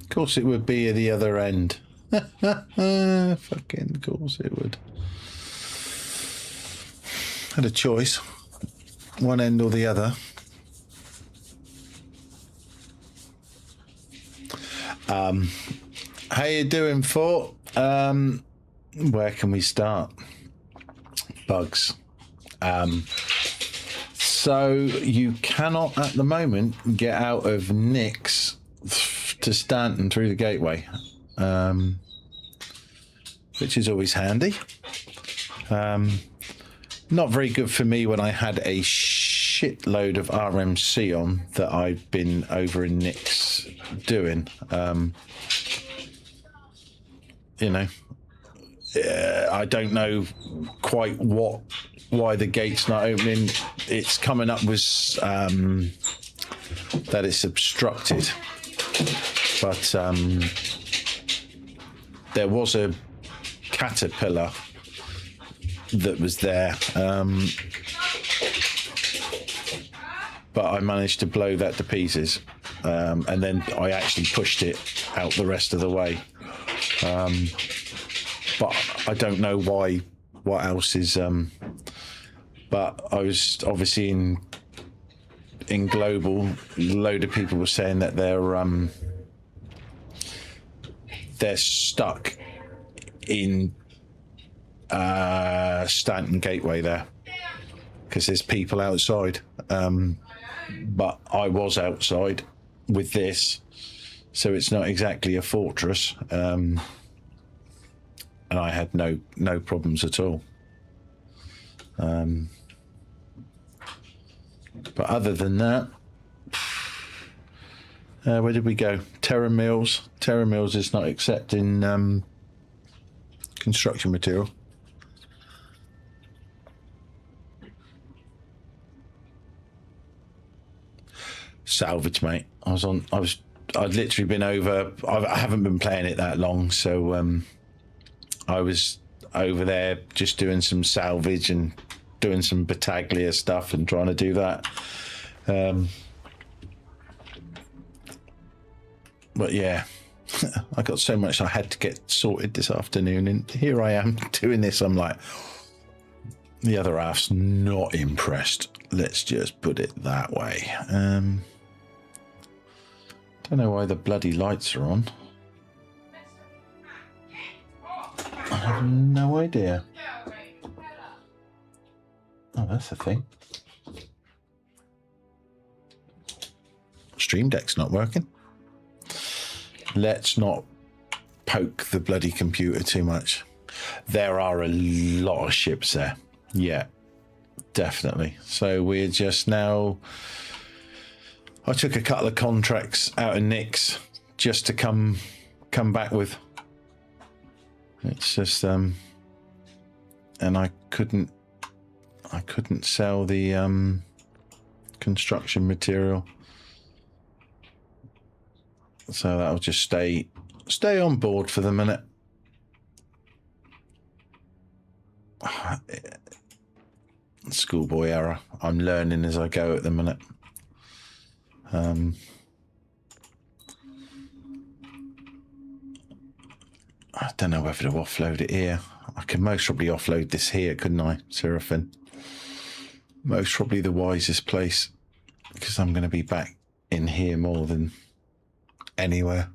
Of course it would be at the other end. Fucking course it would. Had a choice. One end or the other. How you doing, Fort? Where can we start? Bugs. So you cannot at the moment get out of Nyx to Stanton through the gateway, which is always handy. Not very good for me when I had a shitload of RMC on that I've been over in Nyx doing. You know, I don't know quite why the gate's not opening. It's coming up with that it's obstructed, but there was a caterpillar that was there, but I managed to blow that to pieces, and then I actually pushed it out the rest of the way. But I don't know why. What else is? But I was obviously in global. A load of people were saying that they're stuck in Stanton Gateway there because there's people outside. But I was outside with this, so it's not exactly a fortress. And I had no problems at all. But other than that, where did we go? Terra Mills. Terra Mills is not accepting construction material. Salvage, mate. I'd literally been over. I haven't been playing it that long, so I was over there just doing some salvage and doing some Battaglia stuff and trying to do that. But yeah, I got so much I had to get sorted this afternoon, and here I am doing this. I'm like, the other half's not impressed. Let's just put it that way. Don't know why the bloody lights are on. I have no idea. Oh, that's the thing. Stream Deck's not working. Let's not poke the bloody computer too much. There are a lot of ships there. Yeah, definitely. So we're just now... I took a couple of contracts out of Nick's just to come back with. It's just and I couldn't sell the construction material, so that'll just stay on board for the minute. Schoolboy error. I'm learning as I go at the minute. I don't know whether to offload it here. I could most probably offload this here, couldn't I, Seraphim? Most probably the wisest place, because I'm going to be back in here more than anywhere.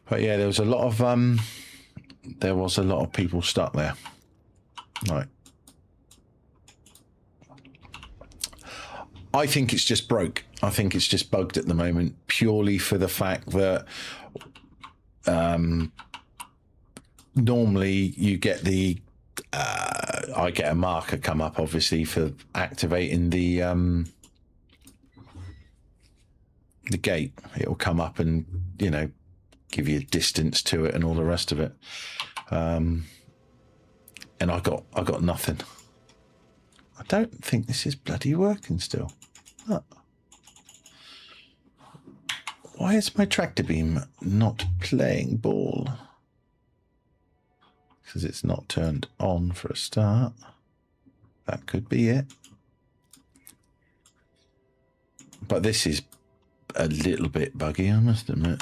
But yeah, there was a lot of people stuck there. Right. I think it's just broke. I think it's just bugged at the moment, purely for the fact that normally you get the I get a marker come up, obviously, for activating the gate. It'll come up and, you know, give you a distance to it and all the rest of it. And I got nothing. I don't think this is bloody working still. Oh. Why is my tractor beam not playing ball? Because it's not turned on for a start. That could be it. But this is a little bit buggy, I must admit.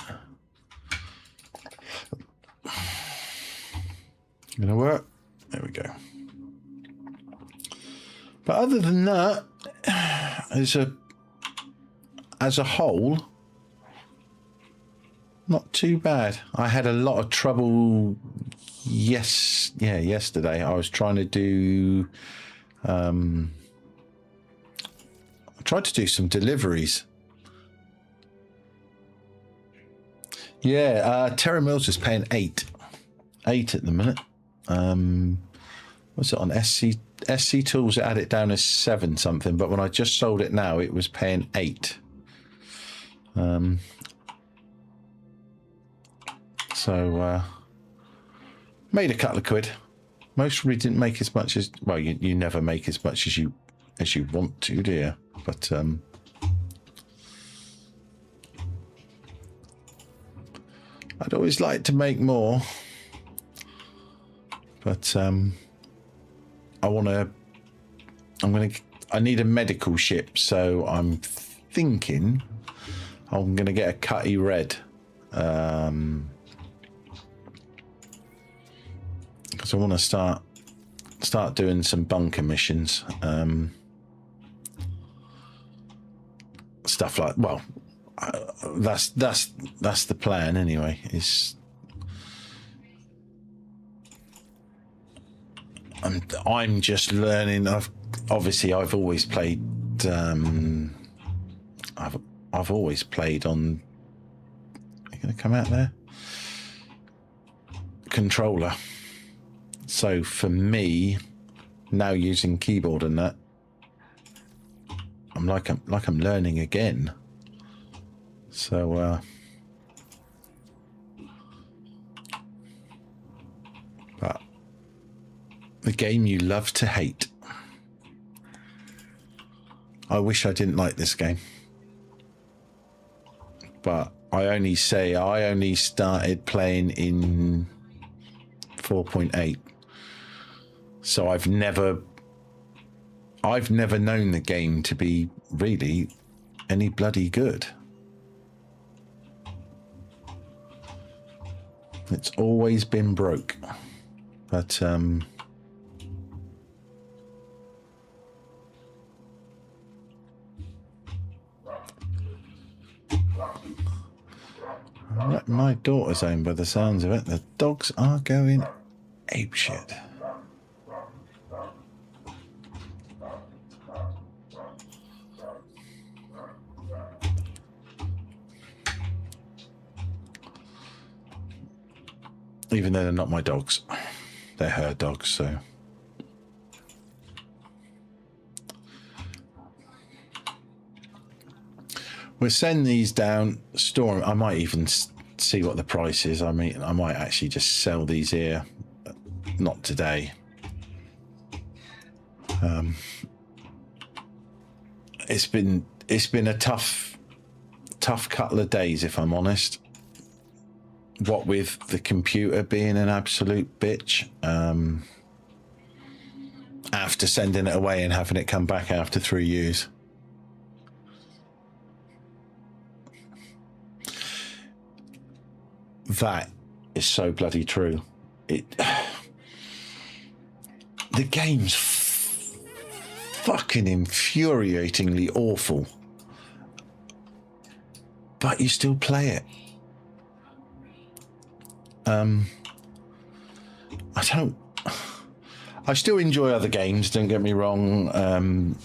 Gonna work? There we go. But other than that, as a whole, not too bad. I had a lot of trouble. Yesterday I was trying to do. I tried to do some deliveries. Yeah, Terra Mills is paying 8 at the minute. What's it on SC Tools? It had it down as 7 something, but when I just sold it now, it was paying 8. So made a couple of quid. Most probably didn't make as much as, well, you never make as much as you want to, do you? I'd always like to make more, but I need a medical ship, so I'm thinking I'm gonna get a Cutty Red, because I want to start doing some bunker missions, stuff like, well, that's the plan anyway. Is I'm just learning. I've always played. I've always played on. Are you going to come out there? Controller. So for me, now using keyboard and that, I'm learning again. So, but the game you love to hate. I wish I didn't like this game, but I only started playing in 4.8, so I've never known the game to be really any bloody good. It's always been broke, but my daughter's home by the sounds of it. The dogs are going apeshit. Even though they're not my dogs, they're her dogs, so. We'll send these down, store them. I might even see what the price is. I mean, I might actually just sell these here. Not today. It's been a tough couple of days, if I'm honest. What with the computer being an absolute bitch, after sending it away and having it come back after 3 years. That is so bloody true. The game's fucking infuriatingly awful, but you still play it. I still enjoy other games, don't get me wrong.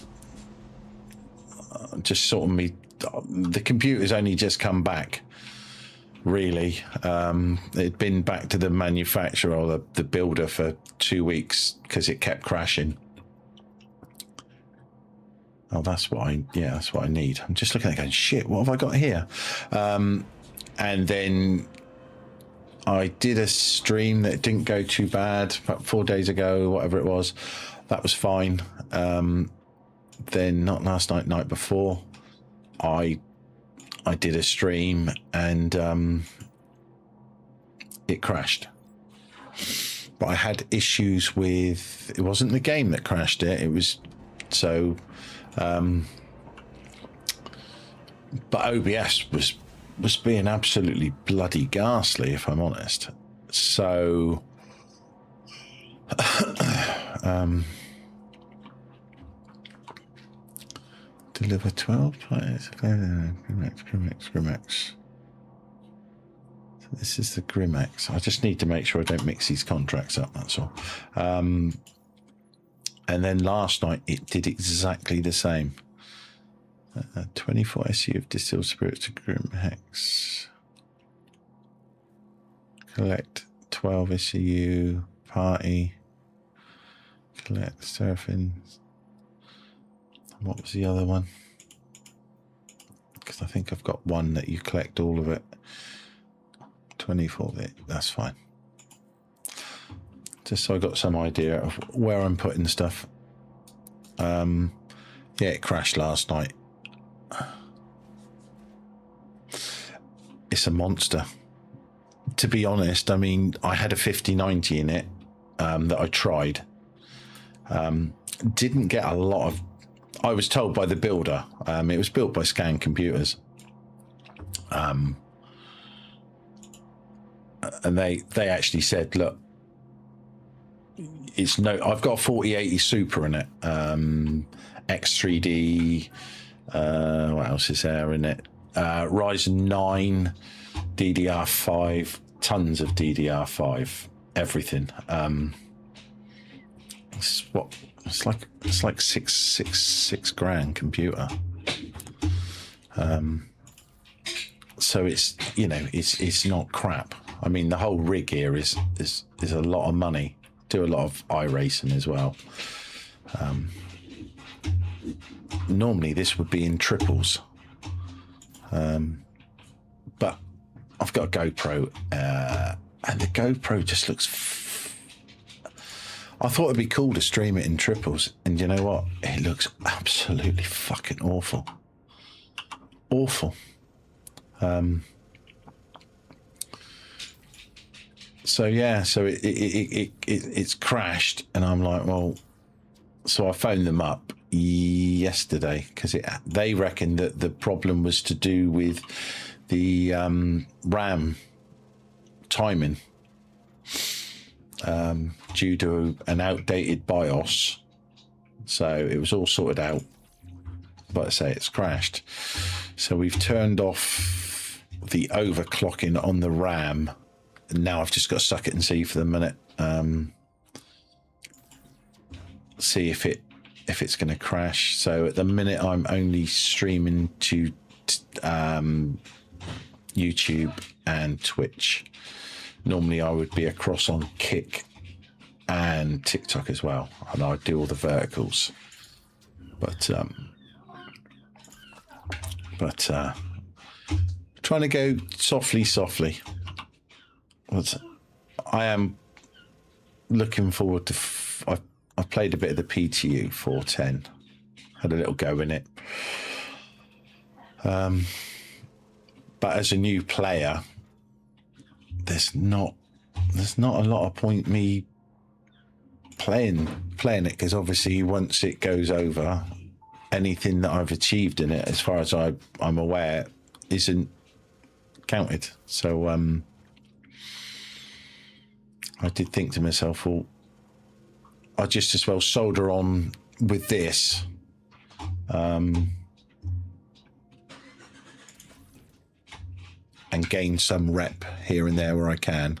Just sort of the computer's only just come back, really. It'd been back to the manufacturer or the builder for 2 weeks because it kept crashing. Oh, that's what I need. I'm just looking at it going, shit, what have I got here? And then I did a stream that didn't go too bad about 4 days ago, whatever it was. That was fine. Then not last night, night before, I did a stream and it crashed. But I had issues with, it wasn't the game that crashed it. It was so, but OBS was being absolutely bloody ghastly, if I'm honest. So, deliver 12 players. Grimex. So this is the Grimex. I just need to make sure I don't mix these contracts up, that's all. And then last night it did exactly the same. 24 SU of distilled spirits to Grimhex. Collect 12 SU party. Collect surfing. What was the other one? Because I think I've got one that you collect all of it. 24, that's fine. Just so I got some idea of where I'm putting stuff. Yeah, it crashed last night. It's a monster. to be honest, I mean, I had a 5090 in it that I tried. Didn't get a lot of... I was told by the builder, it was built by Scan Computers. And they actually said, look, it's no... I've got a 4080 Super in it. X3D... what else is there in it? Ryzen 9, DDR5, tons of DDR5, everything. It's like six grand computer. So it's, you know, it's not crap. I mean, the whole rig here is a lot of money. Do a lot of iRacing as well. Normally this would be in triples, but I've got a GoPro, and the GoPro just looks... I thought it'd be cool to stream it in triples, and you know what? It looks absolutely fucking awful. Awful. So yeah, so it's crashed, and I'm like, well, so I phoned them up yesterday because they reckon that the problem was to do with the RAM timing, due to an outdated BIOS. So it was all sorted out, but I say it's crashed. So we've turned off the overclocking on the RAM, and now I've just got to suck it and see for the minute. See if it's going to crash. So at the minute I'm only streaming to YouTube and Twitch. Normally I would be across on Kick and TikTok as well, and I do all the verticals. But trying to go softly. But I am looking forward to... I've played a bit of the PTU 410, had a little go in it. But as a new player, there's not a lot of point me playing it, because obviously once it goes over, anything that I've achieved in it, as far as I'm aware, isn't counted. So I did think to myself, well, I just as well solder on with this, and gain some rep here and there where I can.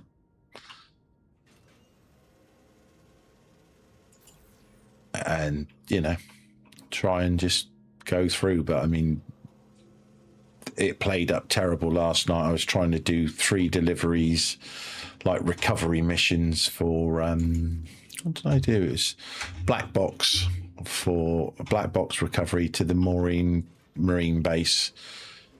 And, you know, try and just go through. But I mean, it played up terrible last night. I was trying to do 3 deliveries, like recovery missions for, what did I do? It was black box recovery to the Marine base.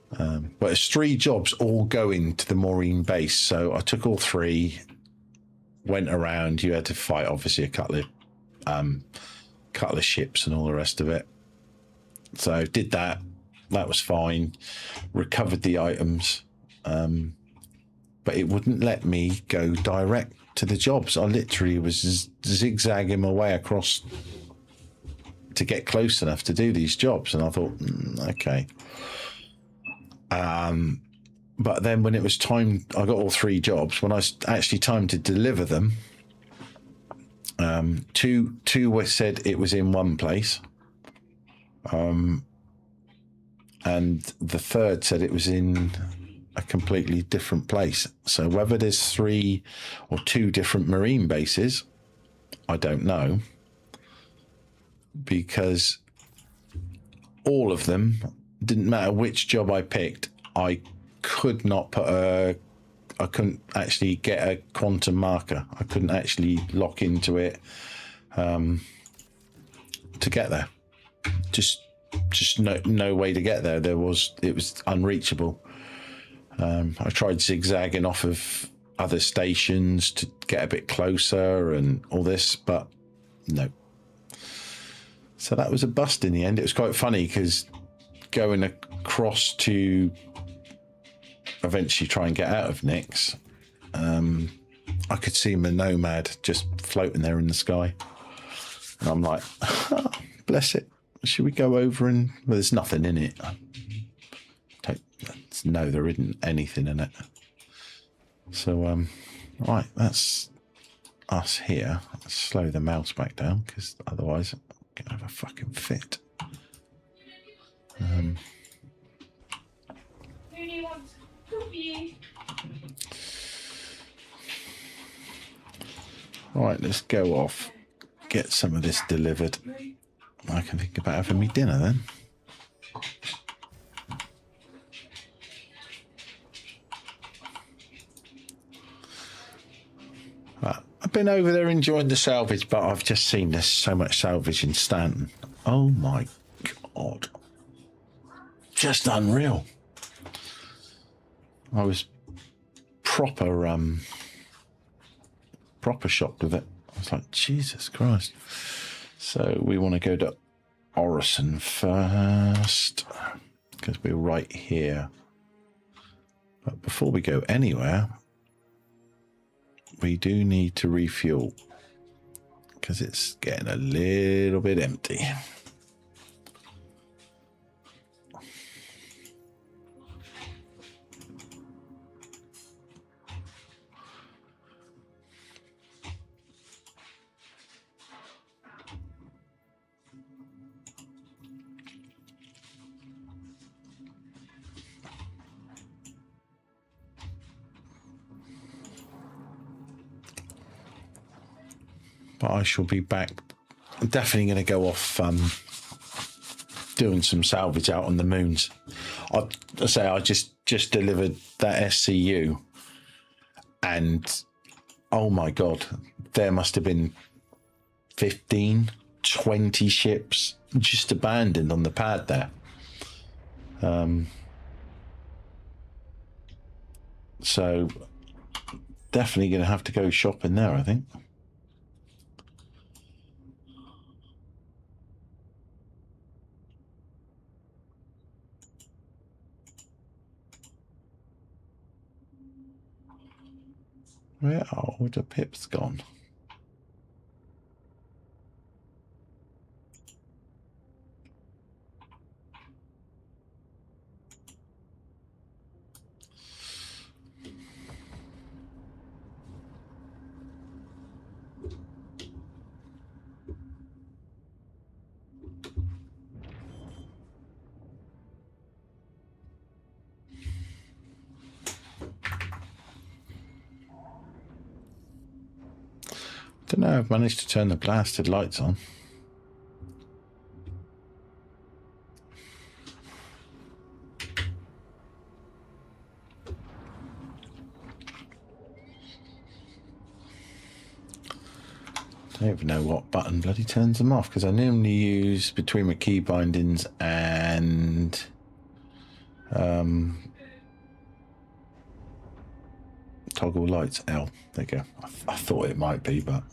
But it's 3 jobs all going to the Marine base. So I took all 3, went around. You had to fight, obviously, a couple of ships and all the rest of it. So did that. That was fine. Recovered the items. But it wouldn't let me go direct to the jobs. I literally was zigzagging my way across to get close enough to do these jobs. And I thought, okay. But then when it was time, I got all 3 jobs. When I actually time to deliver them, 2 were said it was in one place, and the third said it was in a completely different place. So whether there's 3 or 2 different Marine bases, I don't know, because all of them, didn't matter which job I picked, I could not I couldn't actually get a quantum marker. I couldn't actually lock into it to get there. Just no way to get there. It was unreachable. I tried zigzagging off of other stations to get a bit closer and all this, but no. So that was a bust in the end. It was quite funny because going across to eventually try and get out of Nix, I could see my Nomad just floating there in the sky. And I'm like, oh, bless it. Should we go over and... Well, there's nothing in it. No, there isn't anything in it. So, right, that's us here. Let's slow the mouse back down, because otherwise I'm going to have a fucking fit. Right, let's go off. Get some of this delivered. I can think about having me dinner then. Right. I've been over there enjoying the salvage, but I've just seen there's so much salvage in Stanton. Oh my God. Just unreal. I was proper shocked with it. I was like, Jesus Christ. So we want to go to Orison first, because we're right here. But before we go anywhere, we do need to refuel, because it's getting a little bit empty. But I shall be back. I'm definitely going to go off doing some salvage out on the moons. I just delivered that SCU, and oh my God, there must have been 15, 20 ships just abandoned on the pad there. So definitely going to have to go shopping there, I think. Where are the pips gone? Don't know, I've managed to turn the blasted lights on. Don't even know what button bloody turns them off, because I normally use between my key bindings and toggle lights L. There you go. I thought it might be, but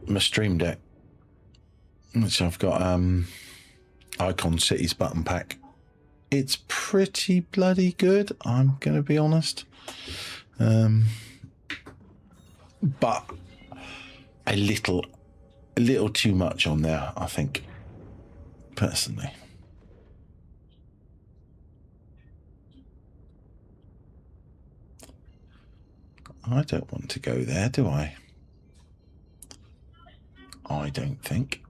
my Stream Deck, which I've got Icon Cities button pack. It's pretty bloody good, I'm going to be honest. But a little too much on there, I think, personally. I don't want to go there, do I? I don't think.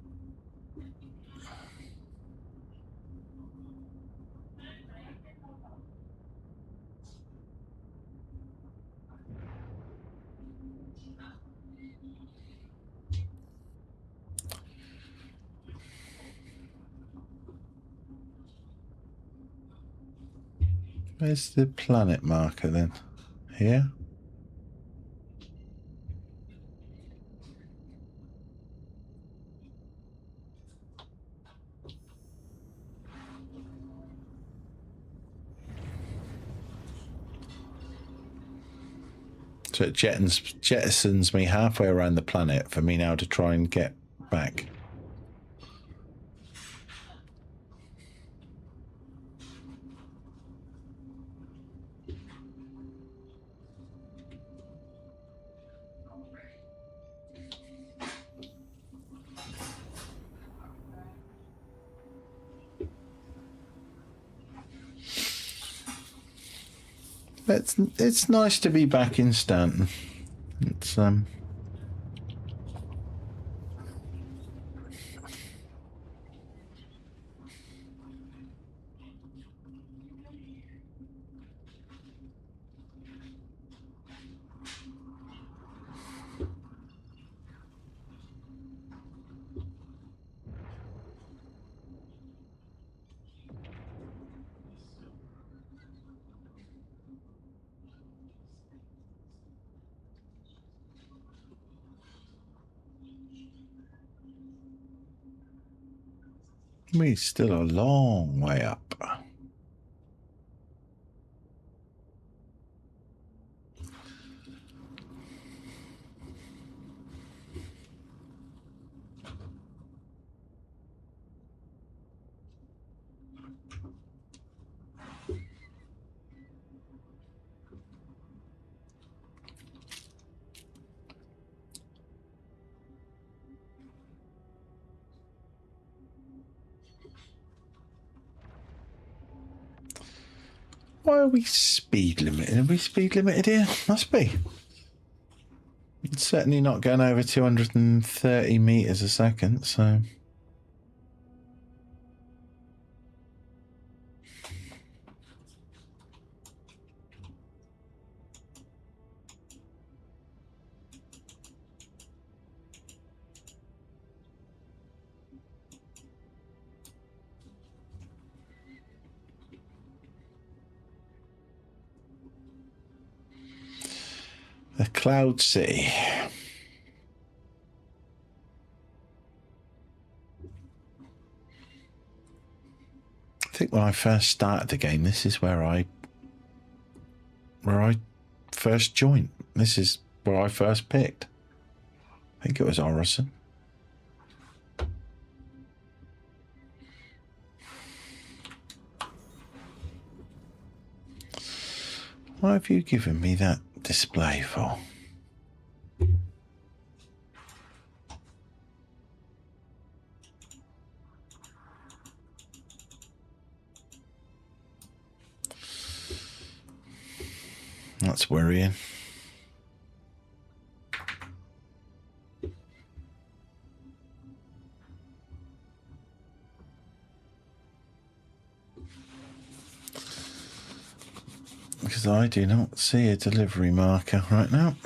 Where's the planet marker then? Here? So it jettisons me halfway around the planet for me now to try and get back. It's nice to be back in Stanton. It's we're still a long way up. Why are we speed limited? Are we speed limited here? Must be. It's certainly not going over 230 meters a second, so. The Cloud City. I think when I first started the game, this is where I first joined. This is where I first picked. I think it was Orison. What have you given me that display for? That's worrying. Because I do not see a delivery marker right now.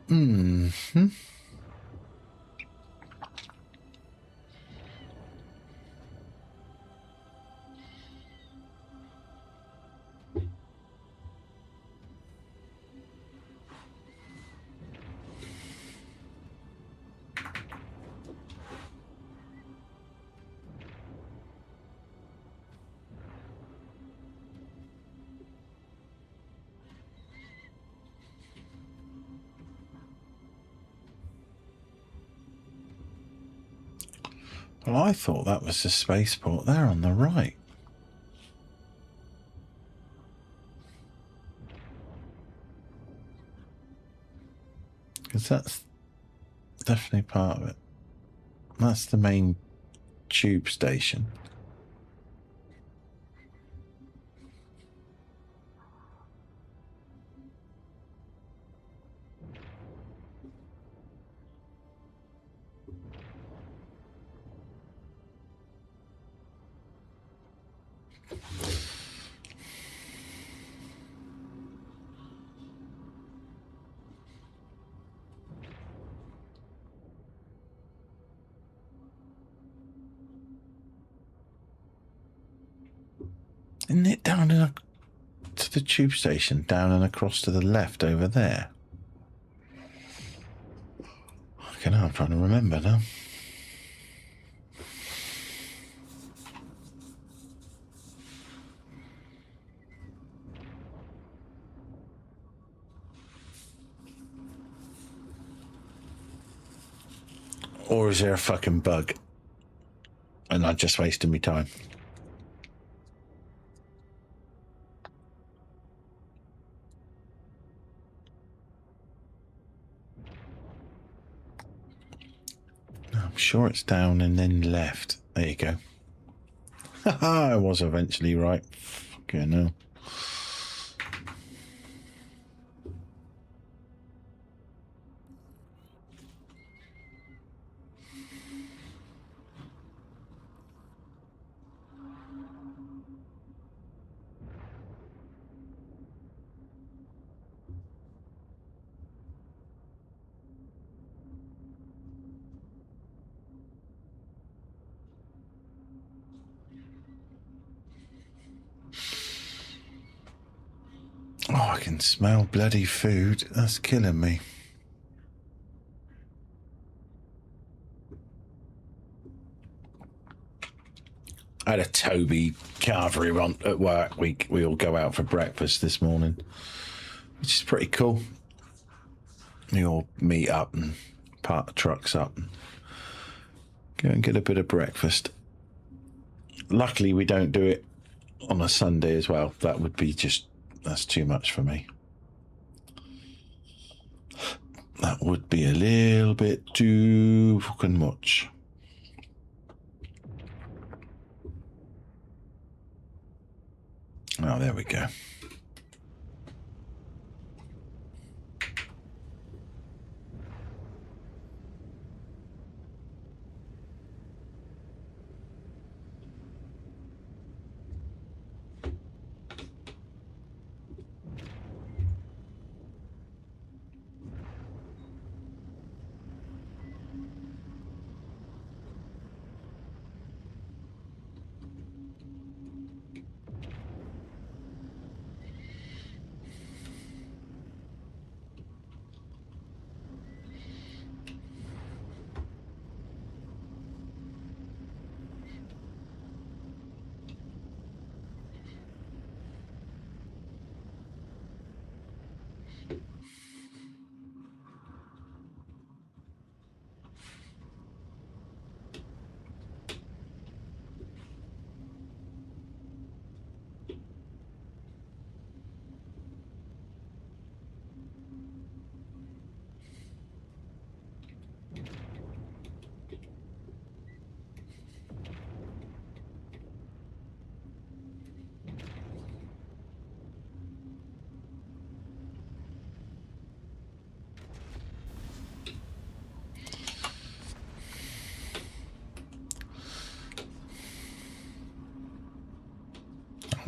Mm-hmm. Well, I thought that was the spaceport there on the right. Because that's definitely part of it. That's the main tube station. Isn't it down to the tube station, down and across to the left over there? I don't know, I'm trying to remember now. Or is there a fucking bug? And I just wasted my time. I'm sure it's down and then left. There you go. Haha, I was eventually right. Fucking hell. Oh, I can smell bloody food. That's killing me. I had a Toby Carvery run at work. We all go out for breakfast this morning, which is pretty cool. We all meet up and park the trucks up and go and get a bit of breakfast. Luckily, we don't do it on a Sunday as well. That would be that's too much for me. That would be a little bit too fucking much. Oh, there we go.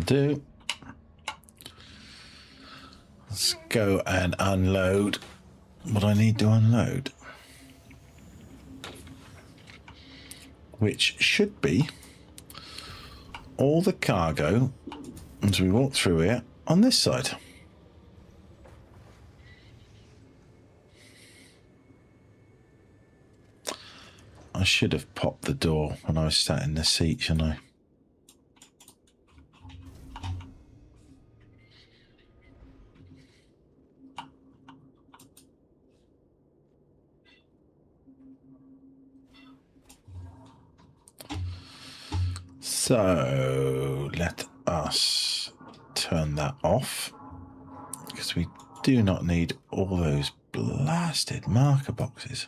Do. Let's go and unload what I need to unload, which should be all the cargo as we walk through here on this side. I should have popped the door when I was sat in the seat, shouldn't I? So let us turn that off because we do not need all those blasted marker boxes.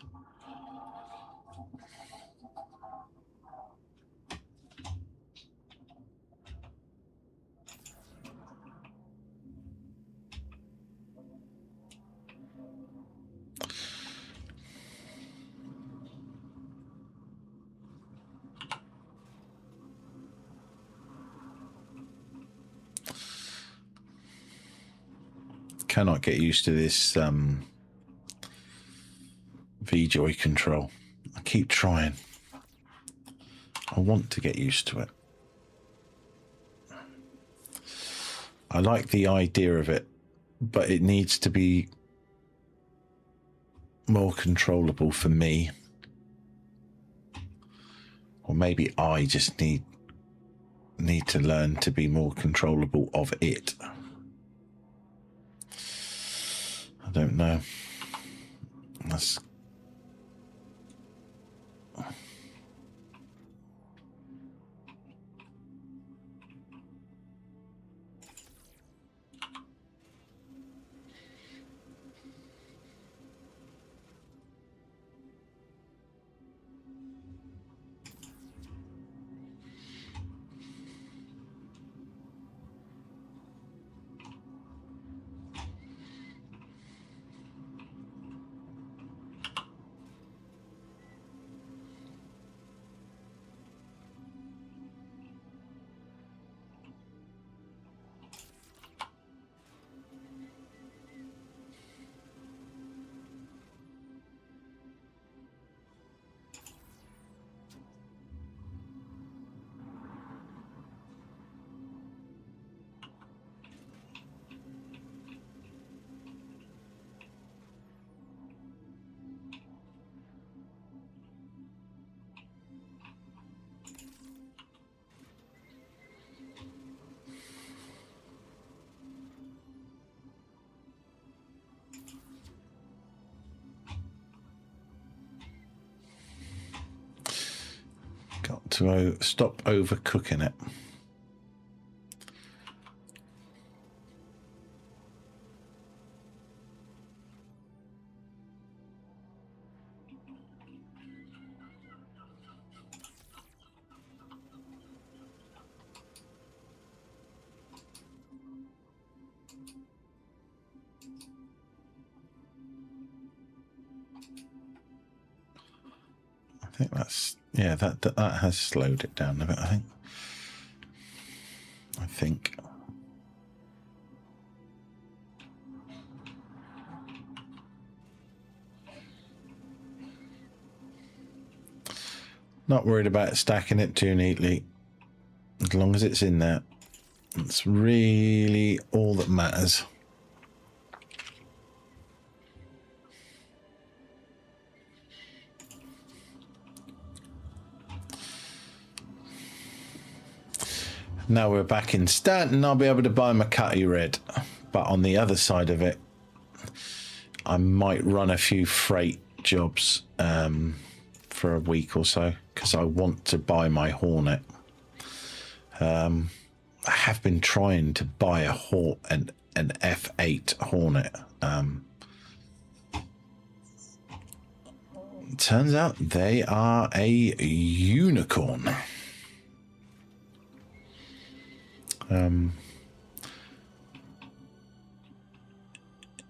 Cannot get used to this V-Joy control. I keep trying. I want to get used to it. I like the idea of it, but it needs to be more controllable for me. Or maybe I just need to learn to be more controllable of it. I don't know. That's got to stop overcooking it. I think that's, yeah, that has slowed it down a bit, I think. Not worried about stacking it too neatly. As long as it's in there, it's really all that matters. Now we're back in Stanton, I'll be able to buy Makati Red. But on the other side of it, I might run a few freight jobs for a week or so, because I want to buy my Hornet. I have been trying to buy an F8 Hornet. Turns out they are a unicorn.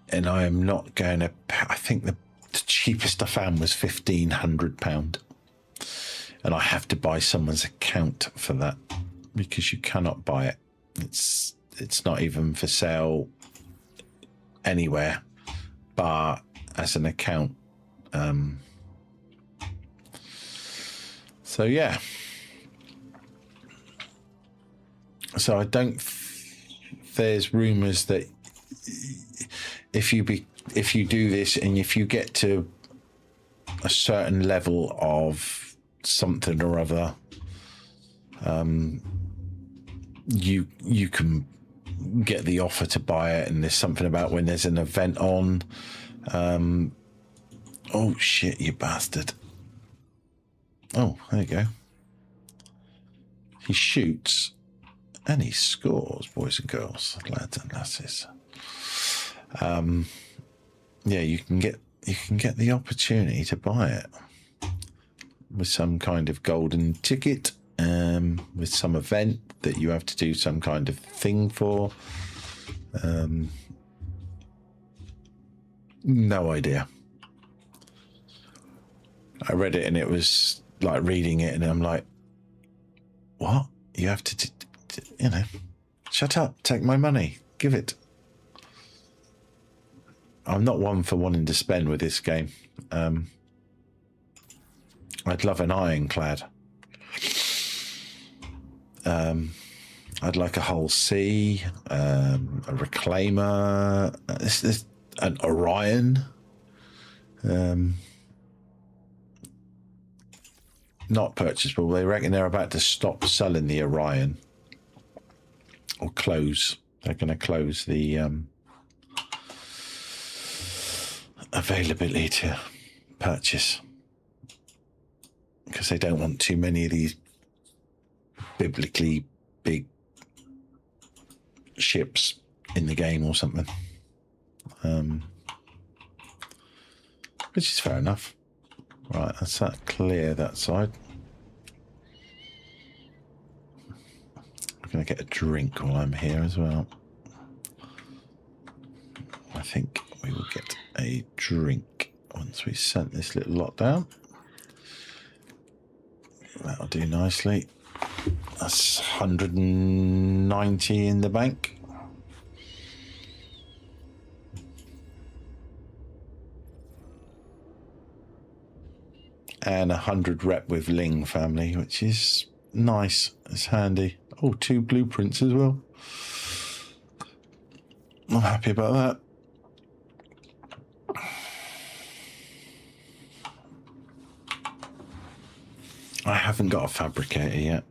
And I am not going to. I think the cheapest I found was £1,500, and I have to buy someone's account for that because you cannot buy it. It's not even for sale anywhere, but as an account. So yeah. So I don't. There's rumours that if you do this and if you get to a certain level of something or other, you can get the offer to buy it. And there's something about when there's an event on. Oh shit, you bastard! Oh, there you go. He shoots. And he scores, boys and girls, lads and lasses. Yeah, you can get the opportunity to buy it with some kind of golden ticket, with some event that you have to do some kind of thing for. No idea. I read it and it was like reading it, and I'm like, what? You have to. You know, shut up, take my money, give it. I'm not one for wanting to spend with this game. I'd love an ironclad. I'd like a whole sea, a reclaimer, this an Orion. Not purchasable. They reckon they're about to stop selling the Orion or close. They're going to close the availability to purchase because they don't want too many of these biblically big ships in the game or something. Which is fair enough. Right, that's that clear that side. I'm going to get a drink while I'm here as well. I think we will get a drink once we sent this little lot down. That'll do nicely. That's 190 in the bank. And 100 rep with Ling family, which is nice. It's handy. Oh, 2 blueprints as well. I'm happy about that. I haven't got a fabricator yet,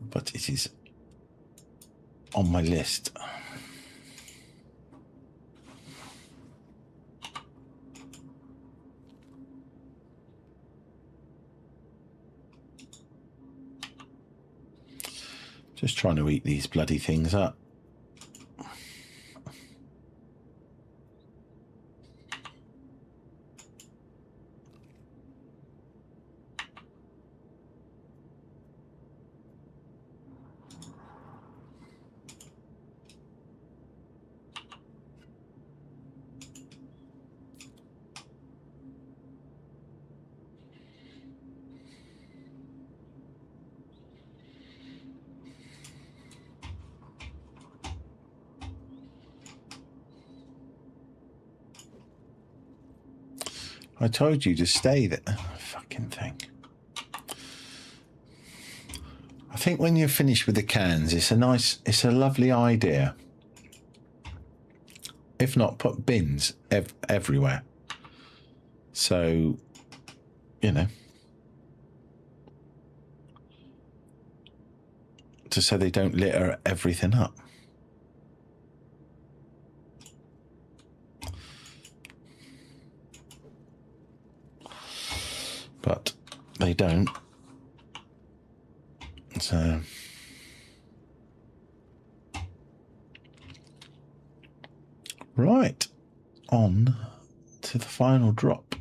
but it is on my list. Just trying to eat these bloody things up. I told you to stay there. Fucking thing. I think when you're finished with the cans, it's a lovely idea. If not, put bins everywhere. So, you know, just so they don't litter everything up. But they don't. So right, on to the final drop.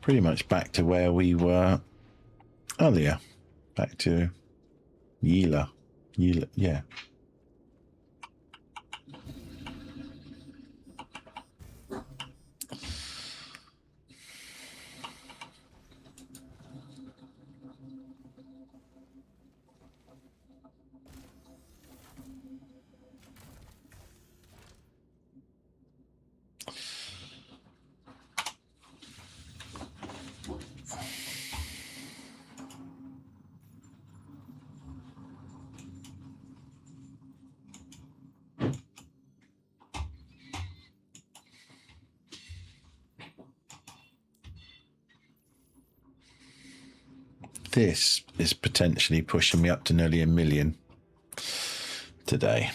Pretty much back to where we were earlier. Back to Yila. Yeah. This is potentially pushing me up to nearly 1 million today.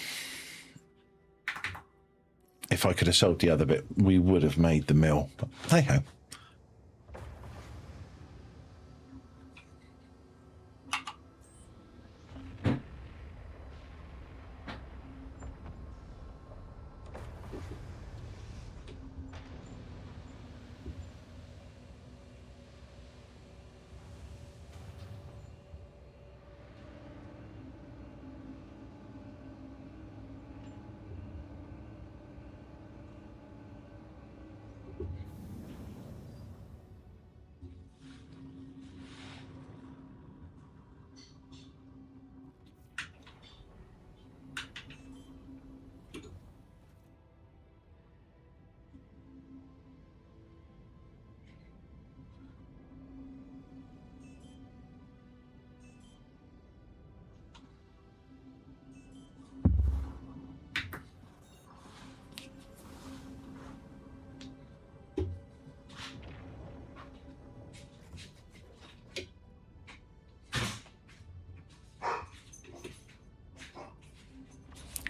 If I could have sold the other bit, we would have made the mill. But hey ho.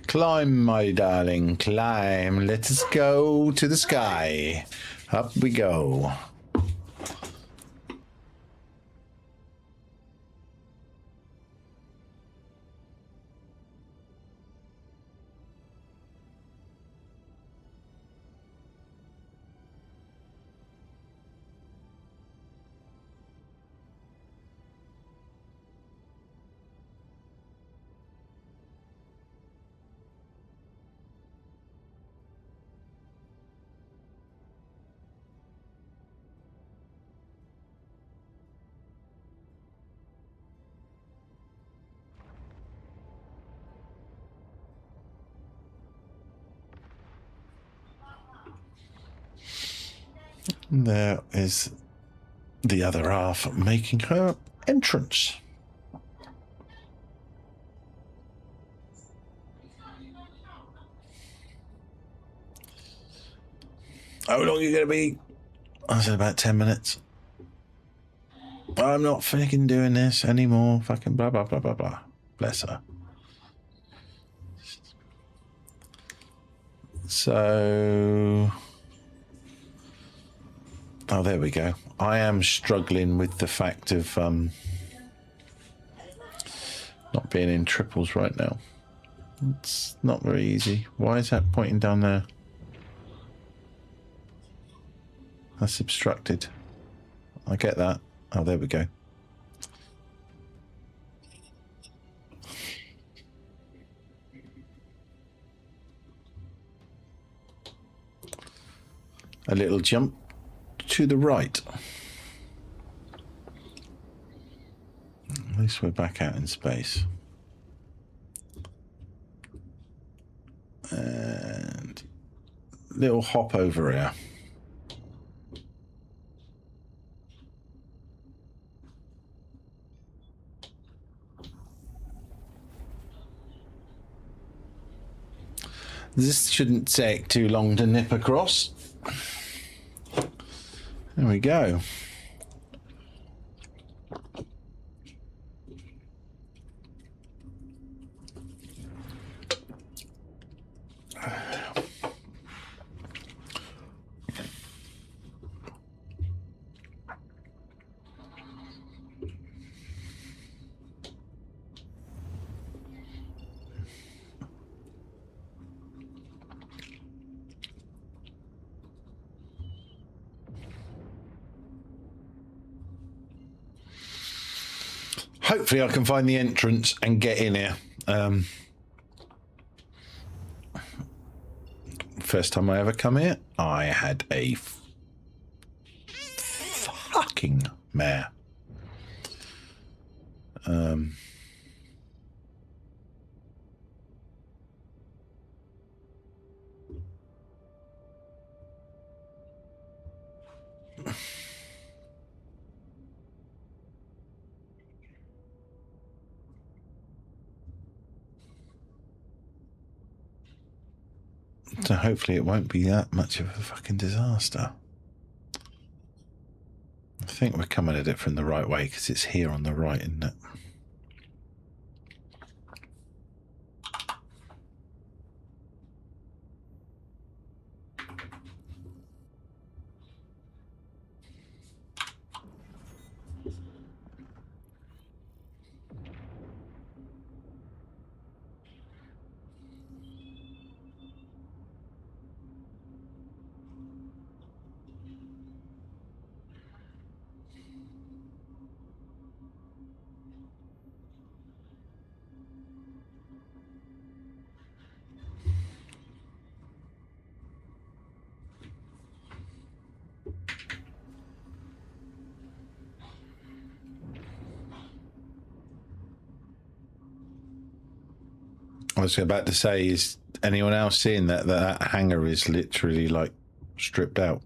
Climb, my darling, climb. Let us go to the sky. Up we go. There is the other half making her entrance. How long are you going to be? I said about 10 minutes. I'm not fucking doing this anymore. Fucking blah, blah, blah, blah, blah. Bless her. So... Oh, there we go. I am struggling with the fact of not being in triples right now. It's not very easy. Why is that pointing down there? That's obstructed. I get that. Oh, there we go. A little jump to the right. At least we're back out in space. And little hop over here. This shouldn't take too long to nip across. There we go. Hopefully I can find the entrance and get in here. First time I ever come here, I had a fucking mare. So hopefully it won't be that much of a fucking disaster. I think we're coming at it from the right way because it's here on the right, isn't it? I was about to say, is anyone else seeing that hangar is literally like stripped out?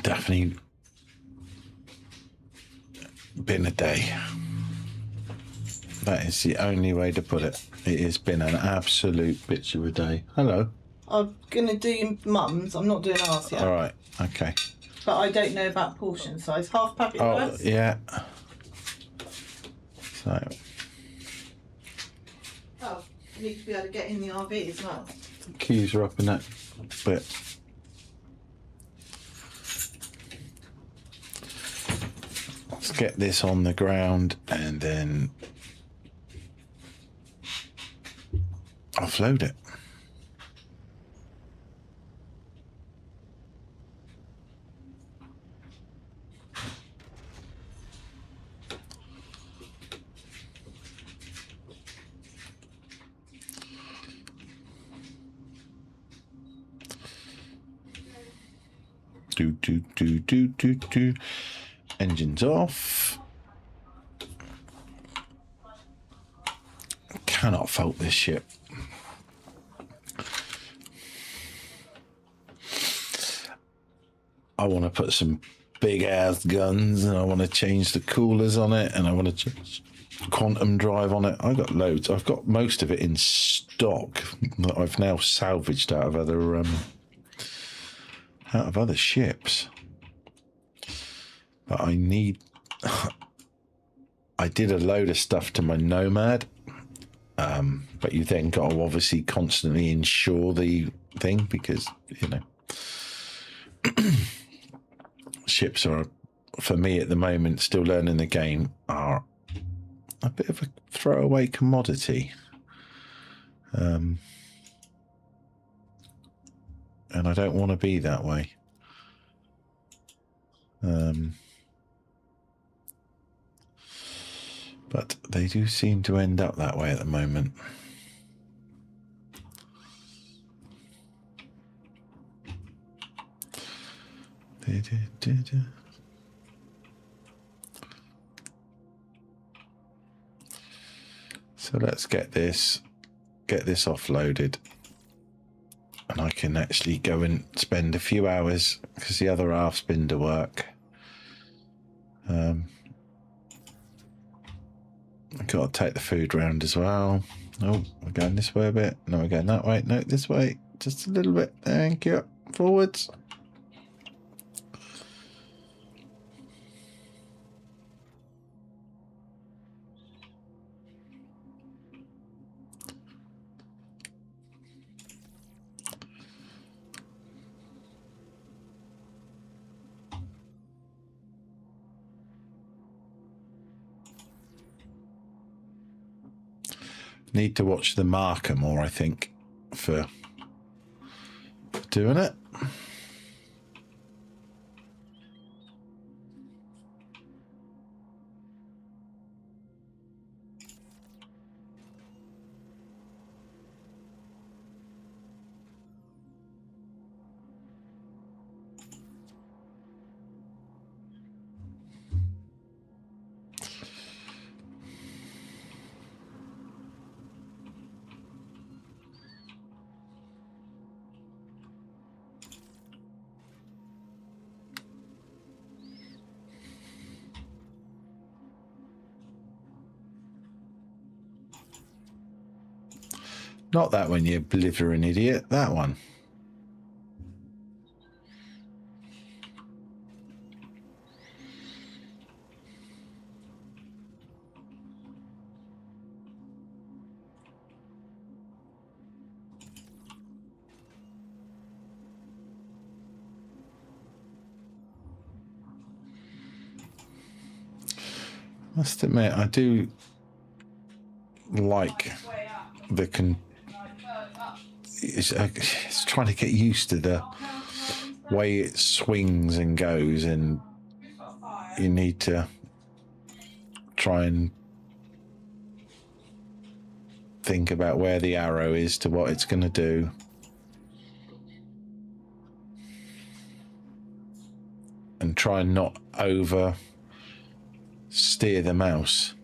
Definitely been a day. That is the only way to put it. It has been an absolute bitch of a day. Hello. I'm going to do mum's. I'm not doing ours yet. All right. Okay. But I don't know about portion size. Half packet Oh, rice? yeah. So, Oh, you need to be able to get in the RV as well. keys are up in that bit. Let's get this on the ground and then offload it. Do. Engines off. Cannot fault this ship. I want to put some big ass guns, and I want to change the coolers on it, and I want to change quantum drive on it. I've got loads. I've got most of it in stock that I've now salvaged out of other ships. But I did a load of stuff to my Nomad, but you then got to obviously constantly insure the thing because, you know, ships are, for me at the moment, still learning the game, are a bit of a throwaway commodity. And I don't want to be that way. But they do seem to end up that way at the moment. So let's get this offloaded. And I can actually go and spend a few hours because the other half's been to work. I've got to take the food round as well. Oh, we're going this way a bit. No, we're going that way. No, this way. Just a little bit. Thank you. Forwards. Need to watch the marker more, I think, for doing it. Not that one, you blithering idiot. That one. Must admit, I do like the it's trying to get used to the way it swings and goes, and you need to try and think about where the arrow is to what it's going to do. And try and not over steer the mouse.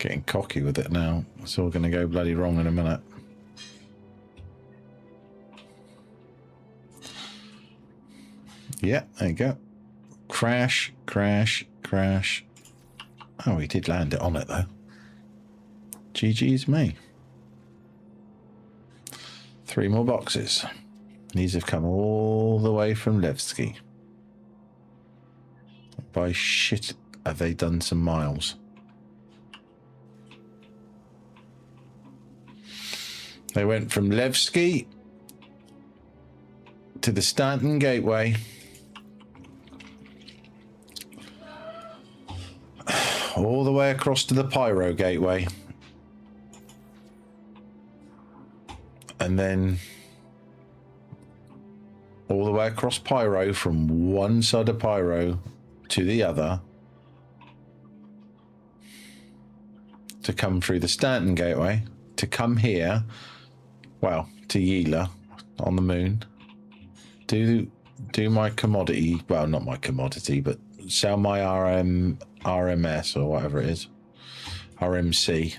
Getting cocky with it now. It's all going to go bloody wrong in a minute. Yeah, there you go. Crash, crash, crash. Oh, we did land it on it, though. GG's me. 3 more boxes. These have come all the way from Levski. By shit, have they done some miles? They went from Levski to the Stanton Gateway. All the way across to the Pyro Gateway. And then all the way across Pyro from one side of Pyro to the other to come through the Stanton Gateway to come here, well, to Yila on the moon, do my commodity, well, not my commodity, but sell my RMS or whatever it is, RMC.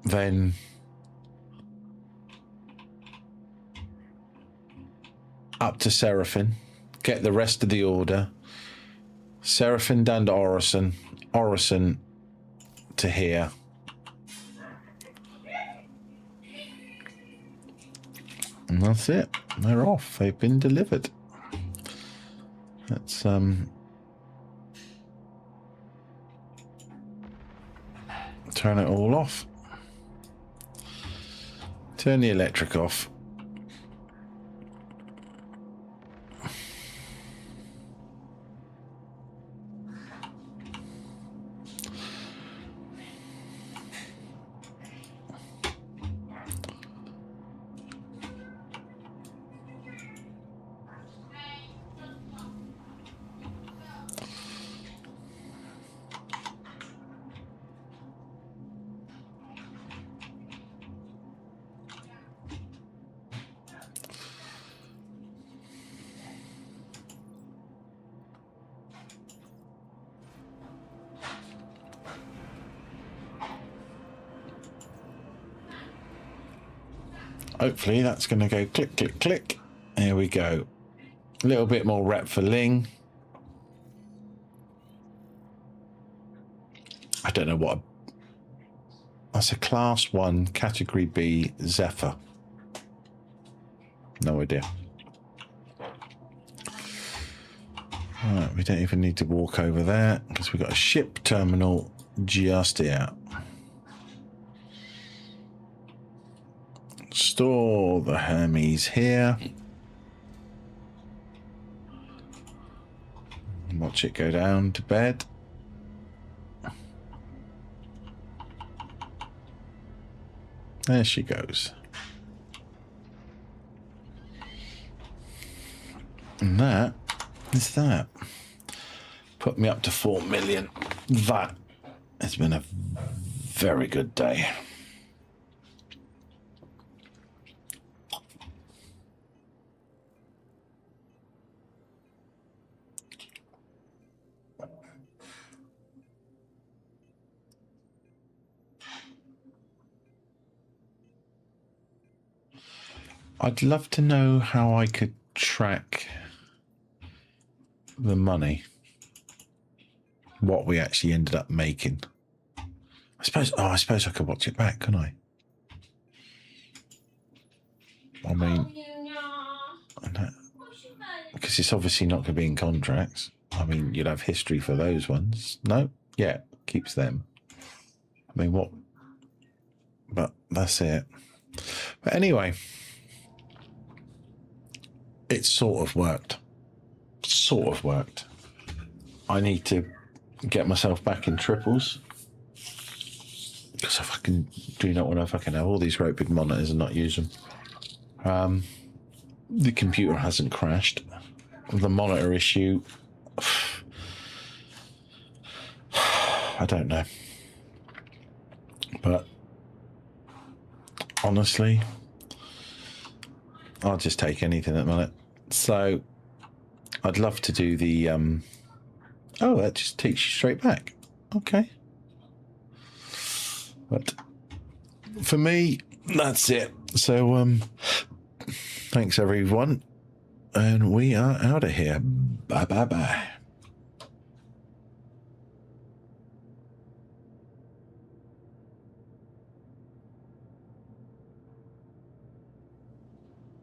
Then up to Seraphin, get the rest of the order. Seraphin down to Orison, Orison to here. And that's it. They're off. They've been delivered. Let's turn it all off. Turn the electric off. Hopefully that's going to go click, click, click. There we go. A little bit more rep for Ling. I don't know what. That's a class 1, category B Zephyr. No idea. Right, we don't even need to walk over there because we've got a ship terminal just here. Store the Hermes here. Watch it go down to bed. There she goes. And that is that. Put me up to 4 million. That has been a very good day. I'd love to know how I could track the money. What we actually ended up making. I suppose I could watch it back, couldn't I? I mean, because it's obviously not going to be in contracts. I mean, you'd have history for those ones. No? Yeah, keeps them. I mean, what? But that's it. But anyway, it sort of worked. Sort of worked. I need to get myself back in triples. Because I fucking do not want to fucking have all these great big monitors and not use them. The computer hasn't crashed. The monitor issue, I don't know. But honestly, I'll just take anything at the minute. So I'd love to do the oh, that just takes you straight back. Okay. But for me, that's it. So thanks everyone. And we are out of here. Bye bye bye.